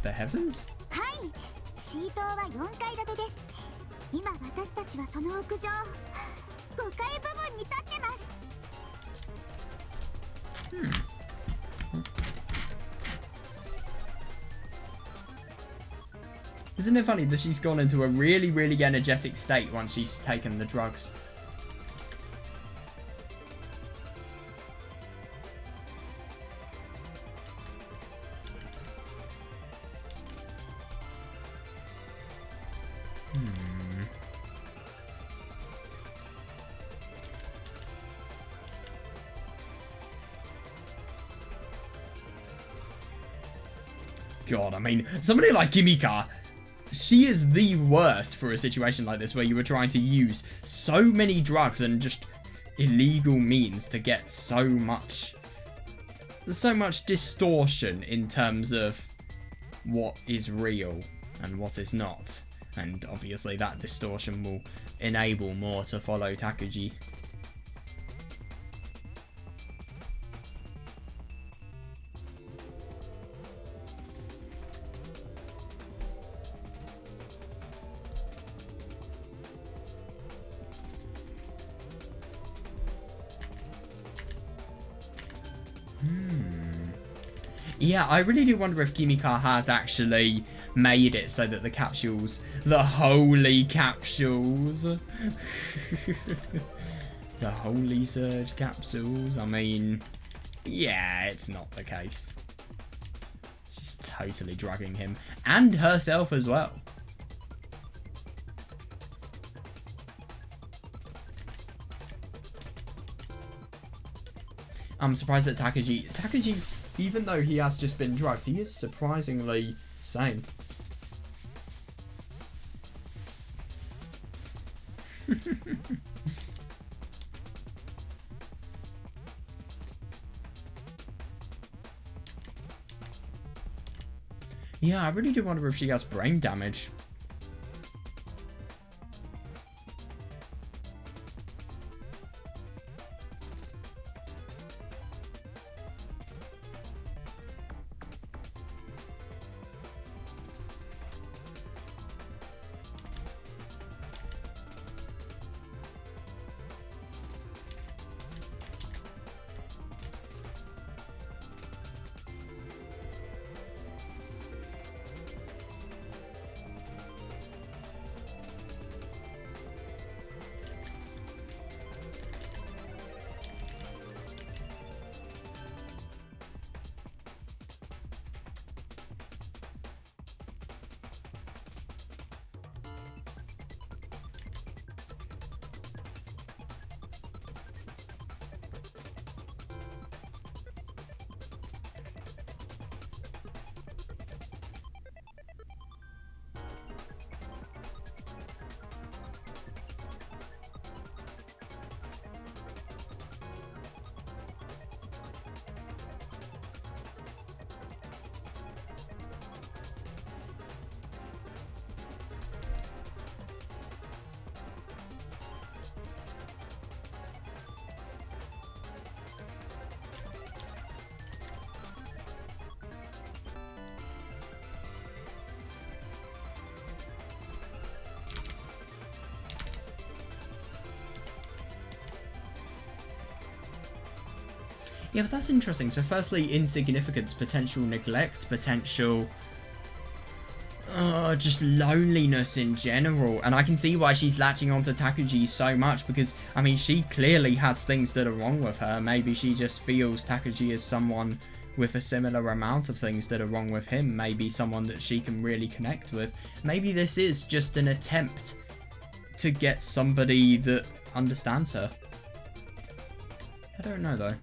The heavens? はい、C棟は4階建てです。今私たちはその屋上5階部分に立ってます。Isn't it funny that she's gone into a really, really energetic state once she's taken the drugs? God, I mean, somebody like Kimika, she is the worst for a situation like this where you were trying to use so many drugs and just illegal means to get so much distortion in terms of what is real and what is not. And obviously that distortion will enable more to follow Takuji. Yeah, I really do wonder if Kimika has actually made it so that the capsules, the holy capsules, the holy surge capsules, I mean, yeah, it's not the case. She's totally drugging him, and herself as well. I'm surprised that Takuji, even though he has just been drugged, he is surprisingly sane. Yeah, I really do wonder if she has brain damage. Yeah, but that's interesting. So firstly, insignificance, potential neglect, potential... just loneliness in general. And I can see why she's latching onto Takuji so much, because, I mean, she clearly has things that are wrong with her. Maybe she just feels Takuji is someone with a similar amount of things that are wrong with him. Maybe someone that she can really connect with. Maybe this is just an attempt to get somebody that understands her. I don't know, though.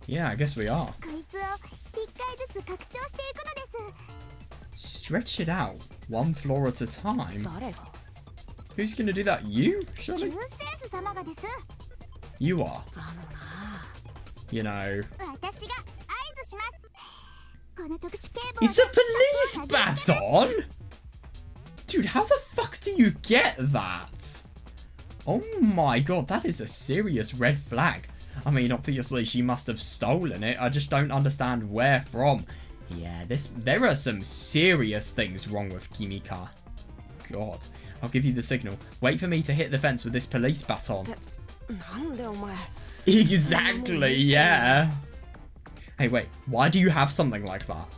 Yeah, I guess we are. Stretch it out, one floor at a time. Who's gonna do that? You, surely? You are. You know. It's a police baton? Dude, how the fuck do you get that? Oh my god, that is a serious red flag. I mean, obviously she must have stolen it. I just don't understand where from. Yeah, there are some serious things wrong with Kimika. God. I'll give you the signal. Wait for me to hit the fence with this police baton. Exactly, yeah. Hey, wait. Why do you have something like that?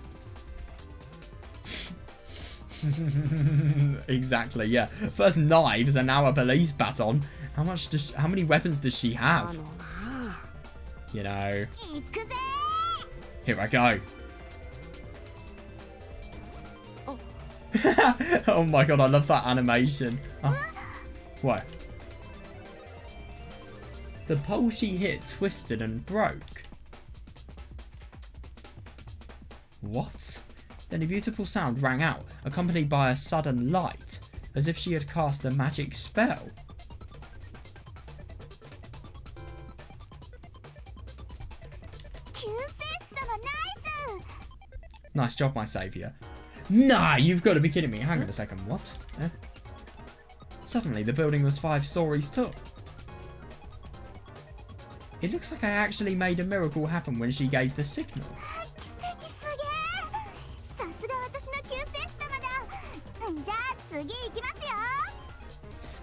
Exactly, yeah. First knives and now a police baton. How many weapons does she have? You know. Here I go. Oh my god, I love that animation. Oh. What? The pole she hit twisted and broke. What? Then a beautiful sound rang out, accompanied by a sudden light, as if she had cast a magic spell. Nice job, my saviour. Nah, you've got to be kidding me. Hang on a second, what? Eh? Suddenly, the building was 5 stories tall. It looks like I actually made a miracle happen when she gave the signal.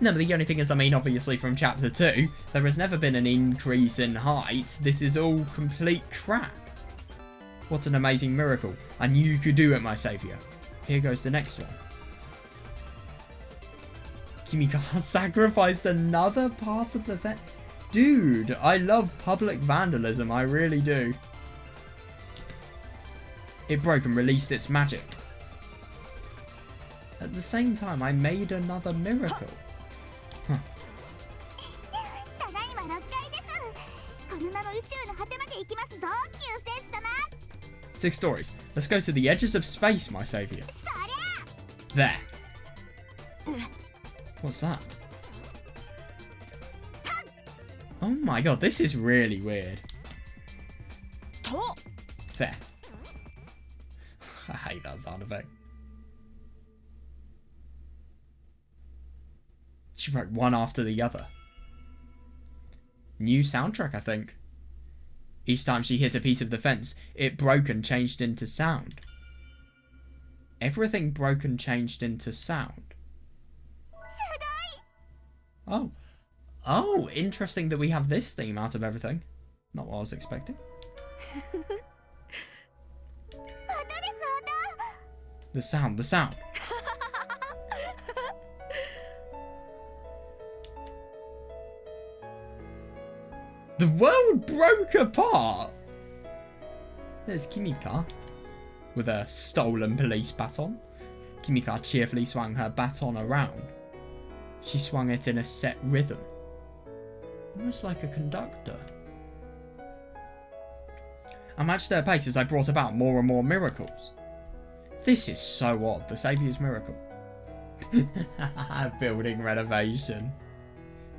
No, but the only thing is, I mean, obviously from chapter 2, there has never been an increase in height. This is all complete crap. What an amazing miracle. I knew you could do it, my saviour. Here goes the next one. Kimika sacrificed another part of the vet. Dude, I love public vandalism. I really do. It broke and released its magic. At the same time, I made another miracle. Huh. 6 stories. Let's go to the edges of space, my saviour. There. What's that? Oh my god, this is really weird. There. I hate that sound effect. She wrote one after the other. New soundtrack, I think. Each time she hit a piece of the fence, it broke and changed into sound. Everything broke and changed into sound. Oh. Oh, interesting that we have this theme out of everything. Not what I was expecting. The sound, the sound. The world broke apart! There's Kimika with a stolen police baton. Kimika cheerfully swung her baton around. She swung it in a set rhythm, almost like a conductor. I matched her pace as I brought about more and more miracles. This is so odd, the Saviour's miracle. Building renovation.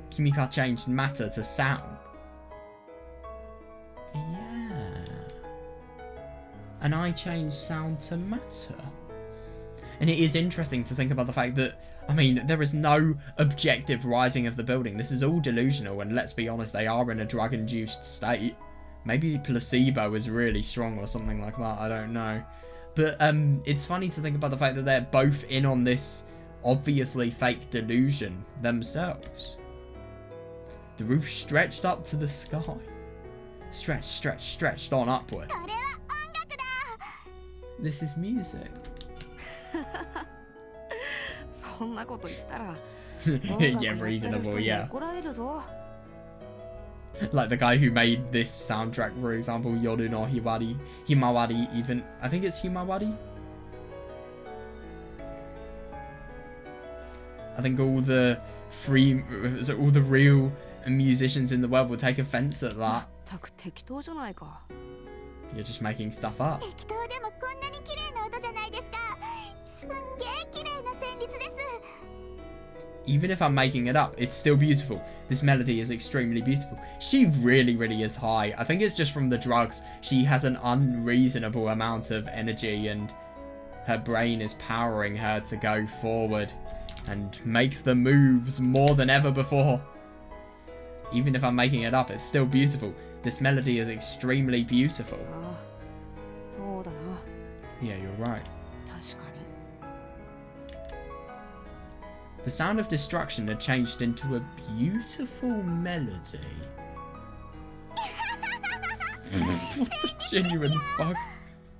Kimika changed matter to sound. Yeah. And I changed sound to matter. And it is interesting to think about the fact that, I mean, there is no objective rising of the building. This is all delusional, and let's be honest, they are in a drug-induced state. Maybe placebo is really strong or something like that, I don't know. But it's funny to think about the fact that they're both in on this obviously fake delusion themselves. The roof stretched up to the sky. Stretched on upward. This is music. Yeah, reasonable, yeah. Like the guy who made this soundtrack, for example, Yoru no Himawari, even, I think it's Himawari? I think all the real musicians in the world will take offense at that. You're just making stuff up. Even if I'm making it up, it's still beautiful. This melody is extremely beautiful. She really is high. I think it's just from the drugs. She has an unreasonable amount of energy and her brain is powering her to go forward and make the moves more than ever before. Even if I'm making it up, it's still beautiful. This melody is extremely beautiful. Yeah, you're right. The sound of destruction had changed into a beautiful melody. What the genuine fuck?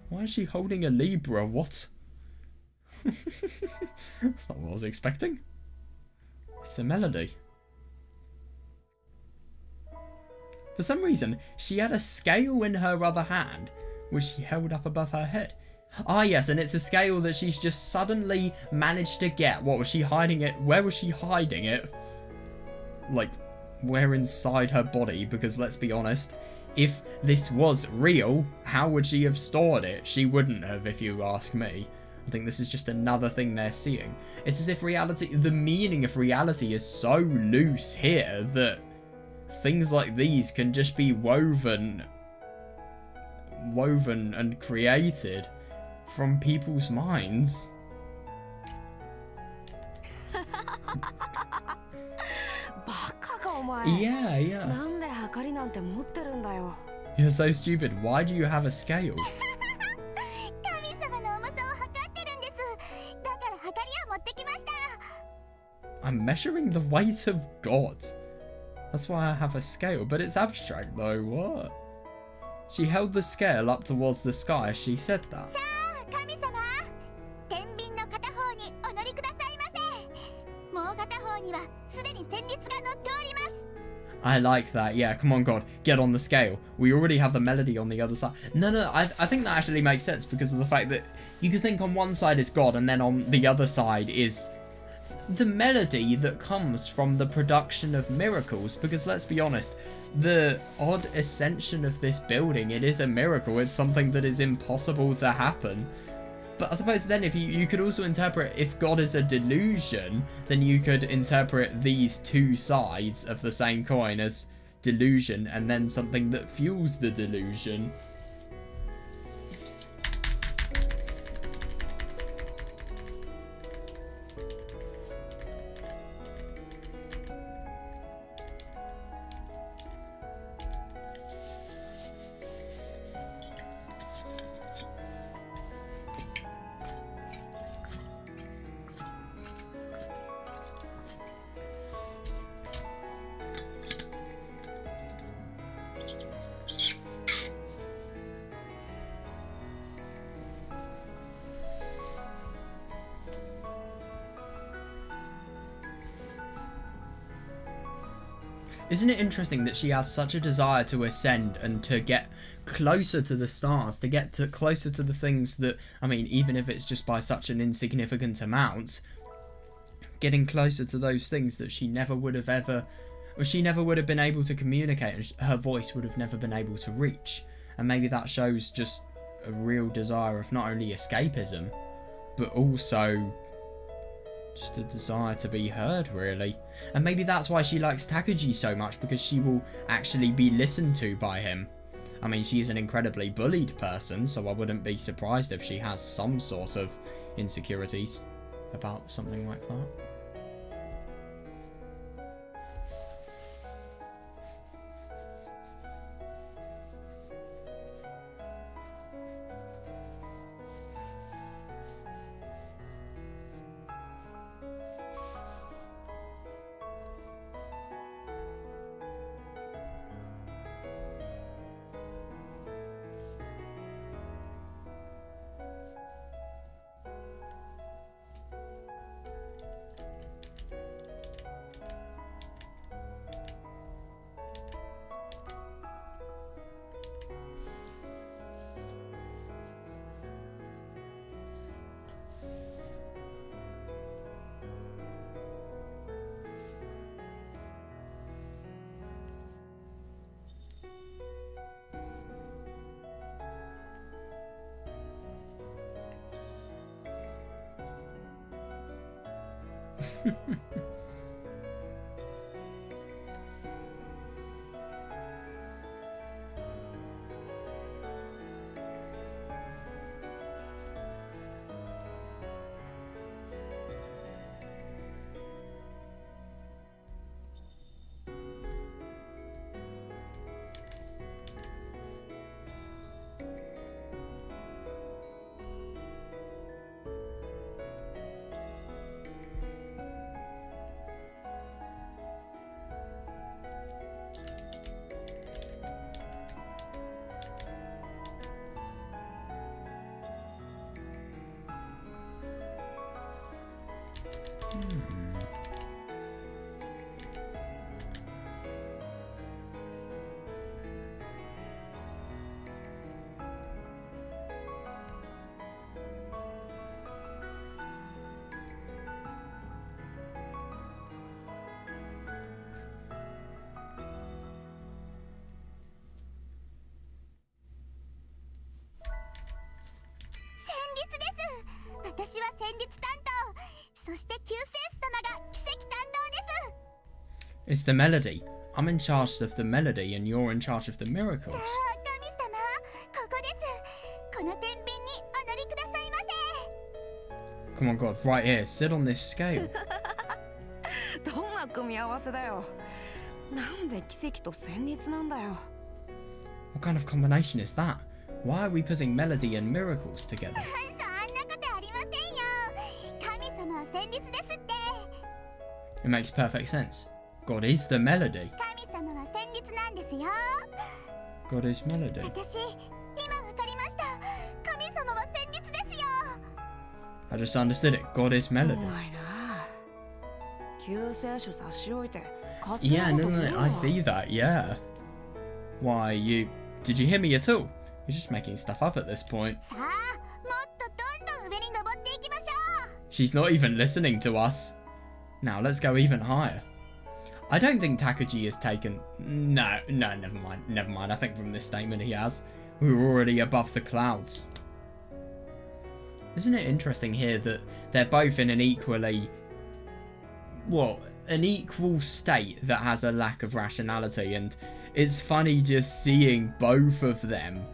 Why is she holding a Libra? What? That's not what I was expecting. It's a melody. For some reason, she had a scale in her other hand, which she held up above her head. Ah yes, and it's a scale that she's just suddenly managed to get. What was she hiding it? Where was she hiding it? Like, where inside her body? Because let's be honest, if this was real, how would she have stored it? She wouldn't have, if you ask me. I think this is just another thing they're seeing. It's as if reality, the meaning of reality is so loose here that things like these can just be woven and created from people's minds. Yeah. You're so stupid. Why do you have a scale? I'm measuring the weight of God. That's why I have a scale, but it's abstract though. What? She held the scale up towards the sky as she said that. I like that. Yeah, come on, God. Get on the scale. We already have the melody on the other side. No, I think that actually makes sense because of the fact that you can think on one side is God and then on the other side is the melody that comes from the production of miracles. Because let's be honest, the odd ascension of this building, it is a miracle. It's something that is impossible to happen. But I suppose then if you could also interpret, if God is a delusion, then you could interpret these two sides of the same coin as delusion and then something that fuels the delusion. Isn't it interesting that she has such a desire to ascend and to get closer to the stars, to get closer to the things that, I mean, even if it's just by such an insignificant amount, getting closer to those things that she never would have been able to communicate and her voice would have never been able to reach. And maybe that shows just a real desire of not only escapism, but also just a desire to be heard, really. And maybe that's why she likes Takuji so much, because she will actually be listened to by him. I mean, she's an incredibly bullied person, so I wouldn't be surprised if she has some sort of insecurities about something like that. It's the melody. I'm in charge of the melody and you're in charge of the miracles. Come on, God, right here. Sit on this scale. What kind of combination is that? Why are we putting melody and miracles together? It makes perfect sense. God is the melody. God is melody. I just understood it. God is melody. Yeah, no, I see that, yeah. Why, did you hear me at all? You're just making stuff up at this point. She's not even listening to us. Now, let's go even higher. I don't think Takuji has taken... No, never mind. I think from this statement he has. We were already above the clouds. Isn't it interesting here that they're both in an equally... Well, an equal state that has a lack of rationality, and it's funny just seeing both of them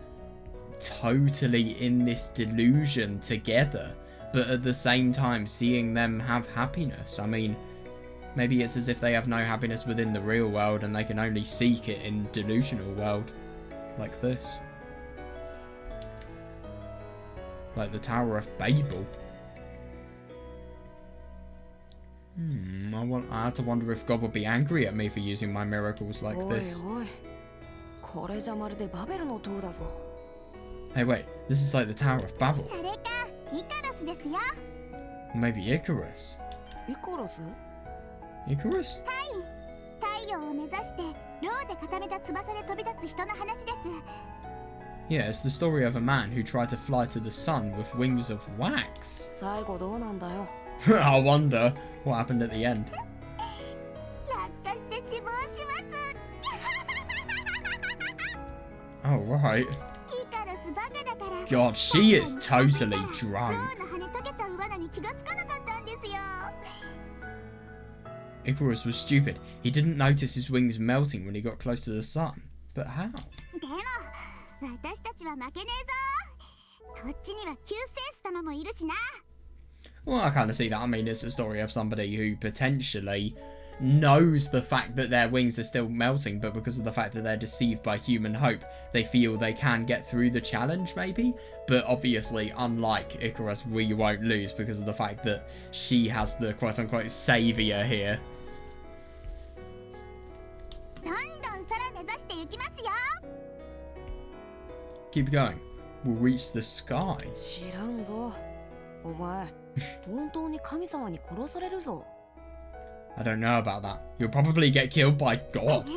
totally in this delusion together, but at the same time seeing them have happiness. I mean, maybe it's as if they have no happiness within the real world and they can only seek it in delusional world, like this. Like the Tower of Babel. I had to wonder if God would be angry at me for using my miracles like this. Hey, wait, this is like the Tower of Babel. Maybe Icarus. Icarus? Yeah, it's the story of a man who tried to fly to the sun with wings of wax. I wonder what happened at the end. Oh, right. god, she is totally drunk. Icarus was stupid. He didn't notice his wings melting when he got close to the sun. But how? Well, I kind of see that. I mean, it's a story of somebody who potentially knows the fact that their wings are still melting, but because of the fact that they're deceived by human hope, they feel they can get through the challenge, maybe? But obviously, unlike Icarus, we won't lose because of the fact that she has the quote-unquote saviour here. Keep going. We'll reach the sky. I don't know about that. You'll probably get killed by God.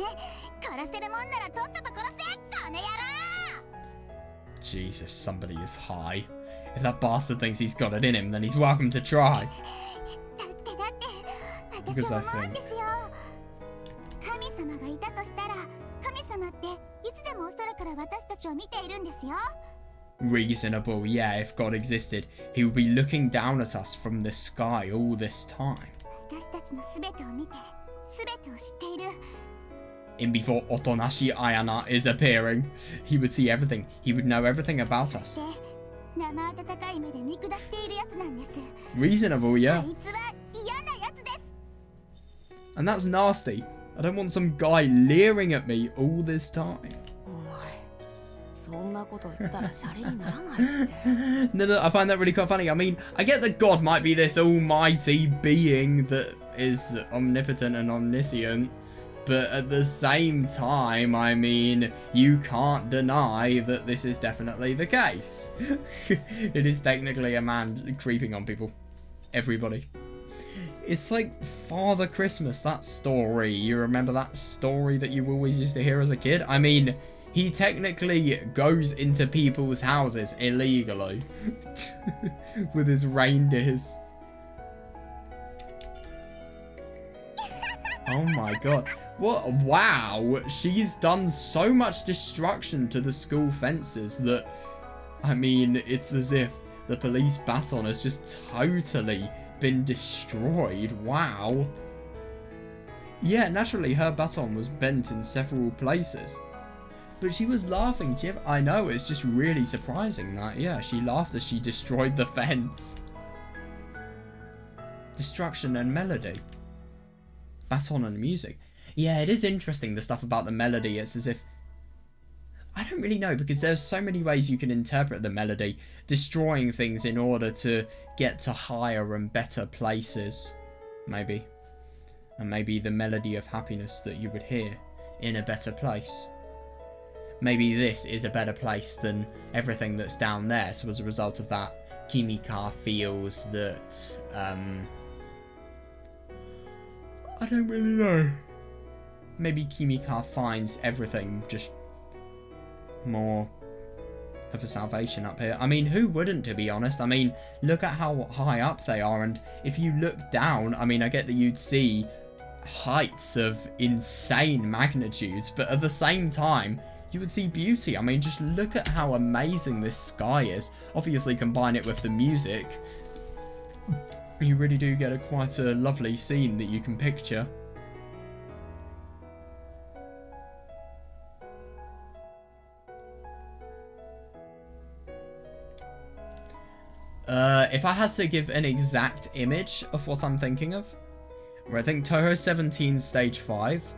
Jesus, somebody is high. If that bastard thinks he's got it in him, then he's welcome to try. Because I think... Reasonable, yeah, if God existed, he would be looking down at us from the sky all this time. In before Otonashi Ayana is appearing, he would see everything. He would know everything about us. Reasonable, yeah. And that's nasty. I don't want some guy leering at me all this time. No, I find that really quite funny. I mean, I get that God might be this almighty being that is omnipotent and omniscient, but at the same time, I mean, you can't deny that this is definitely the case. It is technically a man creeping on people. Everybody. It's like Father Christmas, that story. You remember that story that you always used to hear as a kid? I mean... He technically goes into people's houses illegally with his reindeers. Oh my god. What? Wow. She's done so much destruction to the school fences that, I mean, it's as if the police baton has just totally been destroyed. Wow. Yeah, naturally her baton was bent in several places. But she was laughing, Jeff. I know, it's just really surprising that, yeah, she laughed as she destroyed the fence. Destruction and melody. Baton and music. Yeah, it is interesting, the stuff about the melody. It's as if... I don't really know, because there's so many ways you can interpret the melody. Destroying things in order to get to higher and better places. Maybe. And maybe the melody of happiness that you would hear in a better place. Maybe this is a better place than everything that's down there. So as a result of that, Kimika feels that, I don't really know. Maybe Kimika finds everything just more of a salvation up here. I mean, who wouldn't, to be honest? I mean, look at how high up they are. And if you look down, I mean, I get that you'd see heights of insane magnitudes. But at the same time... you would see beauty. I mean, just look at how amazing this sky is. Obviously, combine it with the music. You really do get quite a lovely scene that you can picture. If I had to give an exact image of what I'm thinking of, I think Touhou 17 Stage 5.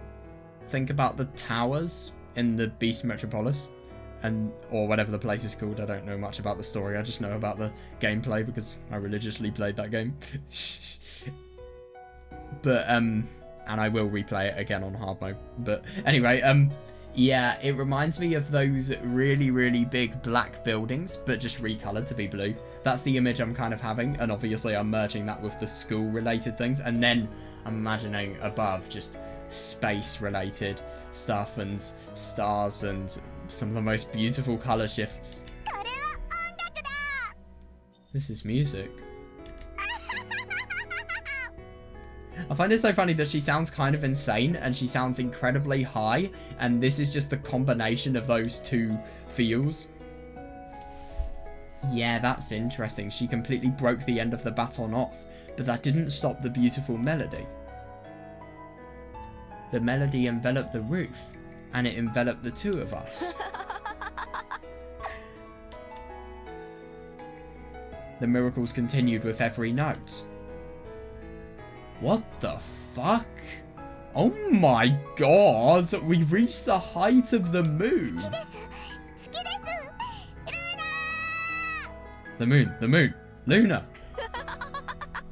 Think about the towers in the Beast Metropolis, or whatever the place is called. I don't know much about the story, I just know about the gameplay because I religiously played that game. But and I will replay it again on hard mode. But anyway, yeah, it reminds me of those really, really big black buildings, but just recolored to be blue. That's the image I'm kind of having, and obviously I'm merging that with the school related things, and then I'm imagining above just space related stuff and stars and some of the most beautiful color shifts. This is music. I find it so funny that she sounds kind of insane and she sounds incredibly high, and this is just the combination of those two feels. Yeah, that's interesting. She completely broke the end of the baton off, but that didn't stop the beautiful melody. The melody enveloped the roof, and it enveloped the two of us. The miracles continued with every note. What the fuck? Oh my god! We reached the height of the moon! The moon! Luna!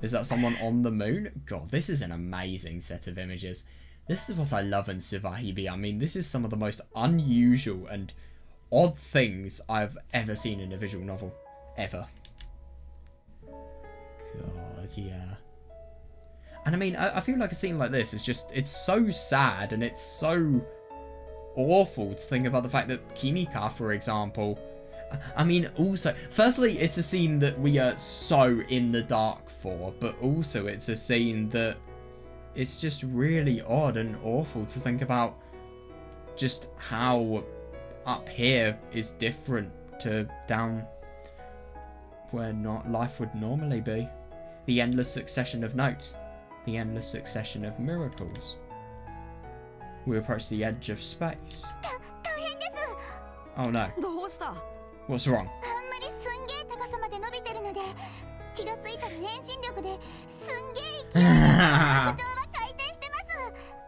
Is that someone on the moon? God, this is an amazing set of images. This is what I love in Subarashiki. I mean, this is some of the most unusual and odd things I've ever seen in a visual novel. Ever. God, yeah. And I mean, I feel like a scene like this is just, it's so sad and it's so awful to think about the fact that Kimika, for example, I mean, also, firstly, it's a scene that we are so in the dark for, but also it's a scene that it's just really odd and awful to think about just how up here is different to down where not life would normally be. The endless succession of notes. The endless succession of miracles. We approach the edge of space. Oh no. What's wrong?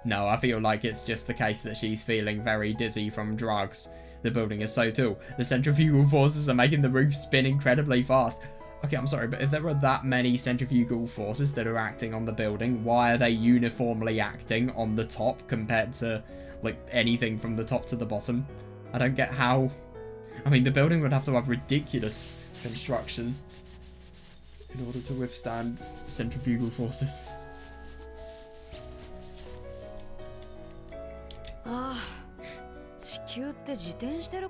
No, I feel like it's just the case that she's feeling very dizzy from drugs. The building is so tall. The centrifugal forces are making the roof spin incredibly fast. Okay, I'm sorry, but if there are that many centrifugal forces that are acting on the building, why are they uniformly acting on the top compared to, like, anything from the top to the bottom? I don't get how... I mean, the building would have to have ridiculous construction in order to withstand centrifugal forces.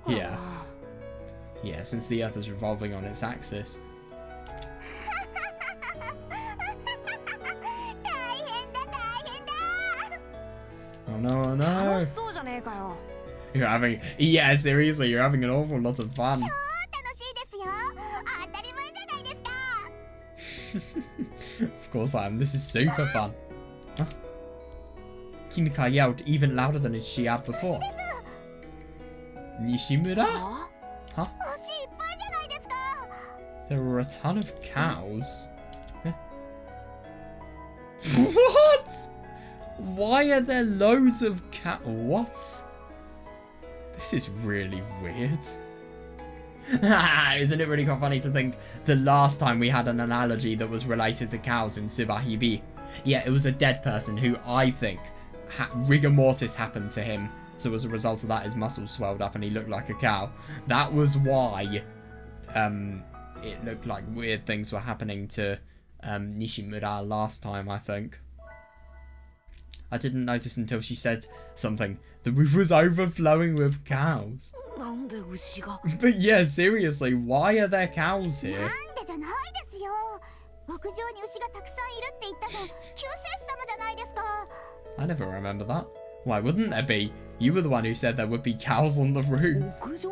Yeah. Yeah, since the Earth is revolving on its axis. Oh no, oh no. You're having... Yeah, seriously, you're having an awful lot of fun. Of course I am. This is super fun. Huh? Kimika yelled even louder than she had before. Nishimura? Huh? There were a ton of cows. What? Why are there loads of cows? What? This is really weird. Isn't it really quite funny to think the last time we had an analogy that was related to cows in Subarashiki Hibi? Yeah, it was a dead person who I think rigor mortis happened to him. So as a result of that, his muscles swelled up and he looked like a cow. That was why it looked like weird things were happening to Nishimura last time, I think. I didn't notice until she said something. The roof was overflowing with cows. But yeah, seriously, why are there cows here? I never remember that. Why wouldn't there be? You were the one who said there would be cows on the roof. Cows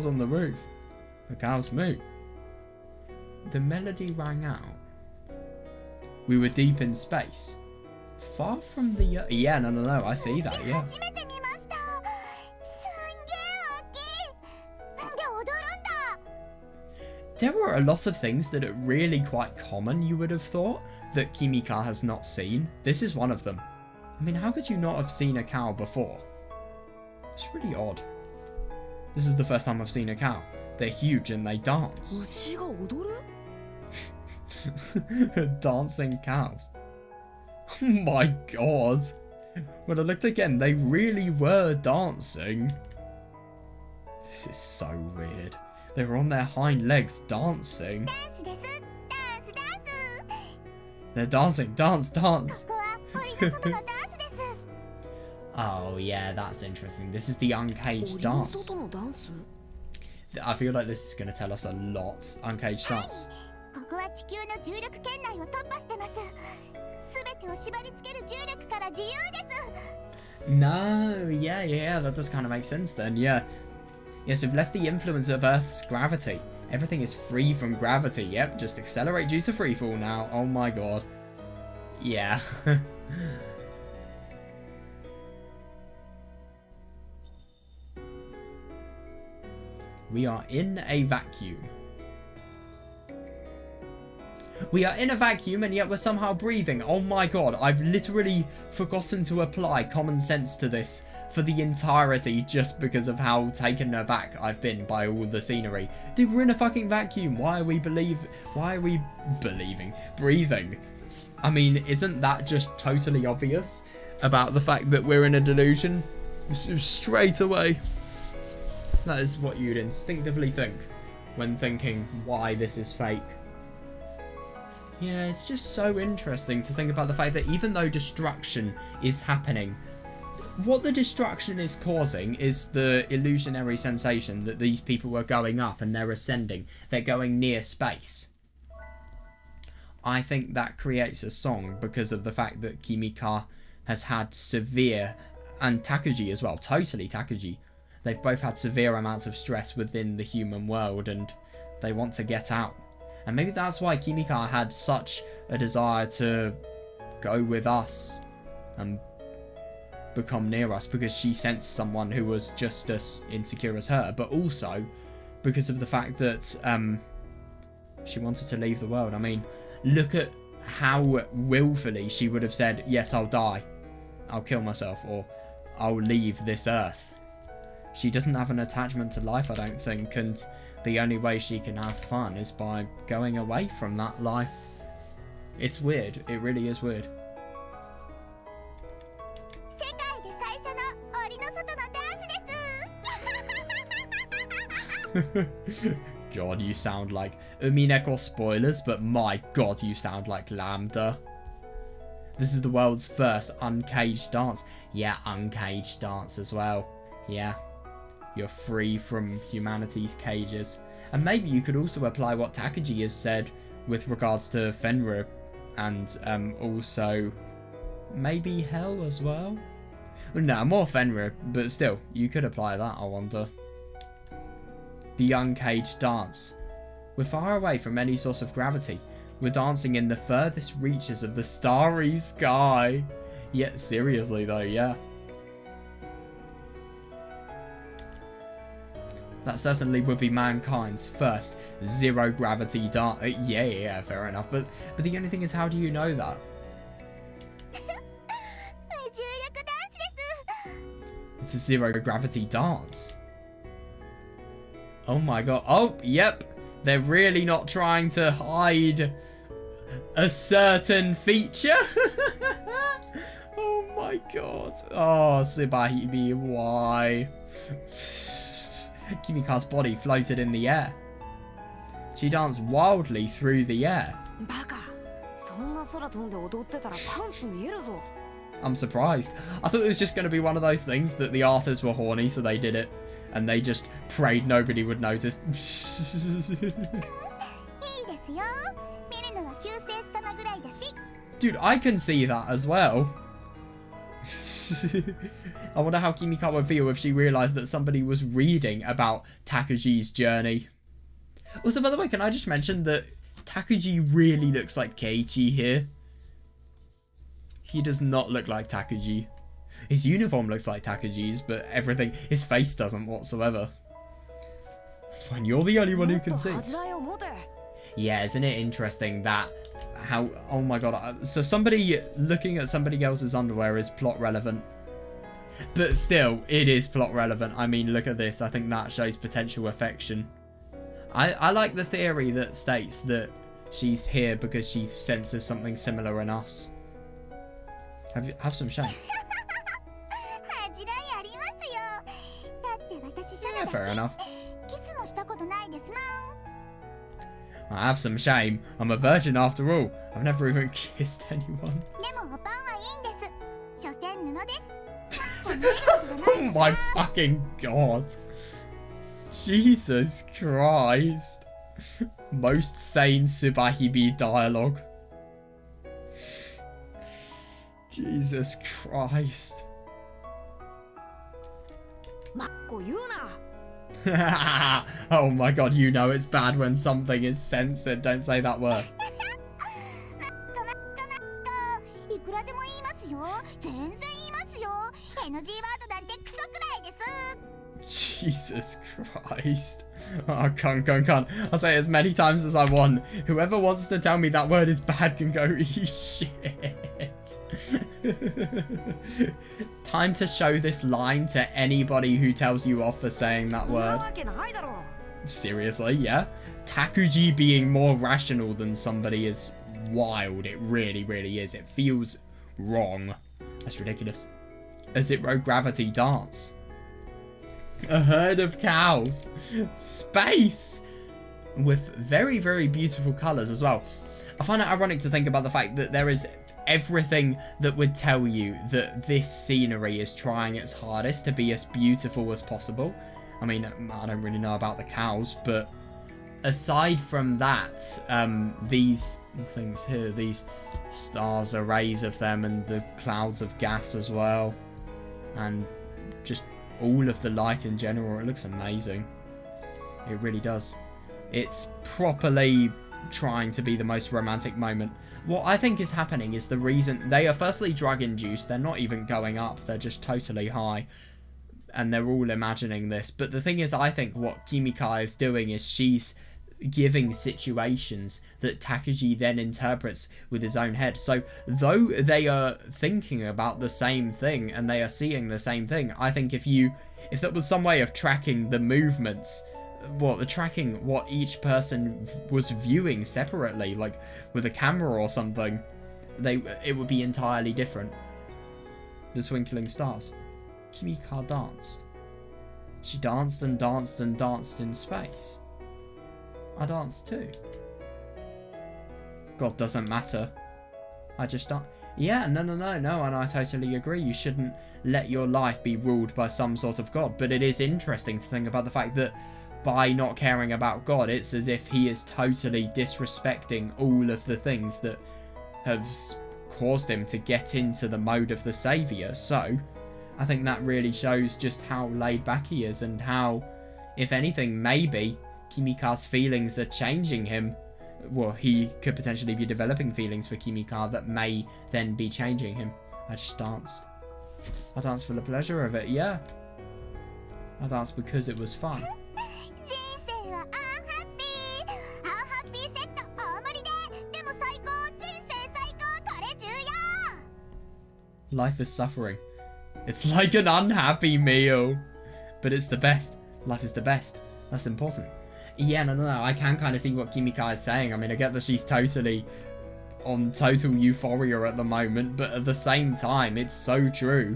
on the roof. The cows moo. The melody rang out. We were deep in space. Far from the... Yeah, no, I see that, yeah. There were a lot of things that are really quite common, you would have thought, that Kimika has not seen. This is one of them. I mean, how could you not have seen a cow before? It's really odd. This is the first time I've seen a cow. They're huge and they dance. Dancing cows. Oh my god. When I looked again, they really were dancing. This is so weird. They were on their hind legs dancing. They're dancing. Dance. Oh yeah, that's interesting. This is the uncaged dance. I feel like this is going to tell us a lot. Uncaged dance. No, yeah, that does kind of make sense then, yeah. Yes, we've left the influence of Earth's gravity. Everything is free from gravity. Yep, just accelerate due to freefall now. Oh my god. Yeah. We are in a vacuum. We are in a vacuum and yet we're somehow breathing. Oh my god, I've literally forgotten to apply common sense to this for the entirety just because of how taken aback I've been by all the scenery. Dude, we're in a fucking vacuum. Why are we breathing? I mean, isn't that just totally obvious about the fact that we're in a delusion? Straight away. That is what you'd instinctively think when thinking why this is fake. Yeah, it's just so interesting to think about the fact that even though destruction is happening, what the destruction is causing is the illusionary sensation that these people are going up and they're ascending. They're going near space. I think that creates a song because of the fact that Kimika has had severe, and Takuji as well, totally Takuji. They've both had severe amounts of stress within the human world and they want to get out. And maybe that's why Kimika had such a desire to go with us and become near us, because she sensed someone who was just as insecure as her, but also because of the fact that she wanted to leave the world. I mean, look at how willfully she would have said, yes, I'll die, I'll kill myself, or I'll leave this earth. She doesn't have an attachment to life, I don't think, and the only way she can have fun is by going away from that life. It's weird. It really is weird. God, you sound like Umineko spoilers, but my god, you sound like Lambda. This is the world's first uncaged dance. Yeah, uncaged dance as well. Yeah. You're free from humanity's cages. And maybe you could also apply what Takuji has said with regards to Fenrir and also maybe hell as well. Well, no, more Fenrir, but still, you could apply that, I wonder. The uncaged dance. We're far away from any source of gravity. We're dancing in the furthest reaches of the starry sky. Yet seriously though, yeah. That certainly would be mankind's first zero gravity dance. Yeah, fair enough. But the only thing is, how do you know that? It's a zero gravity dance. Oh my god. Oh, yep. They're really not trying to hide a certain feature. Oh my god. Oh, Subarashiki Hibi, why? Kimika's body floated in the air. She danced wildly through the air. I'm surprised. I thought it was just going to be one of those things that the artists were horny, so they did it. And they just prayed nobody would notice. Dude, I can see that as well. I wonder how Kimika would feel if she realised that somebody was reading about Takuji's journey. Also, by the way, can I just mention that Takuji really looks like Keiichi here? He does not look like Takuji. His uniform looks like Takuji's, but everything, his face doesn't whatsoever. It's fine, you're the only one who can see. Yeah, isn't it interesting that how, oh my god, so somebody looking at somebody else's underwear is plot relevant. But still, it is plot relevant. I mean, look at this. I think that shows potential affection. I like the theory that states that she's here because she senses something similar in us. Have some shame. Yeah, fair enough. I have some shame. I'm a virgin after all. I've never even kissed anyone. Oh my fucking god. Jesus Christ. Most sane Subarashiki Hibi dialogue. Jesus Christ. Oh my god, you know it's bad when something is censored. Don't say that word. いくらでも言いますよ。全然言いますよ。NG ワードなんてクソくらいです。 Jesus Christ. Oh, can't. I'll say it as many times as I want. Whoever wants to tell me that word is bad can go eat shit. Time to show this line to anybody who tells you off for saying that word. Seriously, yeah. Takuji being more rational than somebody is wild. It really, really is. It feels wrong. That's ridiculous. A zero gravity dance. A herd of cows. Space. With very, very beautiful colours as well. I find it ironic to think about the fact that there is everything that would tell you that this scenery is trying its hardest to be as beautiful as possible. I mean, I don't really know about the cows, but aside from that, these things here, these stars, arrays of them, and the clouds of gas as well, and just all of the light in general, it looks amazing. It really does. It's properly trying to be the most romantic moment. What I think is happening is the reason they are firstly drug induced, they're not even going up, they're just totally high, and they're all imagining this. But the thing is, I think what Kimika is doing is she's giving situations that Takuji then interprets with his own head. So though they are thinking about the same thing and they are seeing the same thing, I think if that was some way of tracking the movements, tracking what each person was viewing separately, like with a camera or something, it would be entirely different. The twinkling stars. Kimika danced. She danced and danced and danced in space. I danced too. God doesn't matter. I just don't. Yeah, no, and I totally agree. You shouldn't let your life be ruled by some sort of God. But it is interesting to think about the fact that by not caring about God, it's as if he is totally disrespecting all of the things that have caused him to get into the mode of the Saviour. So, I think that really shows just how laid back he is and how, if anything, maybe Kimika's feelings are changing him. Well, he could potentially be developing feelings for Kimika that may then be changing him. I just danced. I danced for the pleasure of it, yeah. I danced because it was fun. Life is suffering. It's like an unhappy meal. But it's the best. Life is the best. That's important. Yeah, no, I can kind of see what Kimika is saying. I mean, I get that she's totally on total euphoria at the moment, but at the same time, it's so true.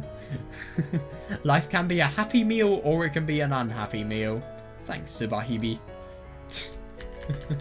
Life can be a happy meal, or it can be an unhappy meal. Thanks, Subarashiki Hibi.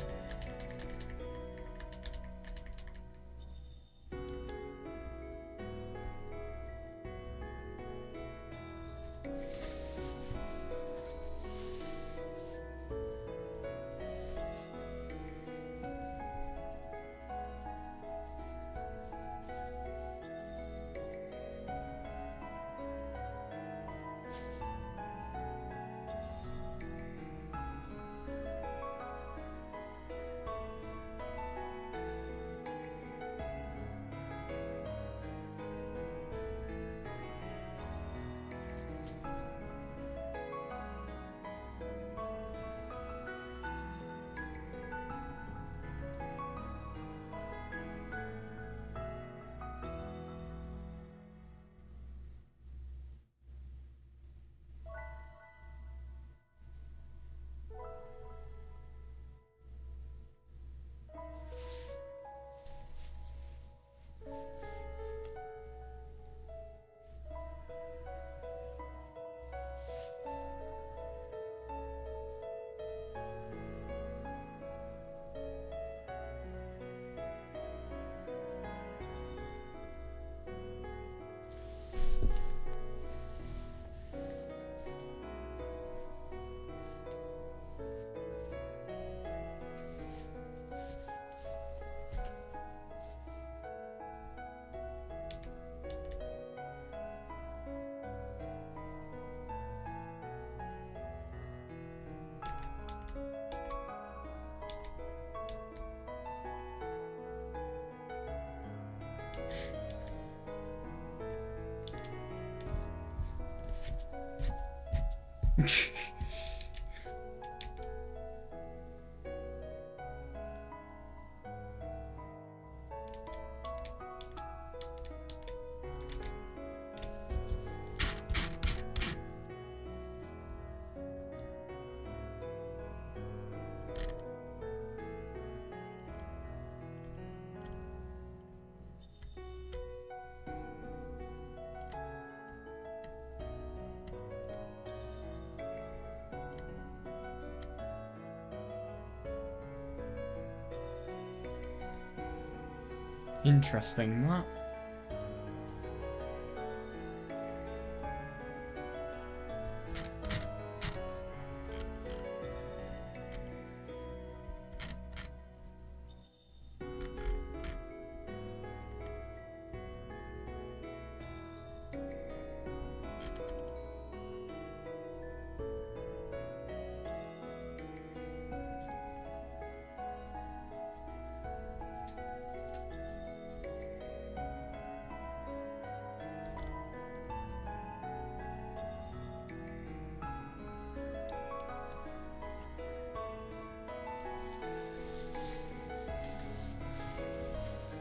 Interesting, that.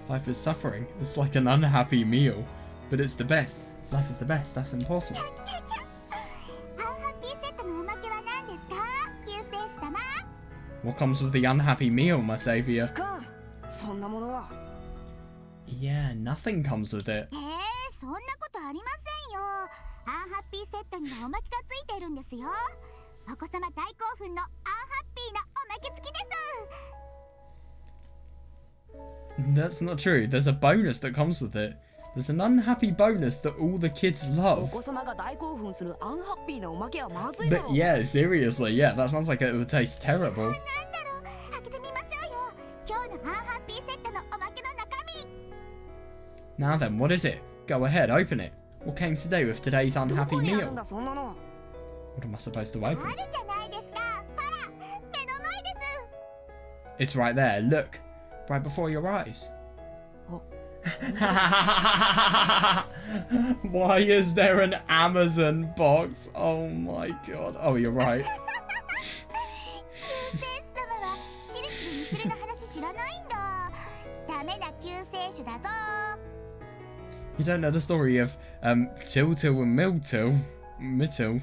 Life is suffering. It's like an unhappy meal, but it's the best. Life is the best. That's important. アンハッピーセットのおまけは何ですか、救世主様。 What comes with the unhappy meal, my savior? スカそんなものは Yeah, nothing comes with it. そんなことありませんよ。アンハッピーセットにはおまけがついてるんですよ。お子様大興奮のアンハッピーなおまけ付きです。 That's not true. There's a bonus that comes with it. There's an unhappy bonus that all the kids お love. 子様が大興奮するアンハッピーなおまけはまずいだ But ろ yeah, seriously, yeah, that sounds like it would taste terrible. なんだろう、開けてみましょうよ。今日のアンハッピーセットのおまけの中身。 Now then, what is it? Go ahead, open it. What came today with today's ど unhappy こにあるん meal? だそんなの What am I supposed to あ open? るじゃないですか。ほら、目の前です。 It's right there. Look, right before your eyes. お Why is there an Amazon box? Oh my god. Oh, you're right. 救世主様はチルチルミチルの話知らないんだ。ダメな救世主だぞ。 You don't know the story of Tiltil and Miltil. Mittil.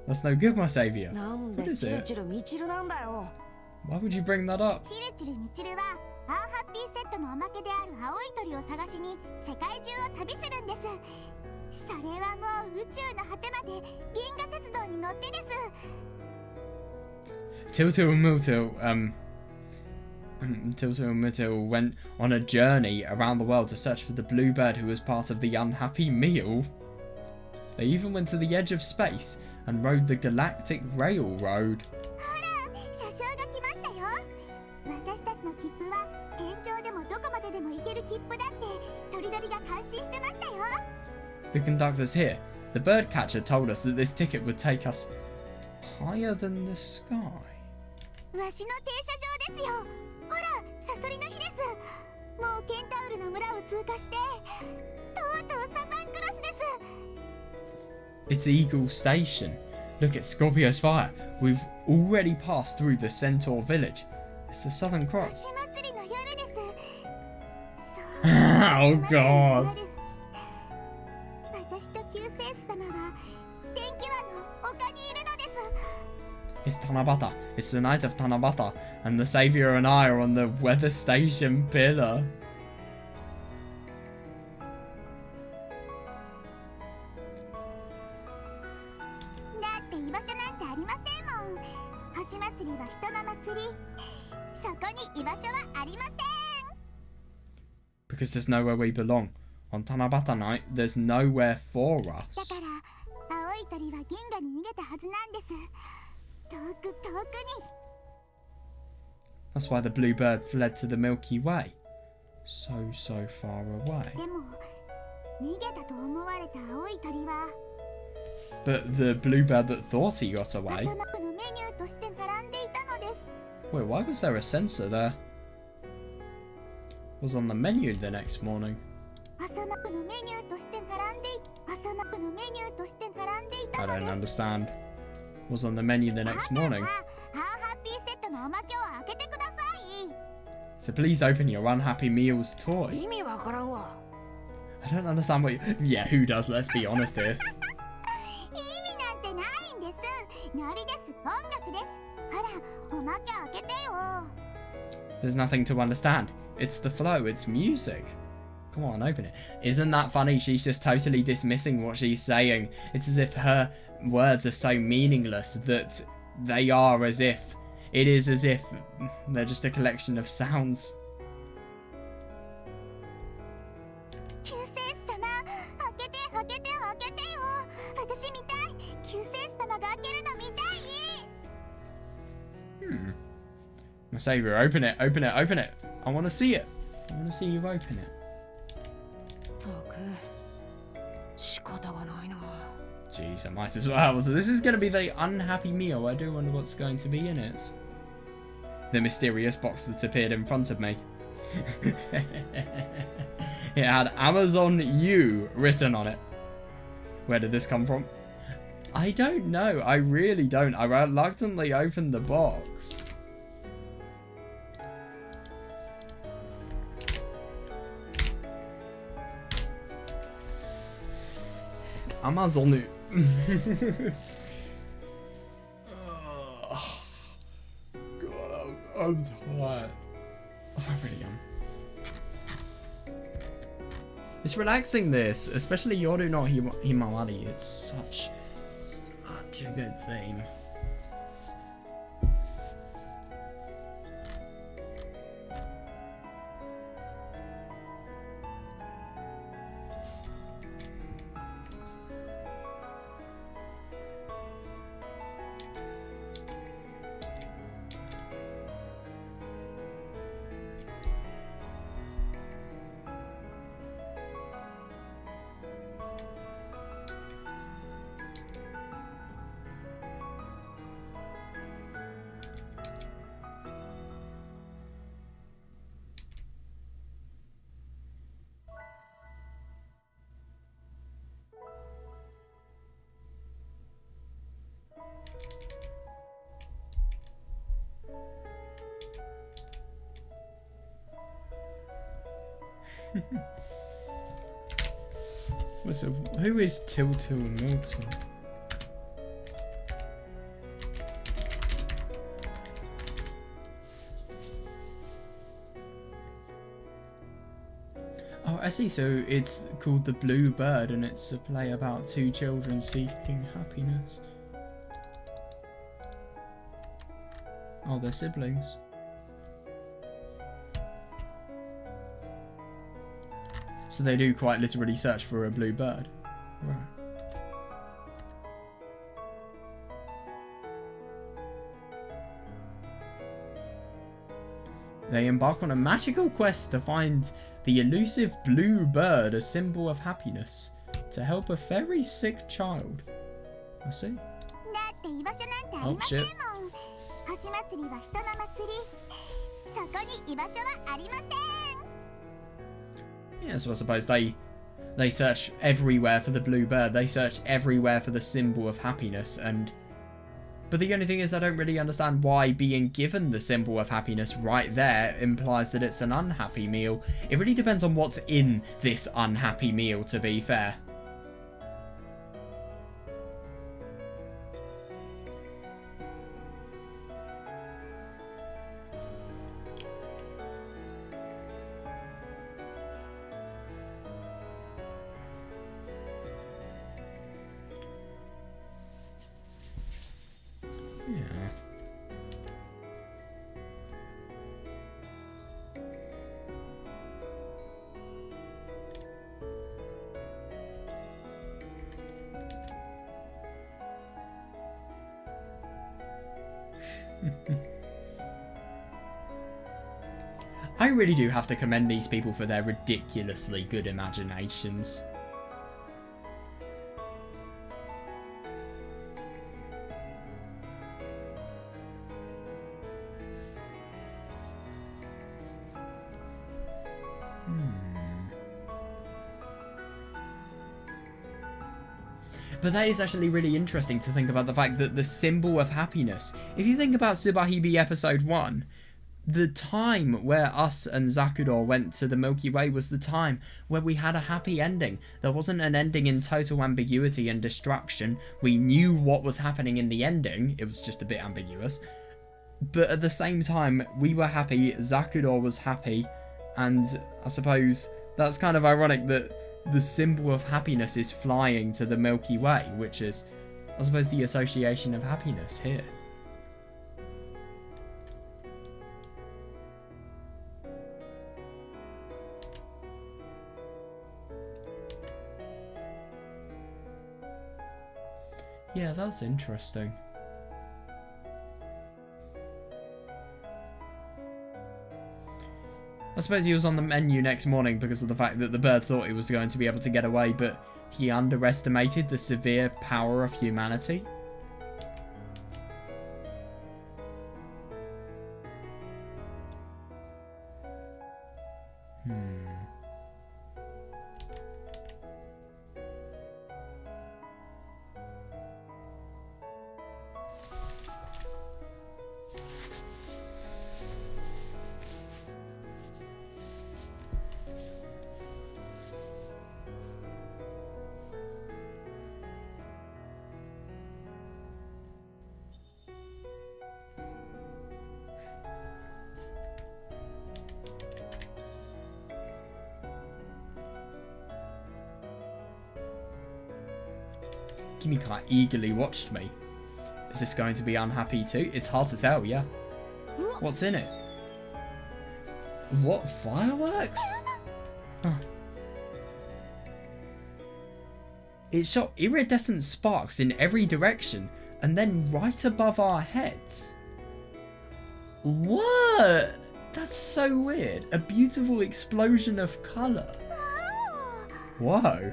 That's no good, my savior. なんで What is チル it? チルミチルなんだよ Why would you bring that up? チルチルミチルはアンハッピーセットのおまけである青い鳥を探しに世界中を旅するんです。それはもう宇宙の果てまで銀河鉄道に乗ってです。 Tiltil and Miltil, Tiltil and Mittil went on a journey around the world to search for the bluebird who was part of the unhappy meal. They even went to the edge of space and rode the galactic railroad. 車掌が来ましたよ。私たちの切符は天井でもどこまででも行ける切符だって鳥鳥が感心してましたよ。 The conductor's here. The bird catcher told us that this ticket would take us higher than the sky. わしの停車場ですよ。ほら、サソリの日です。もうケンタウルの村を通過して、とうとうサザンクロスです。 It's Eagle Station. Look at Scorpio's fire. We've already passed through the Centaur village. It's the Southern Cross. 星祭りの夜です。そう Oh 星祭りの god. 夜私と救世主様は天気輪の丘にいるのです。 It's Tanabata. It's the night of Tanabata. And the Savior and I are on the weather station pillar. だって居場所なんてありませんもん。星祭りは人の祭り。そこに居場所はありません。 Because there's nowhere we belong. On Tanabata night, there's nowhere for だ us. から青い鳥は銀河に逃げたはずなんです。遠く遠くに。 That's why the blue bird fled to the Milky Way. So far away. でも逃げたと思われた青い鳥は But the blue bird that thought he got 朝 away. マップのメニューとして並んでいたのです。 Wait, why was there a censor there? Was on the menu the next morning. 朝マップのメニューとして並んでい朝マップのメニューとして並んでいた I の don't です。 understand. was on the menu the next morning. So please open your Unhappy Meals toy. 意味わからんわ。 I don't understand what you... Yeah, who does? Let's be honest here. 意味なんてないんです。ノリです。音楽です。ほら、おまけ開けてよ。 There's nothing to understand. It's the flow, it's music. Come on, open it. Isn't that funny? She's just totally dismissing what she's saying. It's as if her words are so meaningless that they are as if... It is as if they're just a collection of sounds. 救世主様、開けて開けて開けてよ。私見たい。救世主様が開けるの見たい。My savior, open it, open it, open it. I want to see it. I want to see you open it. たく、仕方がないな。 Jeez, I might as well. So this is going to be the unhappy meal. I do wonder what's going to be in it. The mysterious box that appeared in front of me. It had Amazon U written on it. Where did this come from? I don't know. I really don't. I reluctantly opened the box. Amazon U. God, I'm tired. I really am. It's relaxing, this, especially Yoru no Himawari. It's such a good theme. So, who is Tiltil Milton? Oh, I see. So it's called The Blue Bird, and it's a play about two children seeking happiness. Oh, they're siblings. So they do quite literally search for a blue bird. Right. They embark on a magical quest to find the elusive blue bird, a symbol of happiness, to help a very sick child. I see. Oh, shit. Yeah, so I suppose they search everywhere for the blue bird. They search everywhere for the symbol of happiness. But the only thing is, I don't really understand why being given the symbol of happiness right there implies that it's an unhappy meal. It really depends on what's in this unhappy meal, to be fair. I really do have to commend these people for their ridiculously good imaginations. But that is actually really interesting to think about the fact that the symbol of happiness, if you think about Subahibi episode 1, the time where us and Zakudor went to the Milky Way was the time where we had a happy ending. There wasn't an ending in total ambiguity and destruction. We knew what was happening in the ending. It was just a bit ambiguous. But at the same time, we were happy, Zakudor was happy, and I suppose that's kind of ironic that the symbol of happiness is flying to the Milky Way, which is, I suppose, the association of happiness here. Yeah, that's interesting. I suppose he was on the menu next morning because of the fact that the bird thought he was going to be able to get away, but he underestimated the severe power of humanity. Kimika eagerly watched me. Is this going to be unhappy too? It's hard to tell, yeah. What's in it? What, fireworks? Huh. It shot iridescent sparks in every direction and then right above our heads. What? That's so weird. A beautiful explosion of colour. Whoa.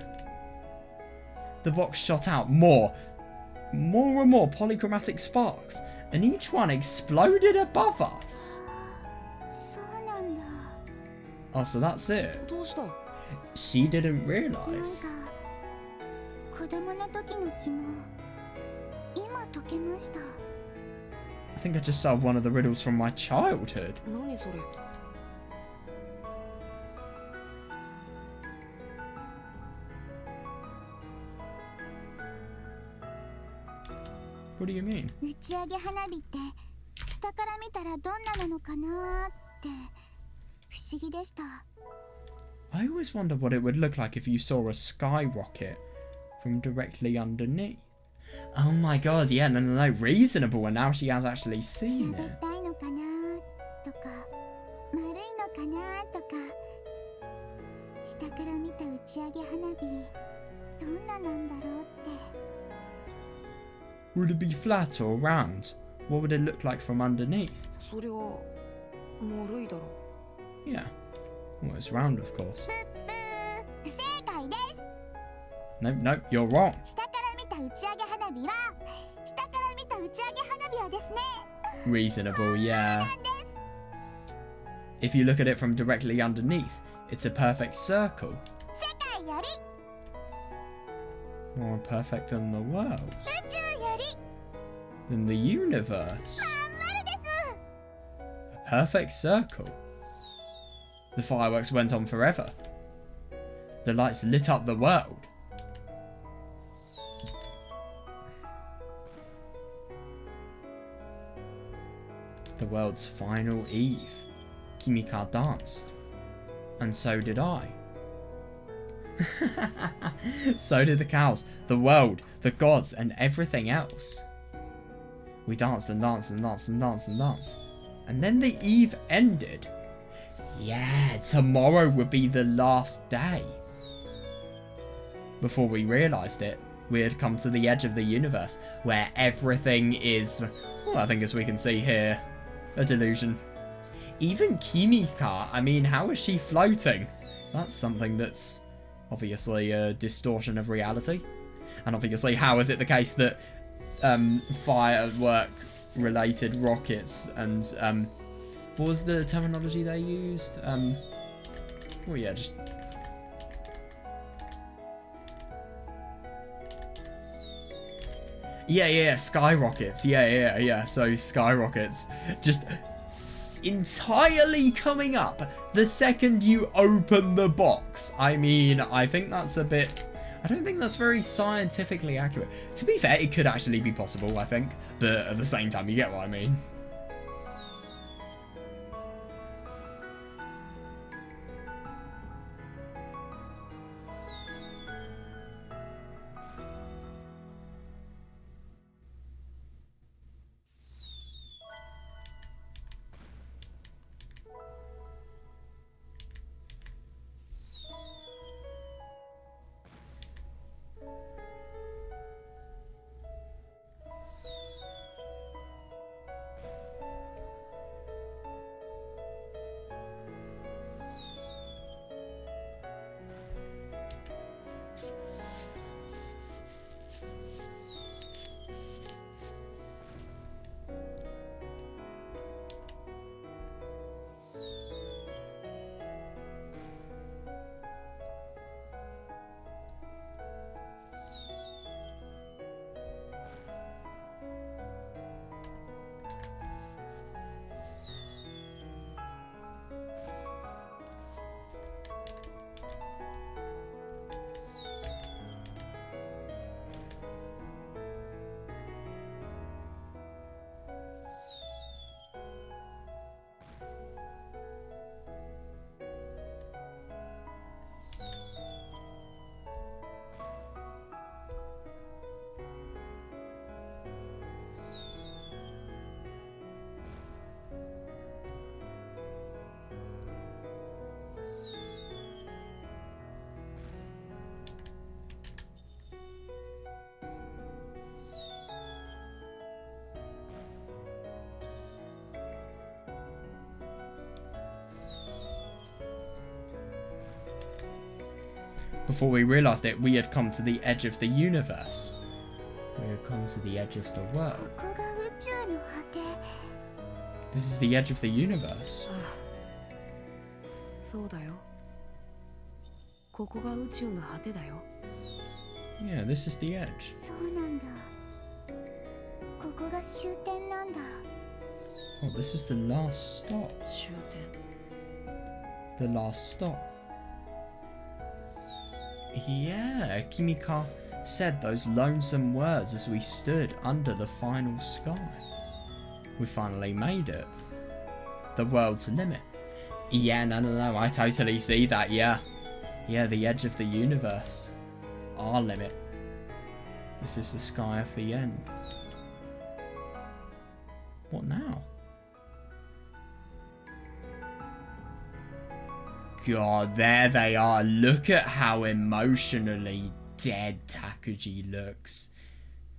The box shot out more and more polychromatic sparks, and each one exploded above us. Oh, so that's it. She didn't realise. I think I just solved one of the riddles from my childhood. What do you mean? I always wonder what it would look like if you saw a skyrocket from directly underneath. Oh my god, yeah, no, reasonable, and now she has actually seen it. Would it be flat or round? What would it look like from underneath? Yeah. Well, it's round, of course. Nope, you're wrong. Reasonable, yeah. If you look at it from directly underneath, it's a perfect circle. More perfect than the world. Than the universe. A perfect circle. The fireworks went on forever. The lights lit up the world. The world's final eve. Kimika danced. And so did I. So did the cows, the world, the gods, and everything else. We danced and danced and danced and danced and danced. And then the eve ended. Yeah, tomorrow would be the last day. Before we realised it, we had come to the edge of the universe, where everything is, well, I think as we can see here, a delusion. Even Kimika, I mean, how is she floating? That's something that's obviously a distortion of reality. And obviously, how is it the case that firework related rockets and what was the terminology they used? Well, yeah, just Yeah, skyrockets. Yeah. So skyrockets just entirely coming up the second you open the box. I mean, I think that's a bit... I don't think that's very scientifically accurate. To be fair, it could actually be possible, I think. But at the same time, you get what I mean. Before we realised it, we had come to the edge of the universe. We had come to the edge of the world. This is the edge of the universe. そうだよ。ここが宇宙の果てだよ。Yeah, this is the edge. そうなんだ。ここが終点なんだ。Oh, this is the last stop. 終点。The last stop. Yeah, Kimika said those lonesome words as we stood under the final sky. We finally made it. The world's limit. Yeah, no, I totally see that, yeah. Yeah, the edge of the universe. Our limit. This is the sky of the end. What now? God, there they are. Look at how emotionally dead Takuji looks.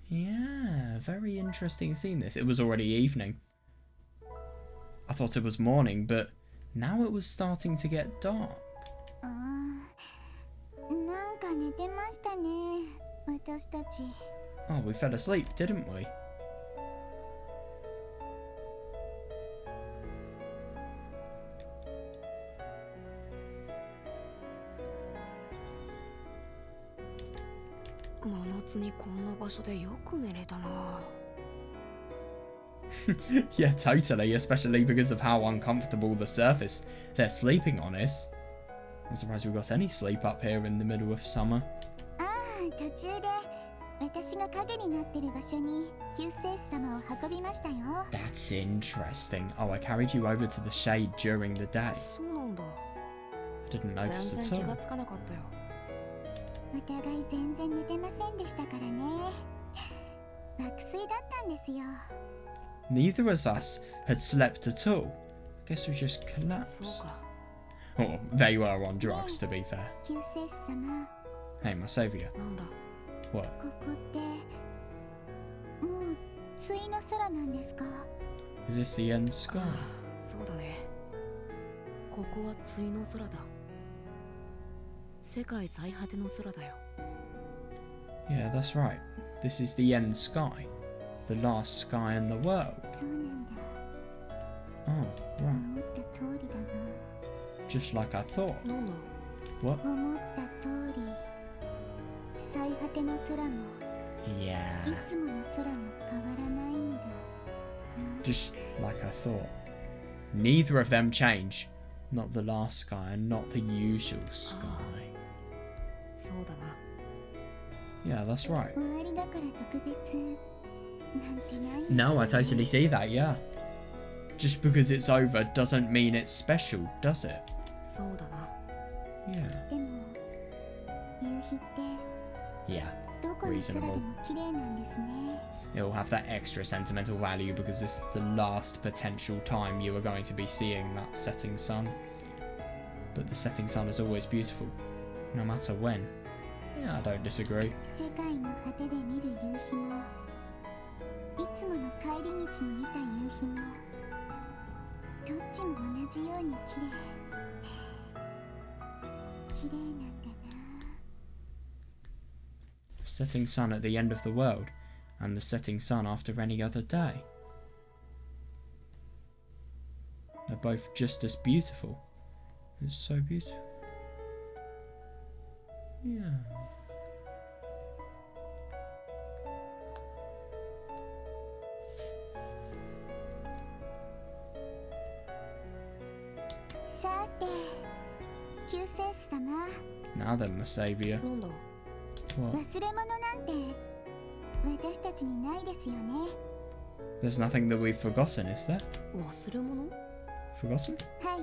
Yeah, very interesting seeing this. It was already evening. I thought it was morning, but now it was starting to get dark. なんか寝てましたね、私たち。Oh, we fell asleep, didn't we? Yeah, totally, especially because of how uncomfortable the surface they're sleeping on is. I'm surprised we got any sleep up here in the middle of summer. 途中で私が影になってる場所に救世主様を運びましたよ。 That's interesting. Oh, I carried you over to the shade during the day. そうなんだ。 I didn't notice 全 at 然気 all. がつかなかったよ。お互い全然寝てませんでしたからね。爆睡だったんですよ。 Neither of us had slept at all. I guess we just そう collapsed. か。 Oh, they were on drugs, to be fair. 救世主様、 Hey, my saviour. なんだ。 What? ここってもう対の空なんですか？ Is this the end sky? そうだね。ここは対の空だ。世界最果ての空だよ。 Yeah, that's right. This is the end sky. The last sky in the world. そうなんだ。 Oh, right. 思った通りだ Just like I thought. なんだ。 What? な。思った通り。最果ての空も Yeah. いつもの空も変わらないんだな。 Just like I thought. Neither of them change. Not the last sky and not the usual sky. そうだな。 Yeah, that's right. 終わりだから特別なんてないんですよね。 No, I totally see that, yeah. Just because it's over doesn't mean it's special, does it? そうだな。 Yeah. でも夕日って Yeah. どこの空でも綺麗なんですね。 It will have that extra sentimental value because this is the last potential time you are going to be seeing that setting sun. But the setting sun is always beautiful, no matter when. Yeah, I don't disagree. 世界の果てで見る夕日もいつもの帰り道に見た夕日もどっちも同じように綺麗なんだな。 The setting sun at the end of the world and the setting sun after any other day. They're both just as beautiful. It's so beautiful. Yeah. さて救世主様、 Now then, my saviour. なんだ。 What? 忘れ物なんて私たちにないですよね。 There's nothing that we've forgotten, is there? 忘れ物？ Forgotten? はい、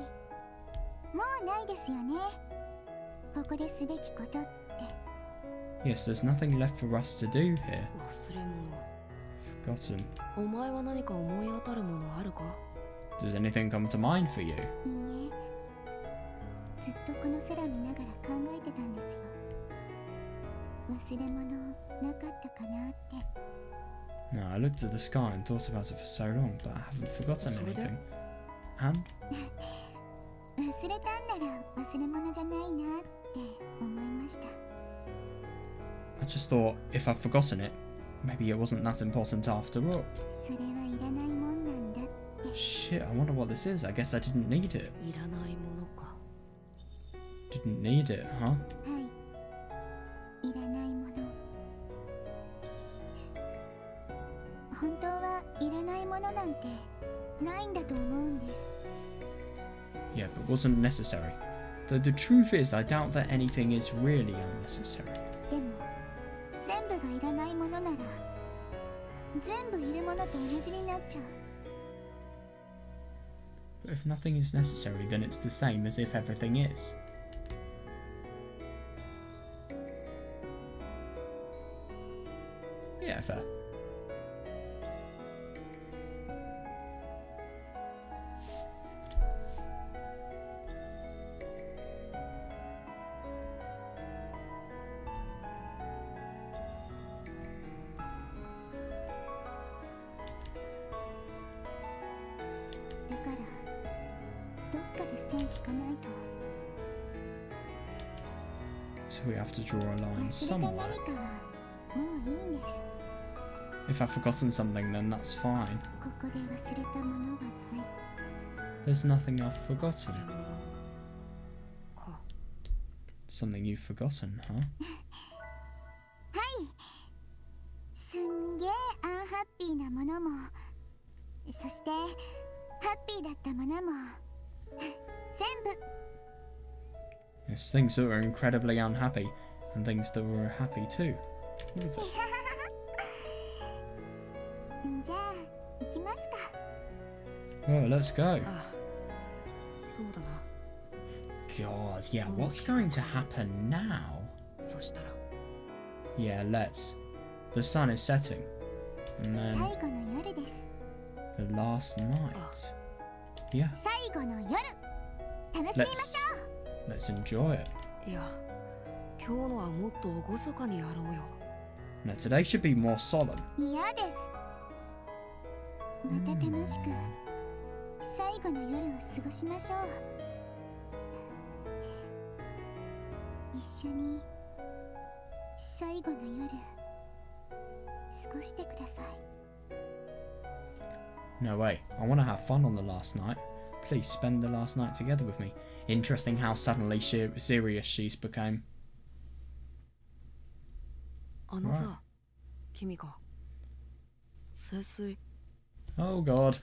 もうないですよね。ここですべきことって。 Yes, there's nothing left for us to do here. 忘れ物。 Forgotten. お前は何か思い当たるものあるか？ Does anything come to mind for you? いいえ、ずっとこの空見ながら考えてたんですよ。忘れ物なかったかなって。 No, I looked at the sky and thought about it for so long, but I haven't forgotten anything. And? 忘れたんなら忘れ物じゃないなって思いました。 I just thought, if I've forgotten it, maybe it wasn't that important after all. それはいらないもんなんだって。 Shit, I wonder what this is. I guess I didn't need it. いらないものか。 Didn't need it, huh? はい、いらないもの。本当はいらないものなんてないんだと思うんです。 Yeah, but wasn't necessary. Though the truth is, I doubt that anything is really unnecessary. でも全部がいらないものなら全部いるものと同じになっちゃう。 But if nothing is necessary, then it's the same as if everything is. Yeah, fair. So we have to draw a line 忘れた somewhere. 何かはもういいんです。 If I've forgotten something, then that's fine. ここで忘れたものがない。 There's nothing I've forgotten. か。 Something you've forgotten, huh? はい。すんげーアンハッピーなものも、そしてハッピーだったものも、全部。 Yes, things that were incredibly unhappy, and things that were happy too. All of it. じゃあ行きますか。 Well, let's go. ああ、そうだな。 God, yeah, what's going to happen now? そしたら。 Yeah, let's. The sun is setting. And 最 then 後の夜です。 the last night. Yeah, 最後の夜、楽しみましょう。 let's enjoy it. いや、今日のはもっと厳かにやろうよ。 Now, today should be more solemn. 嫌です。また楽しく最後の夜を過ごしましょう。一緒に最後の夜過ごしてください。 No way. I want to have fun on the last night. Please spend the last night together with me. Interesting how suddenly serious she's became. あのさ、君が。聖水。 Oh god.